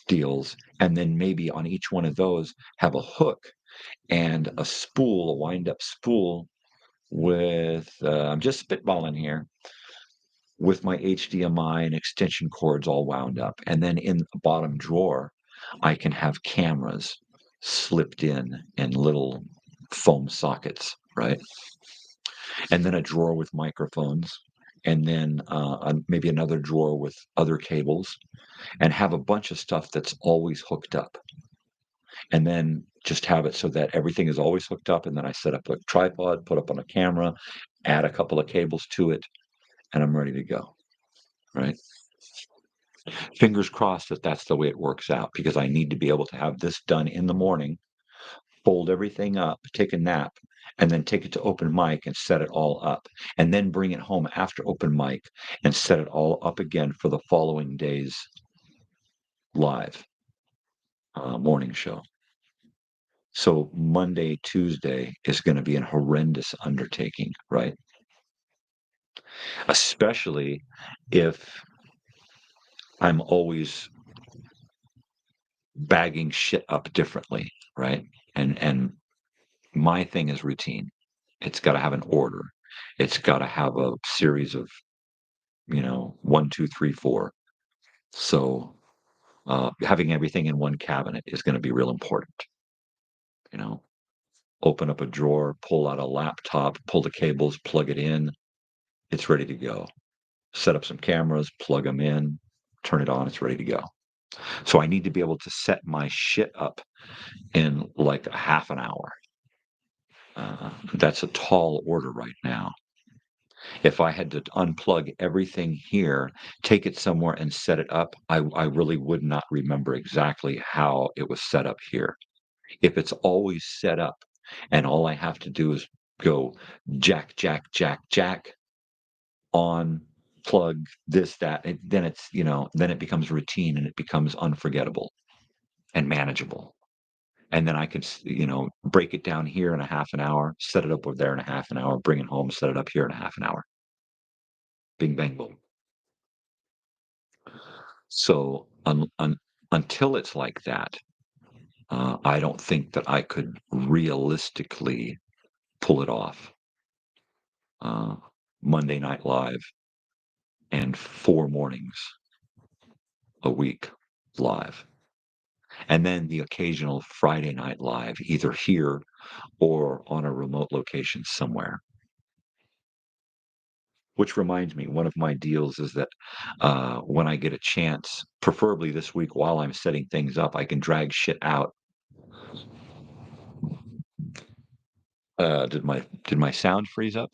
deals. And then maybe on each one of those, have a hook and a spool, a wind up spool with, I'm just spitballing here, with my HDMI and extension cords all wound up. And then in the bottom drawer, I can have cameras slipped in little foam sockets, right? And then a drawer with microphones, and then maybe another drawer with other cables, and have a bunch of stuff that's always hooked up. And then just have it so that everything is always hooked up. And then I set up a tripod, put up on a camera, add a couple of cables to it, and I'm ready to go. Right. Fingers crossed that that's the way it works out, because I need to be able to have this done in the morning, fold everything up, take a nap, and then take it to open mic and set it all up, and then bring it home after open mic and set it all up again for the following day's live morning show. So Monday, Tuesday is going to be an horrendous undertaking, right? especially if I'm always bagging shit up differently, right? And my thing is routine. It's got to have an order. It's got to have a series of, 1, 2, 3, 4. So having everything in one cabinet is going to be real important. You know, open up a drawer, pull out a laptop, pull the cables, plug it in. It's ready to go. Set up some cameras, plug them in, turn it on. It's ready to go. So I need to be able to set my shit up in like a half an hour. That's a tall order right now. If I had to unplug everything here, take it somewhere and set it up, I really would not remember exactly how it was set up here. If it's always set up and all I have to do is go jack, jack, jack, jack, on, plug, this, that, then then it becomes routine and it becomes unforgettable and manageable. And then I could, break it down here in a half an hour, set it up over there in a half an hour, bring it home, set it up here in a half an hour. Bing, bang, boom. So until it's like that, I don't think that I could realistically pull it off. Uh, Monday Night Live and 4 mornings a week live. And then the occasional Friday Night Live, either here or on a remote location somewhere. Which reminds me, one of my deals is that when I get a chance, preferably this week while I'm setting things up, I can drag shit out. Did my sound freeze up?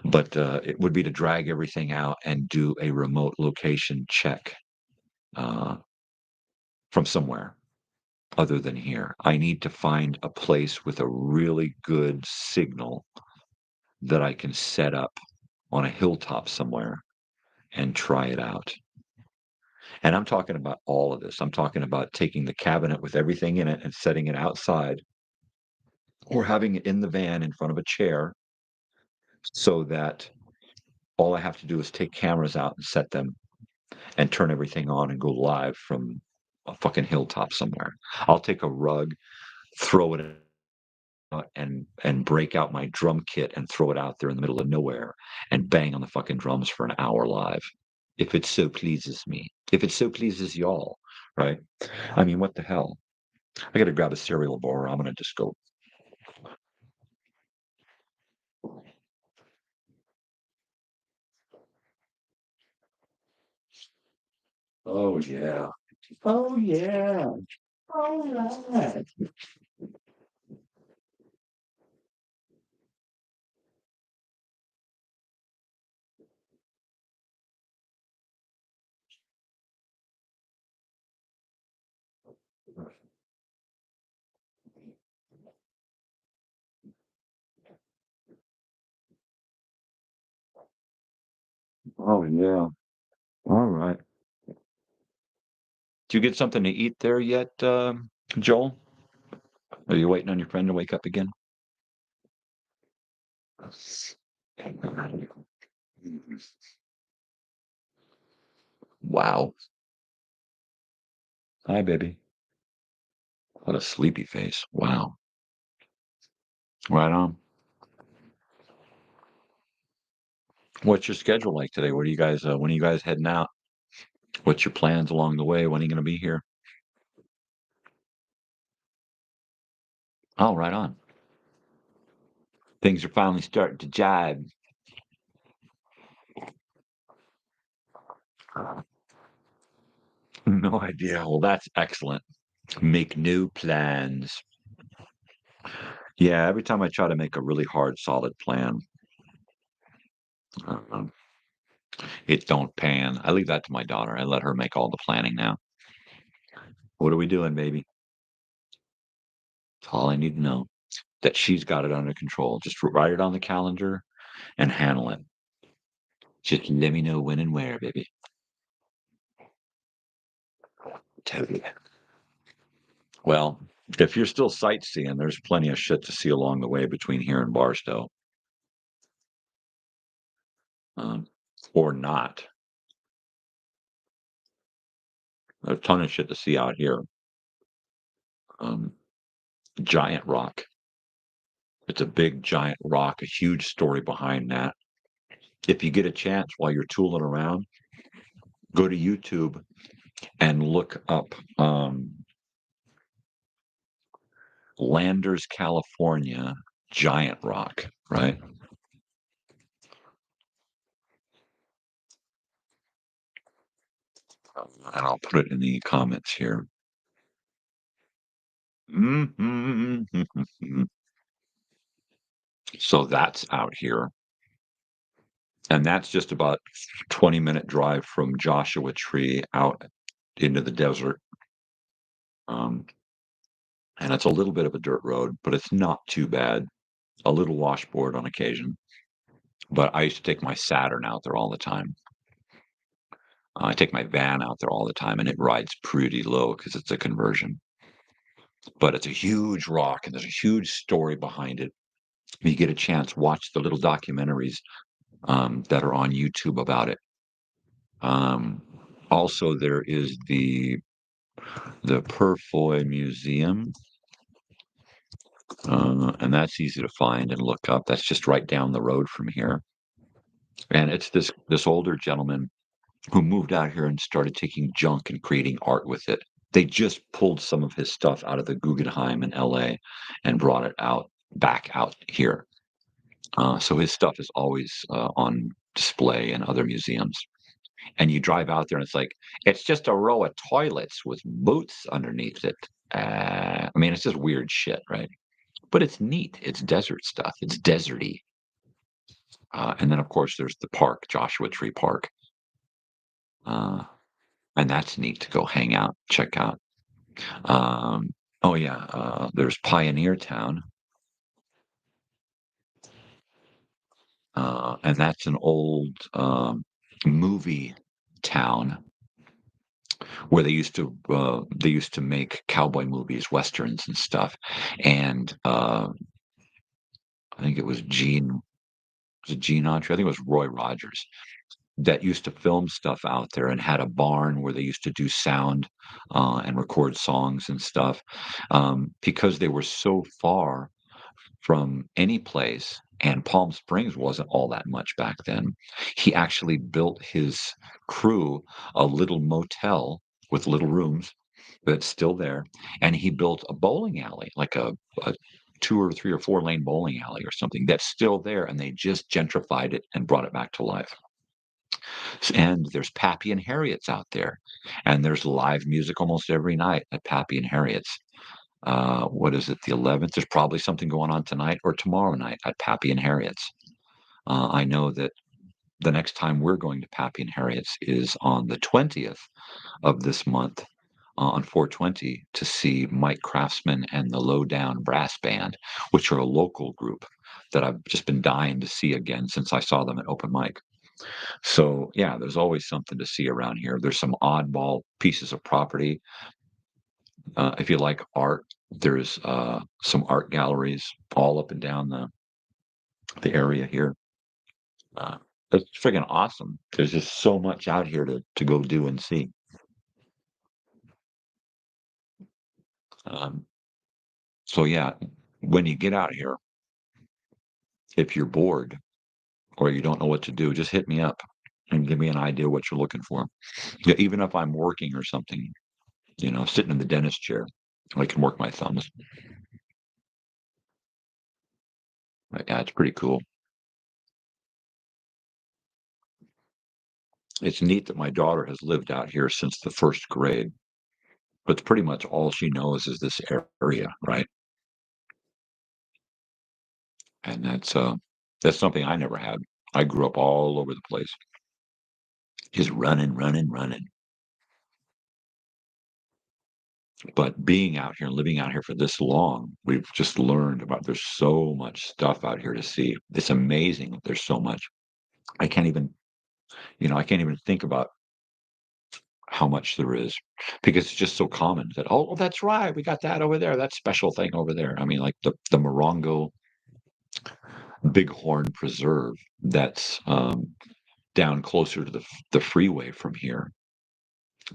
But it would be to drag everything out and do a remote location check uh, from somewhere other than here. I need to find a place with a really good signal that I can set up on a hilltop somewhere and try it out. And I'm talking about all of this. I'm talking about taking the cabinet with everything in it and setting it outside or having it in the van in front of a chair so that all I have to do is take cameras out and set them and turn everything on and go live from a fucking hilltop somewhere. I'll take a rug, throw it out and break out my drum kit and throw it out there in the middle of nowhere and bang on the fucking drums for an hour live. If it so pleases me. If it so pleases y'all, right? I mean, what the hell? I gotta grab a cereal bar. I'm gonna just go. Oh yeah. Oh yeah. All right. Oh yeah. All right. Did you get something to eat there yet, Joel? Are you waiting on your friend to wake up again? Wow. Hi, baby. What a sleepy face. Wow. Right on. What's your schedule like today? What are you guys? When are you guys heading out? What's your plans along the way? When are you going to be here? Oh, right on. Things are finally starting to jibe. No idea. Well, that's excellent. Make new plans. Yeah, every time I try to make a really hard, solid plan, um, it don't pan. I leave that to my daughter. I let her make all the planning now. What are we doing, baby? That's all I need to know. That she's got it under control. Just write it on the calendar and handle it. Just let me know when and where, baby. Totally. Well, if you're still sightseeing, there's plenty of shit to see along the way between here and Barstow. um, or not. There's a ton of shit to see out here. Um, Giant rock. It's a big giant rock, a huge story behind that. If you get a chance while you're tooling around, go to YouTube and look up Landers, California, giant rock, right? And I'll put it in the comments here. So that's out here. And that's just about 20-minute drive from Joshua Tree out into the desert. Um, and it's a little bit of a dirt road, but it's not too bad. A little washboard on occasion. But I used to take my Saturn out there all the time. I take my van out there all the time, and it rides pretty low because it's a conversion. But it's a huge rock, and there's a huge story behind it. If you get a chance, watch the little documentaries that are on YouTube about it. Um, Also, there is the Purfoy Museum, and that's easy to find and look up. That's just right down the road from here, and it's this older gentleman who moved out here and started taking junk and creating art with it. They just pulled some of his stuff out of the Guggenheim in LA and brought it back out here. So his stuff is always on display in other museums. And you drive out there and it's just a row of toilets with boots underneath it. I mean, it's just weird shit, right? But it's neat. It's desert stuff. It's deserty. And then, of course, there's the park, Joshua Tree Park. And that's neat to go hang out, check out. Um, oh yeah, there's Pioneer Town, and that's an old movie town where they used to make cowboy movies, westerns, and stuff. And I think it was Gene Autry? I think it was Roy Rogers that used to film stuff out there and had a barn where they used to do sound and record songs and stuff because they were so far from any place, and Palm Springs wasn't all that much back then. He actually built his crew a little motel with little rooms that's still there, and he built a bowling alley, like a 2 or 3 or 4 lane bowling alley or something that's still there, and they just gentrified it and brought it back to life. And there's Pappy and Harriet's out there, and there's live music almost every night at Pappy and Harriet's. What is it, the 11th? There's probably something going on tonight or tomorrow night at Pappy and Harriet's. I know that the next time we're going to Pappy and Harriet's is on the 20th of this month on 420 to see Mike Craftsman and the Lowdown Brass Band, which are a local group that I've just been dying to see again since I saw them at open mic. So yeah, there's always something to see around here. There's some oddball pieces of property. If you like art, there's some art galleries all up and down the area here. Uh, it's freaking awesome. There's just so much out here to go do and see. Um, so yeah, when you get out here, if you're bored or you don't know what to do, just hit me up and give me an idea what you're looking for. Yeah, even if I'm working or something, sitting in the dentist chair, I can work my thumbs. Yeah, it's pretty cool. It's neat that my daughter has lived out here since the first grade, but pretty much all she knows is this area, right? And that's something I never had. I grew up all over the place, just running, running, running. But being out here and living out here for this long, we've just learned about there's so much stuff out here to see. It's amazing. There's so much. I can't even, I can't even think about how much there is because it's just so common that, oh, well, that's right. We got that over there. That special thing over there. I mean, like the Morongo Bighorn Preserve. That's down closer to the freeway from here.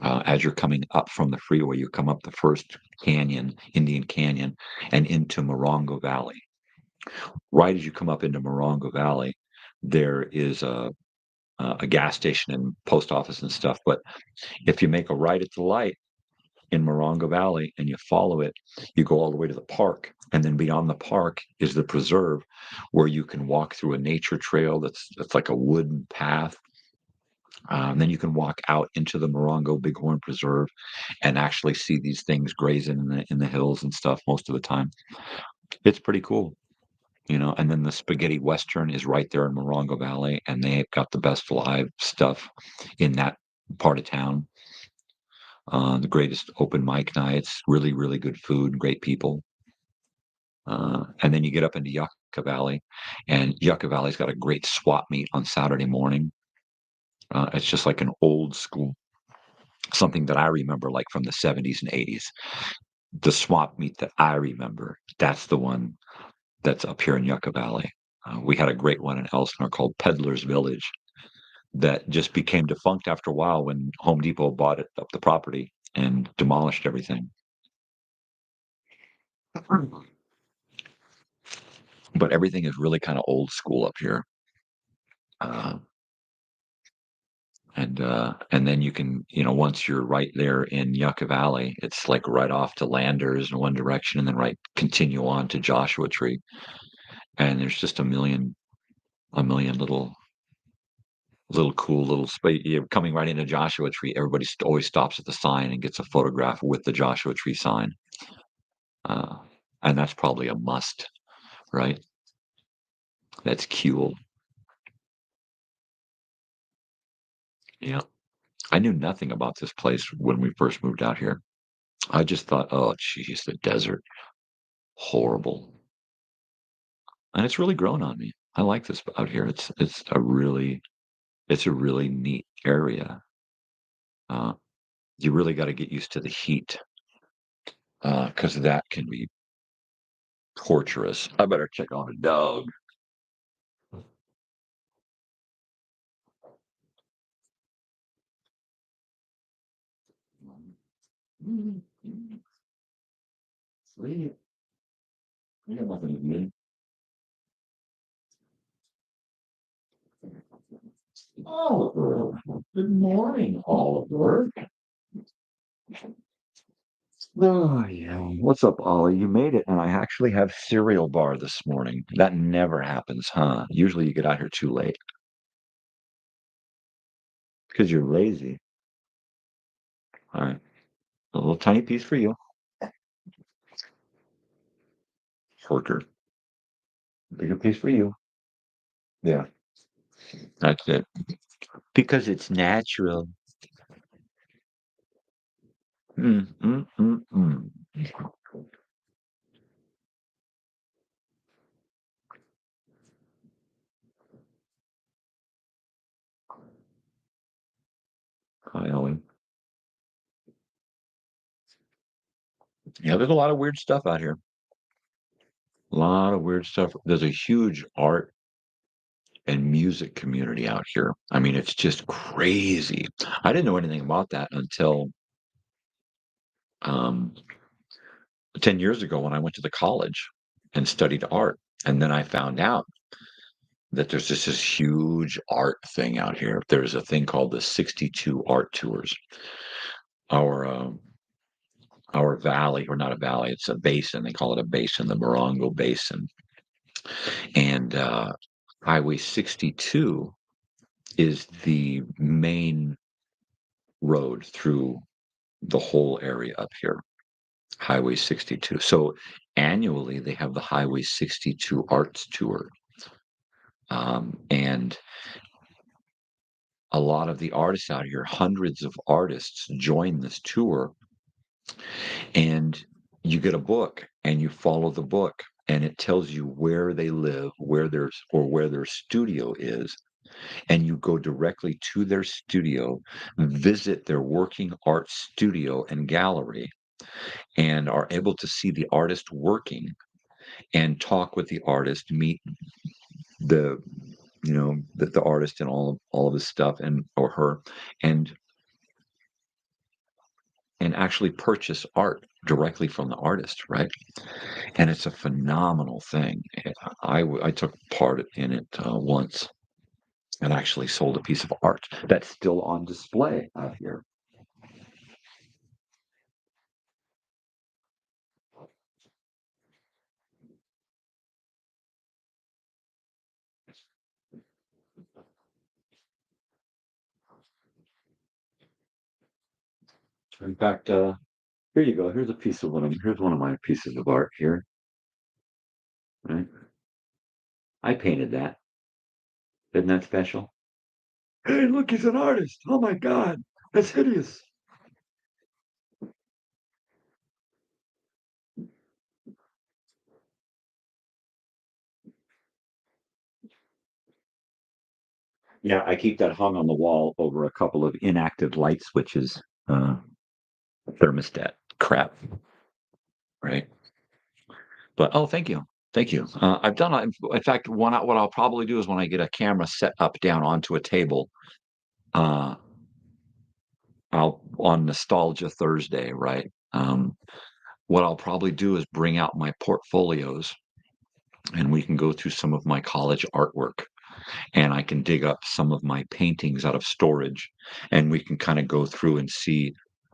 As you're coming up from the freeway, you come up the first canyon, Indian Canyon, and into Morongo Valley. Right as you come up into Morongo Valley, there is a gas station and post office and stuff. But if you make a right at the light in Morongo Valley and you follow it, you go all the way to the park. And then beyond the park is the preserve where you can walk through a nature trail that's like a wooden path. Then you can walk out into the Morongo Bighorn Preserve and actually see these things grazing in the hills and stuff most of the time. It's pretty cool, you know. And then the Spaghetti Western is right there in Morongo Valley, and they've got the best live stuff in that part of town. The greatest open mic nights, really, really good food, great people. And then you get up into Yucca Valley, and Yucca Valley's got a great swap meet on Saturday morning. It's just like an old school, something that I remember like from the 70s and 80s. The swap meet that I remember, that's the one that's up here in Yucca Valley. We had a great one in Elsinore called Peddler's Village that just became defunct after a while when Home Depot bought it up the property and demolished everything. But everything is really kind of old school up here. Uh, and then you can, you know, once you're right there in Yucca Valley, it's like right off to Landers in one direction and then right continue on to Joshua Tree. And there's just a million little cool little space. You're coming right into Joshua Tree. Everybody always stops at the sign and gets a photograph with the Joshua Tree sign. Uh, and that's probably a must, right? That's cool. Yeah. I knew nothing about this place when we first moved out here. I just thought, oh, geez, the desert, horrible. And it's really grown on me. I like this out here. It's a really neat area. Uh, you really got to get used to the heat because that can be torturous. I better check on a dog. Sleep. You got nothing to do. Oliver. Good morning, Oliver. Oh, yeah. What's up, Ollie? You made it, and I actually have cereal bar this morning. That never happens, huh? Usually you get out here too late because you're lazy. All right. A little tiny piece for you. Shorter. Bigger piece for you. Yeah, that's it. Because it's natural. Mm, mm, mm, mm. Hi, Ollie. Yeah, there's a lot of weird stuff out here. A lot of weird stuff. There's a huge art and music community out here. I mean, it's just crazy. I didn't know anything about that until um, 10 years ago when I went to the college and studied art. And then I found out that there's just this huge art thing out here. There's a thing called the 62 art tours. Our our valley, or not a valley, it's a basin. They call it a basin, the Morongo Basin. And Highway 62 is the main road through the whole area up here, Highway 62. So annually, they have the Highway 62 Arts Tour. And a lot of the artists out here, hundreds of artists join this tour, and you get a book and you follow the book and it tells you where they live, where their studio is, and you go directly to their studio, visit their working art studio and gallery, and are able to see the artist working and talk with the artist, meet the the artist and all of his stuff and or her, and and actually purchase art directly from the artist, right? And it's a phenomenal thing. I took part in it once and actually sold a piece of art that's still on display out here. In fact, here you go. Here's one of my pieces of art here. Right? I painted that. Isn't that special? Hey, look, he's an artist. Oh my God, that's hideous. Yeah, I keep that hung on the wall over a couple of inactive light switches, uh, thermostat crap, right? But oh, thank you. I've done. In fact, what I'll probably do is when I get a camera set up down onto a table, uh, I'll on Nostalgia Thursday, right? What I'll probably do is bring out my portfolios, and we can go through some of my college artwork, and I can dig up some of my paintings out of storage, and we can kind of go through and see.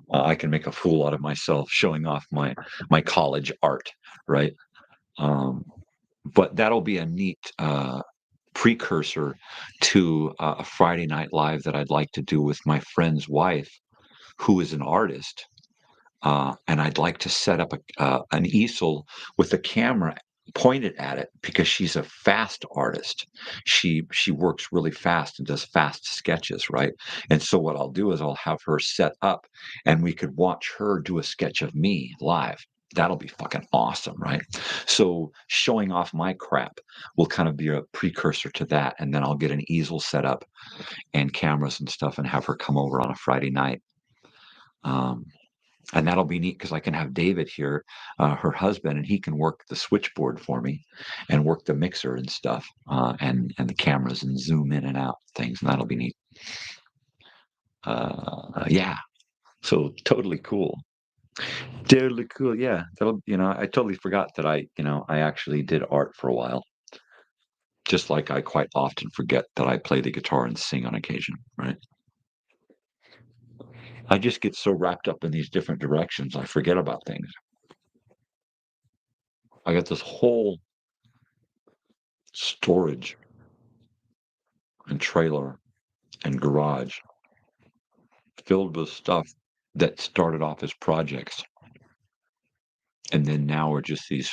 I can make a fool out of myself showing off my college art, right? Um, but that'll be a neat precursor to a Friday Night Live that I'd like to do with my friend's wife, who is an artist. And I'd like to set up an easel with a camera pointed at it because she's a fast artist. She works really fast and does fast sketches, right? And so what I'll do is I'll have her set up, and we could watch her do a sketch of me live. That'll be fucking awesome, right? So showing off my crap will kind of be a precursor to that, and then I'll get an easel set up and cameras and stuff, and have her come over on a Friday night. Um, and that'll be neat because I can have David here, her husband, and he can work the switchboard for me and work the mixer and stuff, and the cameras and zoom in and out things, and that'll be neat. Yeah, so totally cool. Totally cool. Yeah, I totally forgot that I actually did art for a while. Just like I quite often forget that I play the guitar and sing on occasion, right? I just get so wrapped up in these different directions, I forget about things. I got this whole storage and trailer and garage filled with stuff that started off as projects and then now are just these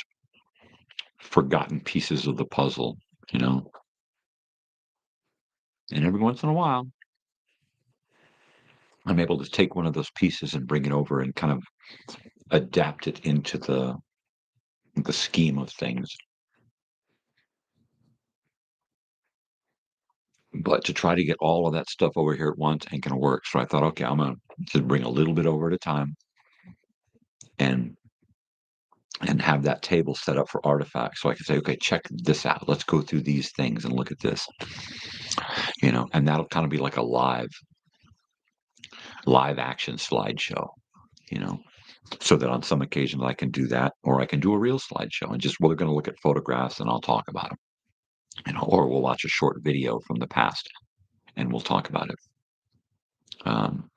forgotten pieces of the puzzle, you know? And every once in a while, I'm able to take one of those pieces and bring it over and kind of adapt it into the scheme of things. But to try to get all of that stuff over here at once ain't gonna work. So I thought, okay, I'm gonna just bring a little bit over at a time and have that table set up for artifacts so I can say, okay, check this out. Let's go through these things and look at this, and that'll kind of be like a live action slideshow, you know, so that on some occasions I can do that, or I can do a real slideshow and just we're going to look at photographs and I'll talk about them, or we'll watch a short video from the past and we'll talk about it. Um,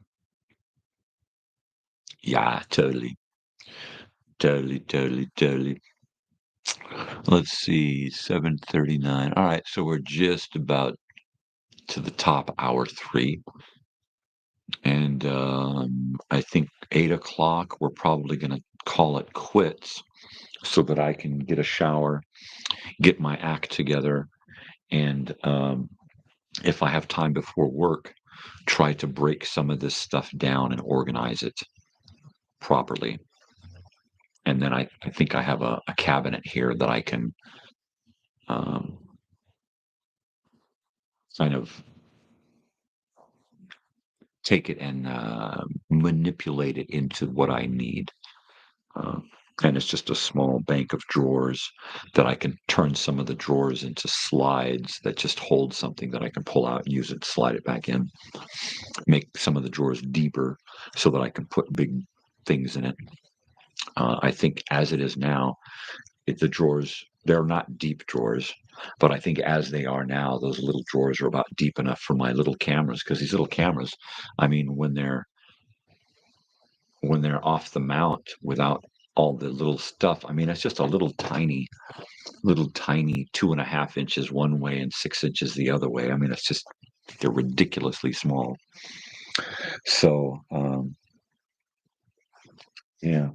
yeah, totally, totally, totally, totally. Let's see, 7:39. All right, so we're just about to the top hour three. And I think 8 o'clock, we're probably going to call it quits so that I can get a shower, get my act together, and if I have time before work, try to break some of this stuff down and organize it properly. And then I think I have a cabinet here that I can um, kind of take it and manipulate it into what I need. Uh, And it's just a small bank of drawers that I can turn some of the drawers into slides that just hold something that I can pull out and use it, slide it back in, make some of the drawers deeper so that I can put big things in it. I think as it is now, the drawers, they're not deep drawers, but I think as they are now, those little drawers are about deep enough for my little cameras, because these little cameras, I mean, when they're off the mount without all the little stuff, I mean, it's just a little tiny 2.5 inches one way and 6 inches the other way. I mean, it's just, they're ridiculously small. So, yeah,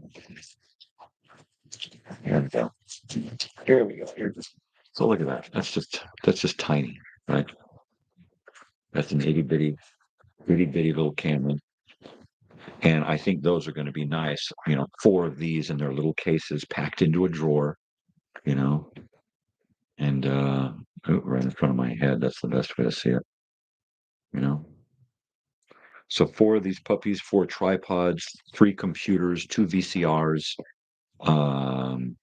here we go. Here we go. So look at that. That's just tiny, right? That's an itty bitty little camera. And I think those are going to be nice. 4 of these in their little cases packed into a drawer, you know, and right in front of my head. That's the best way to see it, you know. So 4 of these puppies, 4 tripods, 3 computers, 2 VCRs, um,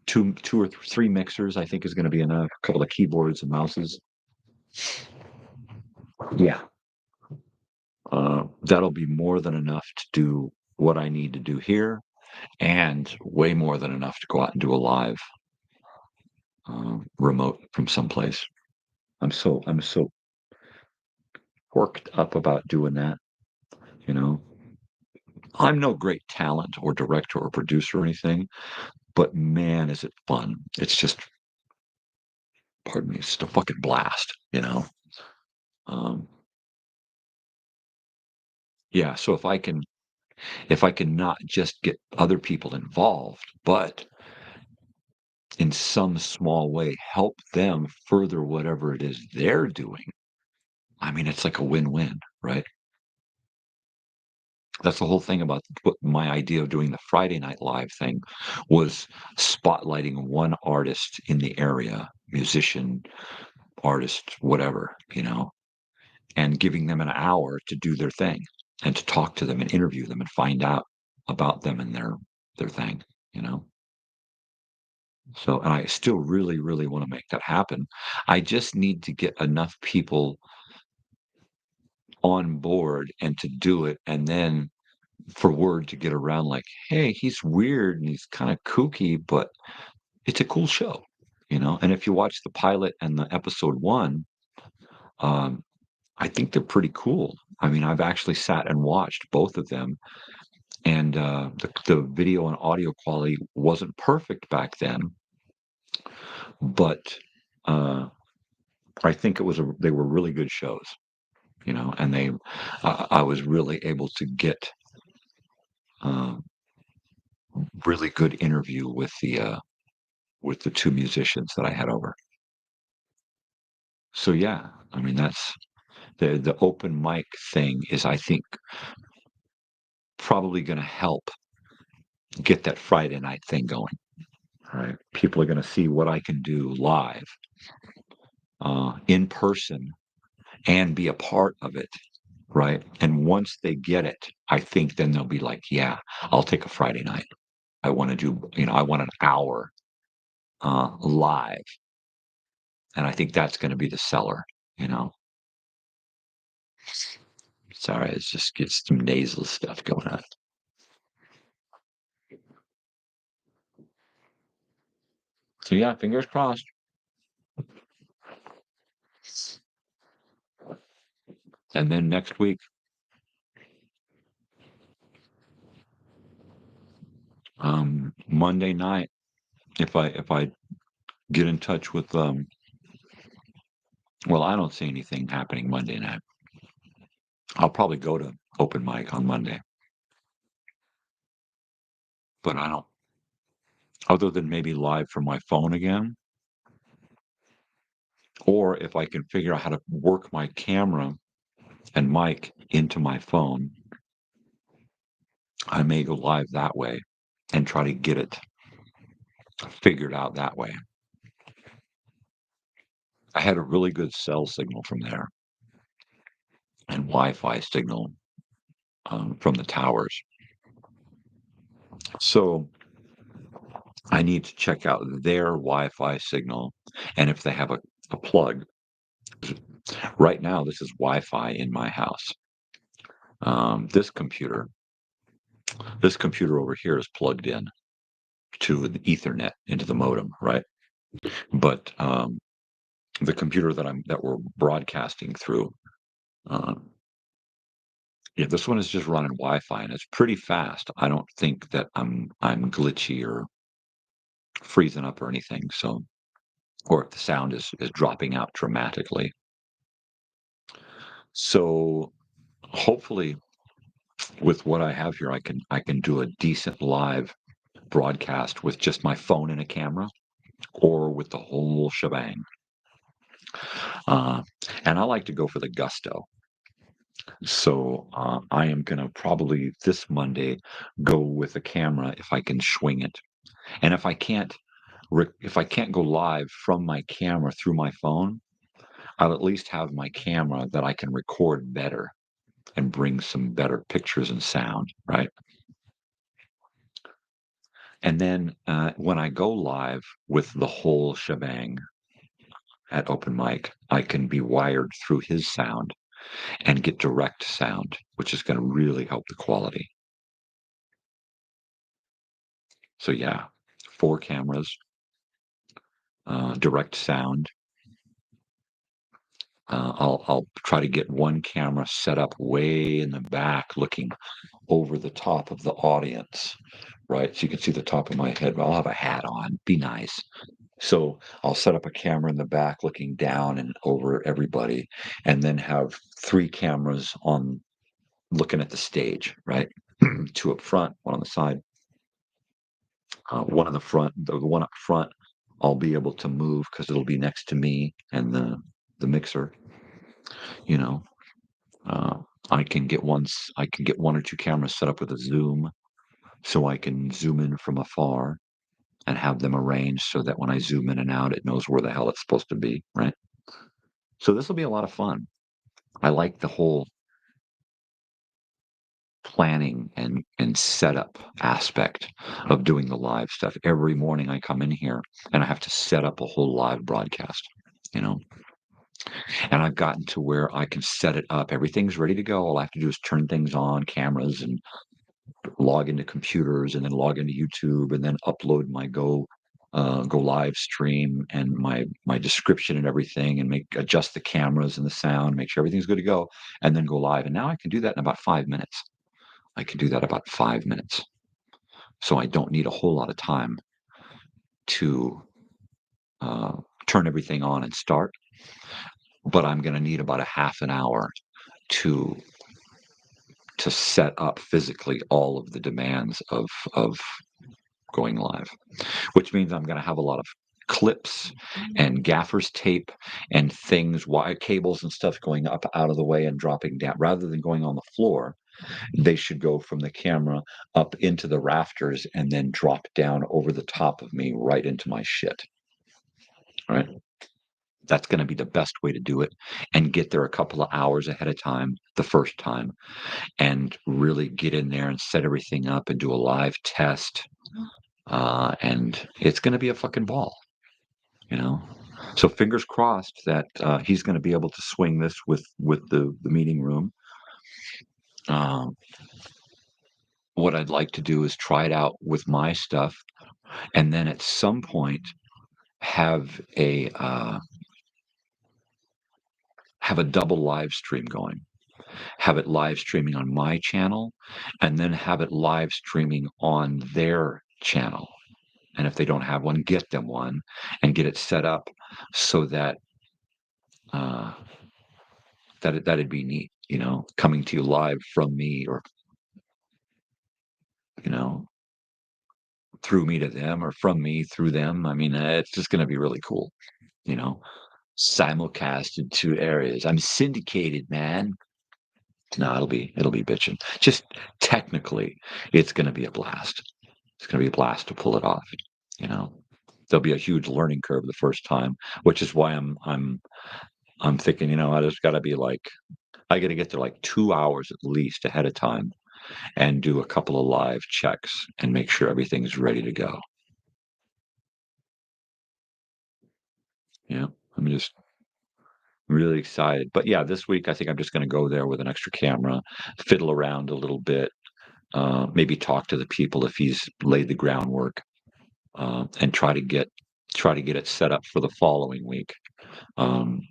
two or 3 mixers, I think is going to be enough. A couple of keyboards and mouses. Yeah. That'll be more than enough to do what I need to do here, and way more than enough to go out and do a live remote from someplace. I'm so worked up about doing that. You know, I'm no great talent or director or producer or anything, but man, is it fun! It's just, pardon me, it's just a fucking blast. Um, yeah. So if I can not just get other people involved, but in some small way help them further whatever it is they're doing. I mean, it's like a win-win, right? That's the whole thing about what my idea of doing the Friday Night Live thing was, spotlighting one artist in the area, musician, artist, whatever, and giving them an hour to do their thing and to talk to them and interview them and find out about them and their thing, you know. So, and I still really, really want to make that happen. I just need to get enough people on board and to do it, and then for word to get around like, "Hey, he's weird and he's kinda kooky, but it's a cool show," And if you watch the pilot and the episode 1, um, I think they're pretty cool. I mean, I've actually sat and watched both of them, and, the video and audio quality wasn't perfect back then, but, uh, I think they were really good shows, and I was really able to get, um, really good interview with the 2 musicians that I had over. So, yeah, I mean, that's the open mic thing is, I think, probably gonna help get that Friday night thing going, right? People are gonna see what I can do live, in person, and be a part of it, right? And once they get it, I think then they'll be like, "Yeah, I'll take a Friday night. I want an hour, live." And I think that's gonna be the seller, you know? Sorry, it's just get some nasal stuff going on. So, yeah, fingers crossed. And then next week, Monday night, if I get in touch with, well, I don't see anything happening Monday night. I'll probably go to open mic on Monday, but I don't, other than maybe live from my phone again, or if I can figure out how to work my camera and mic into my phone, I may go live that way and try to get it figured out that way. I had a really good cell signal from there and Wi-Fi signal, from the towers. So I need to check out their Wi-Fi signal, and if they have a plug. Right now, this is Wi-Fi in my house. This computer over here is plugged in to the Ethernet into the modem, right? But the computer that we're broadcasting through, um, yeah, this one is just running Wi-Fi and it's pretty fast. I don't think that I'm glitchy or freezing up or anything. So, or if the sound is dropping out dramatically. So hopefully with what I have here, I can do a decent live broadcast with just my phone and a camera or with the whole shebang. Uh, and I like to go for the gusto. So I am going to probably this Monday go with a camera if I can swing it. And if I can't go live from my camera through my phone, I'll at least have my camera that I can record better and bring some better pictures and sound, right? And then when I go live with the whole shebang at open mic, I can be wired through his sound and get direct sound, which is going to really help the quality. So yeah, 4 cameras, direct sound. I'll try to get one camera set up way in the back, looking over the top of the audience, right? So you can see the top of my head. I'll have a hat on. Be nice. So I'll set up a camera in the back, looking down and over everybody, and then have 3 cameras on looking at the stage, right? 2 up front, 1 on the side. One in the front, the one up front, I'll be able to move because it'll be next to me and the mixer. You know, uh, I can get 1 or 2 cameras set up with a zoom, so I can zoom in from afar and have them arranged so that when I zoom in and out, it knows where the hell it's supposed to be, right? So this will be a lot of fun. I like the whole planning and setup aspect of doing the live stuff. Every morning I come in here and I have to set up a whole live broadcast, you know. And I've gotten to where I can set it up. Everything's ready to go. All I have to do is turn things on, cameras, and log into computers, and then log into YouTube, and then upload my go live stream and my description and everything, and adjust the cameras and the sound, make sure everything's good to go, and then go live. And now I can do that in about 5 minutes. I can do that about 5 minutes. So I don't need a whole lot of time to uh, turn everything on and start, but I'm going to need about a half an hour to set up physically all of the demands of going live, which means I'm going to have a lot of clips and gaffer's tape and things, wire cables and stuff going up out of the way and dropping down rather than going on the floor. They should go from the camera up into the rafters and then drop down over the top of me right into my shit. Right. That's going to be the best way to do it and get there a couple of hours ahead of time the first time and really get in there and set everything up and do a live test. And it's going to be a fucking ball, you know? So fingers crossed that he's going to be able to swing this with the meeting room. Um, what I'd like to do is try it out with my stuff, and then at some point have a double live stream going. Have it live streaming on my channel, and then have it live streaming on their channel. And if they don't have one, get them one and get it set up so that uh, that'd be neat, you know, coming to you live from me or you know through me to them or from me through them. I mean, it's just going to be really cool, you know. Simulcast in 2 areas. I'm syndicated, man. No, it'll be bitching. Just technically, it's going to be a blast. It's going to be a blast to pull it off. You know, there'll be a huge learning curve the first time, which is why I'm thinking. You know, I just got to be like, I got to get there like 2 hours at least ahead of time and do a couple of live checks and make sure everything's ready to go. Yeah, I'm just really excited. But yeah, this week I think I'm just going to go there with an extra camera, fiddle around a little bit, maybe talk to the people if he's laid the groundwork, and try to get it set up for the following week. Um,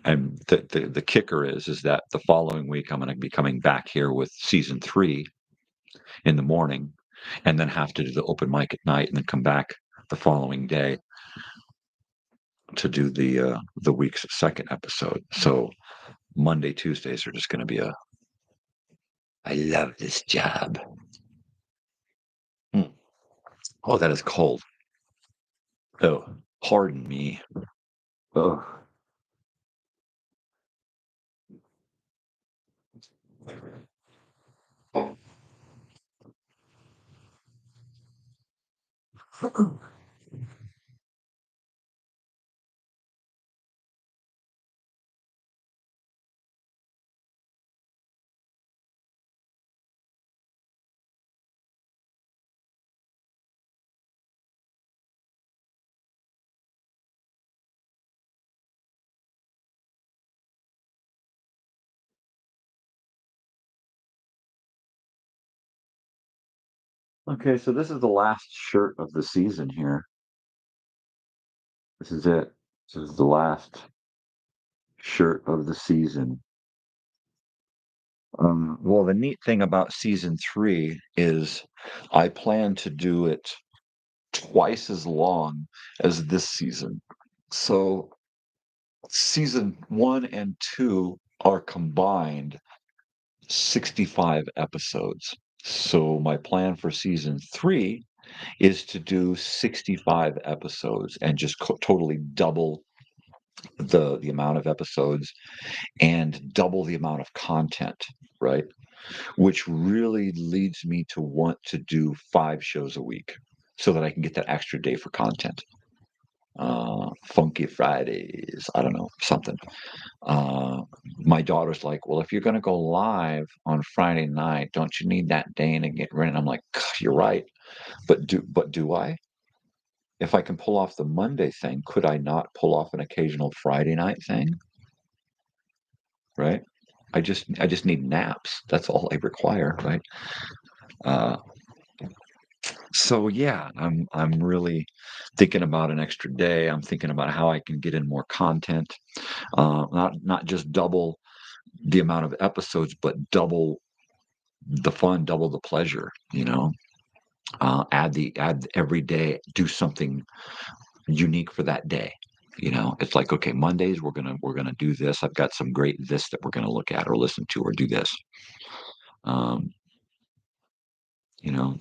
and the kicker is that the following week I'm going to be coming back here with season 3 in the morning, and then have to do the open mic at night, and then come back the following day to do the week's second episode. So Monday, Tuesdays are just going to be a. I love this job. Mm. Oh, that is cold. Oh, pardon me. Oh. Okay, so this is the last shirt of the season here. This is it. This is the last shirt of the season. Well, the neat thing about season 3 is I plan to do it twice as long as this season. So season 1 and 2 are combined 65 episodes. So my plan for season 3 is to do 65 episodes and just totally double the amount of episodes and double the amount of content, right? Which really leads me to want to do 5 shows a week so that I can get that extra day for content. Funky Fridays, I don't know, something. Uh, my daughter's like, well, if you're going to go live on Friday night, don't you need that day to get ready? And I'm like, you're right. But do I? If I can pull off the Monday thing, could I not pull off an occasional Friday night thing? Right? I just need naps. That's all I require, right? Uh, so yeah, I'm really thinking about an extra day. I'm thinking about how I can get in more content. Not just double the amount of episodes, but double the fun, double the pleasure. Add every day, do something unique for that day. It's like, okay, Mondays we're gonna do this. I've got some great this that we're gonna look at or listen to or do this. Um,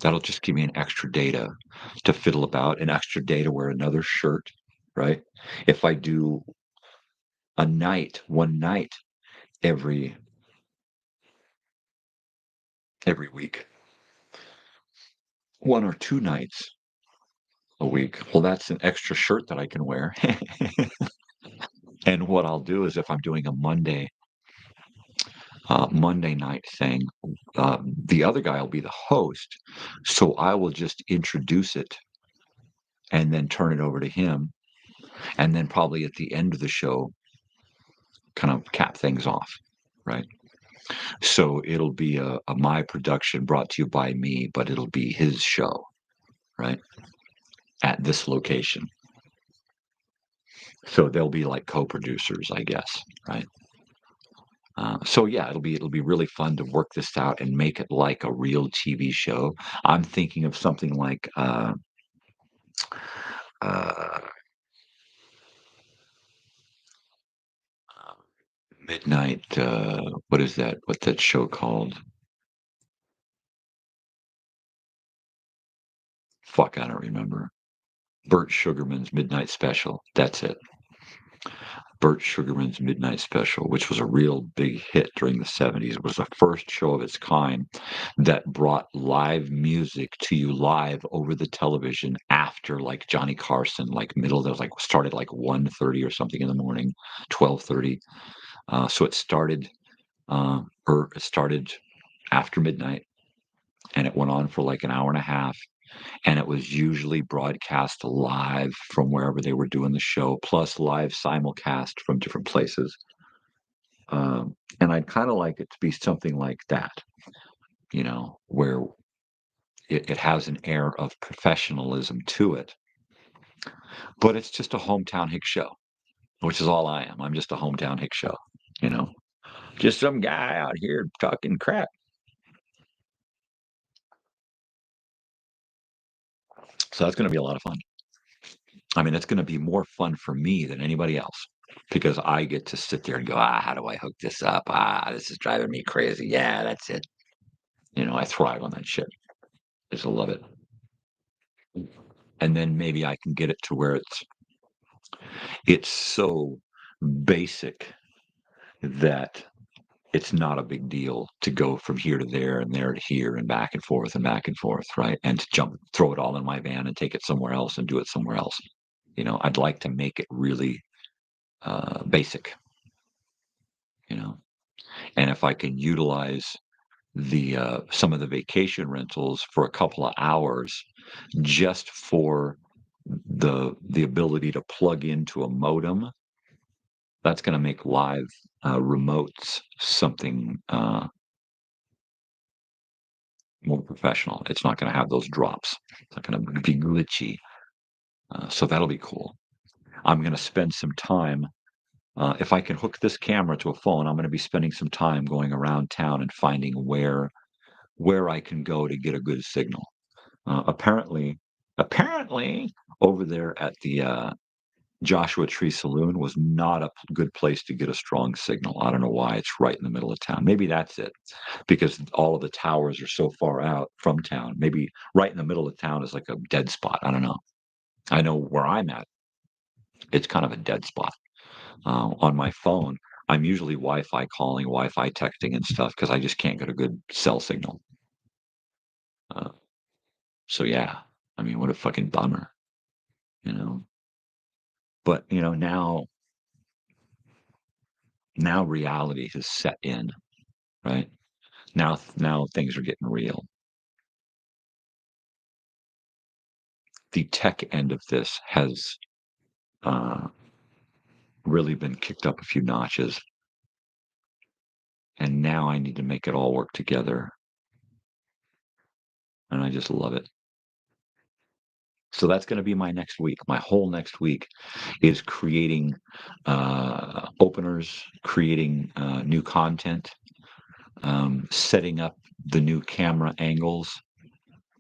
that'll just give me an extra day to fiddle about, an extra day to wear another shirt, right? If I do one night every every week, 1 or 2 nights a week, well, that's an extra shirt that I can wear. And what I'll do is if I'm doing a Monday night thing, the other guy will be the host, so I will just introduce it and then turn it over to him, and then probably at the end of the show, kind of cap things off, right? So it'll be a my production brought to you by me, but it'll be his show, right? At this location. So they'll be like co-producers, I guess, right? So yeah, it'll be really fun to work this out and make it like a real TV show. I'm thinking of something like uh, midnight. What is that? What's that show called? Fuck, I don't remember. Burt Sugarman's Midnight Special. That's it. Burt Sugarman's Midnight Special, which was a real big hit during the 70s. It was the first show of its kind that brought live music to you live over the television after like Johnny Carson, like middle that was like started like 1:30 or something in the morning, 12:30. So it started after midnight, and it went on for like an hour and a half, and it was usually broadcast live from wherever they were doing the show, plus live simulcast from different places. And I'd kind of like it to be something like that, where it has an air of professionalism to it, but it's just a hometown hick show, which is all I am. I'm just a hometown hick show, you know, just some guy out here talking crap. So that's going to be a lot of fun. I mean, it's going to be more fun for me than anybody else because I get to sit there and go, how do I hook this up? This is driving me crazy. Yeah, that's it. I thrive on that shit. I just love it. And then maybe I can get it to where it's so basic that it's not a big deal to go from here to there to here and back and forth, right? And to throw it all in my van and take it somewhere else and do it somewhere else. I'd like to make it really basic, you know. And if I can utilize the some of the vacation rentals for a couple of hours just for the ability to plug into a modem, that's going to make live remotes something more professional. It's not going to have those drops. It's not going to be glitchy. So that'll be cool. I'm going to spend some time. If I can hook this camera to a phone, I'm going to be spending some time going around town and finding where I can go to get a good signal. Apparently, over there at the Joshua Tree Saloon was not a good place to get a strong signal. I don't know why. It's right in the middle of town. Maybe that's it, because all of the towers are so far out from town. Maybe right in the middle of town is like a dead spot. I don't know. I know where I'm at. It's kind of a dead spot. On my phone, I'm usually Wi-Fi calling, Wi-Fi texting and stuff because I just can't get a good cell signal. Uh, so yeah, I mean, what a fucking bummer, you know. But now reality has set in, right? Now things are getting real. The tech end of this has uh, really been kicked up a few notches, and now I need to make it all work together, and I just love it. So that's going to be my next week. My whole next week is creating openers, creating new content, setting up the new camera angles.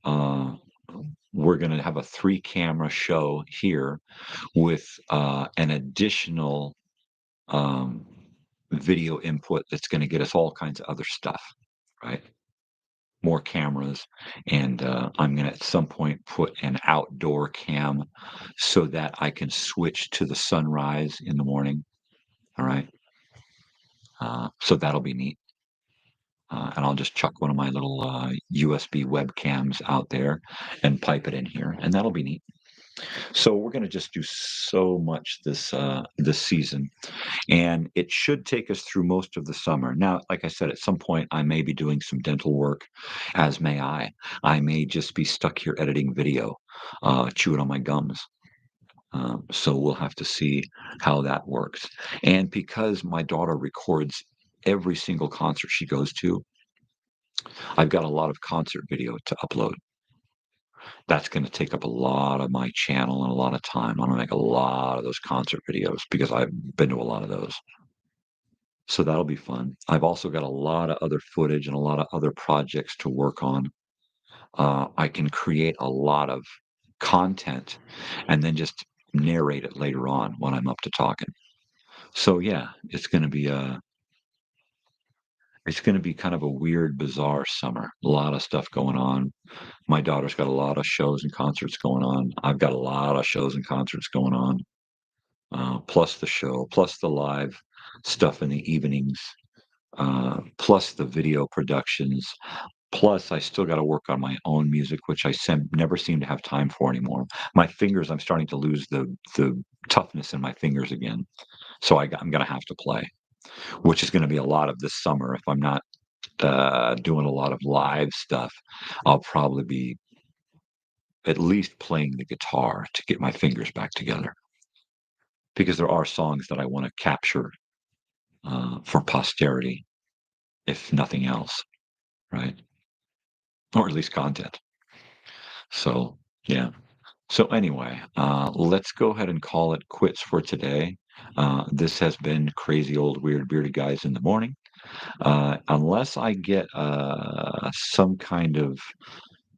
We're going to have a 3-camera show here with an additional um, video input that's going to get us all kinds of other stuff, right? More cameras. And I'm going to at some point put an outdoor cam so that I can switch to the sunrise in the morning. All right. So that'll be neat. And I'll just chuck one of my little USB webcams out there and pipe it in here, and that'll be neat. So we're going to just do so much this season, and it should take us through most of the summer. Now, like I said, at some point I may be doing some dental work, as may I. I may just be stuck here editing video, chewing on my gums. So we'll have to see how that works. And because my daughter records every single concert she goes to, I've got a lot of concert video to upload. That's going to take up a lot of my channel and a lot of time. I'm going to make a lot of those concert videos because I've been to a lot of those. So that'll be fun. I've also got a lot of other footage and a lot of other projects to work on. I can create a lot of content and then just narrate it later on when I'm up to talking. So yeah, it's going to be kind of a weird, bizarre summer. A lot of stuff going on. My daughter's got a lot of shows and concerts going on. I've got a lot of shows and concerts going on, plus the show, plus the live stuff in the evenings, plus the video productions. Plus, I still got to work on my own music, which never seem to have time for anymore. My fingers, I'm starting to lose the toughness in my fingers again. So I'm going to have to play, which is going to be a lot of this summer if I'm not doing a lot of live stuff, I'll probably be at least playing the guitar to get my fingers back together because there are songs that I want to capture for posterity, if nothing else, right? Or at least content. So, yeah. So, anyway, let's go ahead and call it quits for today. This has been Crazy Old Weird Bearded Guys in the Morning. Unless I get some kind of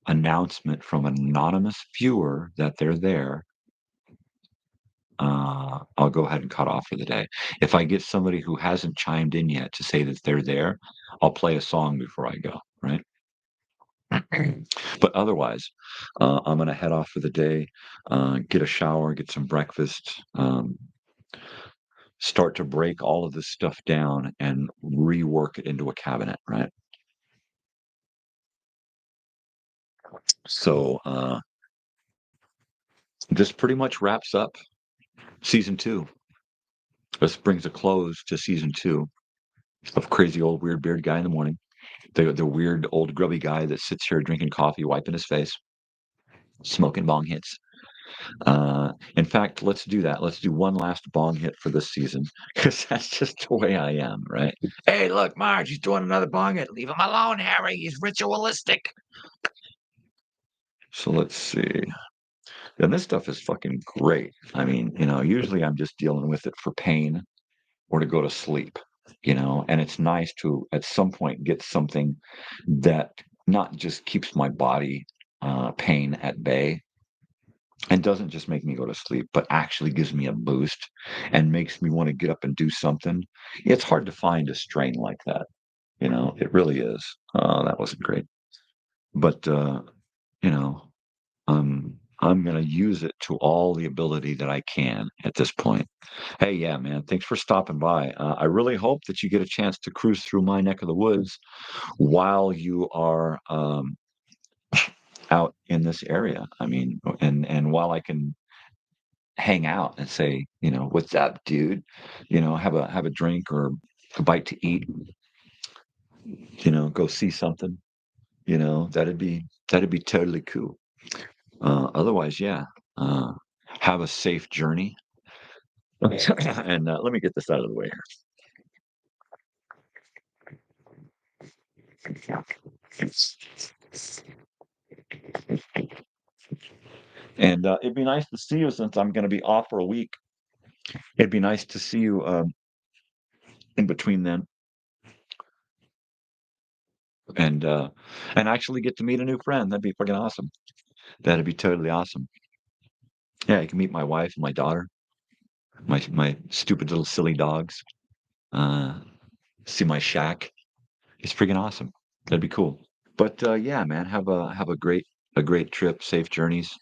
announcement from an anonymous viewer that they're there, I'll go ahead and cut off for the day. If I get somebody who hasn't chimed in yet to say that they're there, I'll play a song before I go, right? But otherwise, I'm going to head off for the day, get a shower, get some breakfast, start to break all of this stuff down and rework it into a cabinet, right? So this pretty much wraps up season 2. This brings a close to season 2 of Crazy Old Weird Beard Guy in the Morning. The weird old grubby guy that sits here drinking coffee, wiping his face, smoking bong hits. In fact, let's do that. Let's do one last bong hit for this season because that's just the way I am, right? Hey, look, Marge, he's doing another bong hit. Leave him alone, Harry. He's ritualistic. So let's see. And this stuff is fucking great. I mean, usually I'm just dealing with it for pain or to go to sleep, and it's nice to at some point get something that not just keeps my body pain at bay and doesn't just make me go to sleep, but actually gives me a boost and makes me want to get up and do something. It's hard to find a strain like that. It really is. That wasn't great. But, you know, I'm going to use it to all the ability that I can at this point. Hey, yeah, man, thanks for stopping by. I really hope that you get a chance to cruise through my neck of the woods while you are out in this area. I mean, and while I can hang out and say, what's up, dude? Have a drink or a bite to eat. Go see something. That'd be totally cool. Otherwise, yeah. Uh, have a safe journey. And let me get this out of the way here. And it'd be nice to see you since I'm going to be off for a week. It'd be nice to see you in between then, and actually get to meet a new friend. That'd be fucking awesome. That'd be totally awesome. Yeah, you can meet my wife and my daughter, my stupid little silly dogs. Uh, see my shack. It's freaking awesome. That'd be cool. But yeah, man, have a great trip, safe journeys,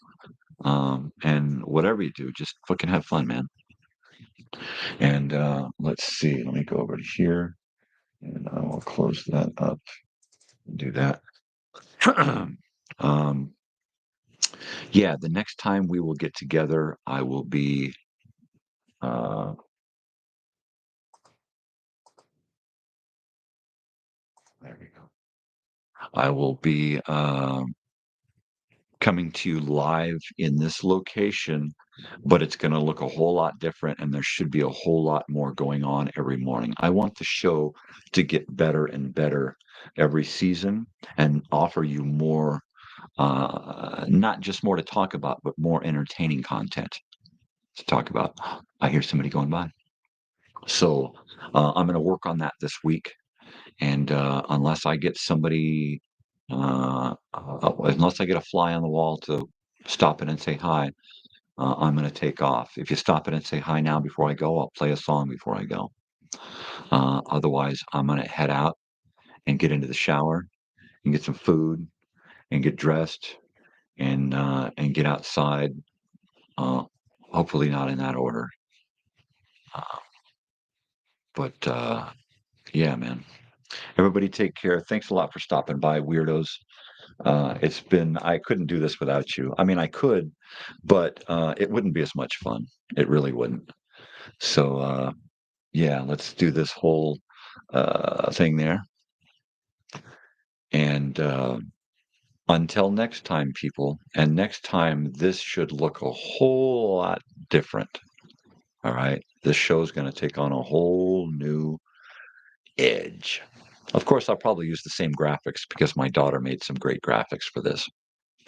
and whatever you do, just fucking have fun, man. And let's see. Let me go over to here, and I will close that up. Do that. um, yeah, the next time we will get together, I will be. Uh, there we go. I will be coming to you live in this location, but it's going to look a whole lot different, and there should be a whole lot more going on every morning. I want the show to get better and better every season and offer you more, not just more to talk about, but more entertaining content to talk about. I hear somebody going by. So I'm going to work on that this week. And unless I get somebody, unless I get a fly on the wall to stop in and say hi, I'm going to take off. If you stop in and say hi now before I go, I'll play a song before I go. Otherwise, I'm going to head out and get into the shower and get some food and get dressed and get outside. Uh, hopefully, not in that order. Uh, but yeah, man. Everybody take care. Thanks a lot for stopping by, weirdos. I couldn't do this without you. I mean, I could, but it wouldn't be as much fun. It really wouldn't. So, yeah, let's do this whole thing there. And until next time, people, and next time, this should look a whole lot different. All right. This show is going to take on a whole new edge. Of course, I'll probably use the same graphics because my daughter made some great graphics for this.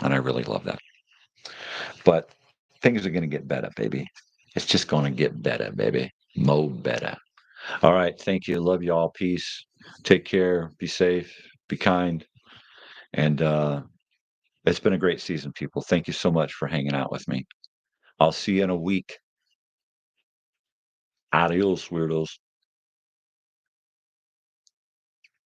And I really love that. But things are going to get better, baby. It's just going to get better, baby. Mo better. All right. Thank you. Love you all. Peace. Take care. Be safe. Be kind. And it's been a great season, people. Thank you so much for hanging out with me. I'll see you in a week. Adios, weirdos.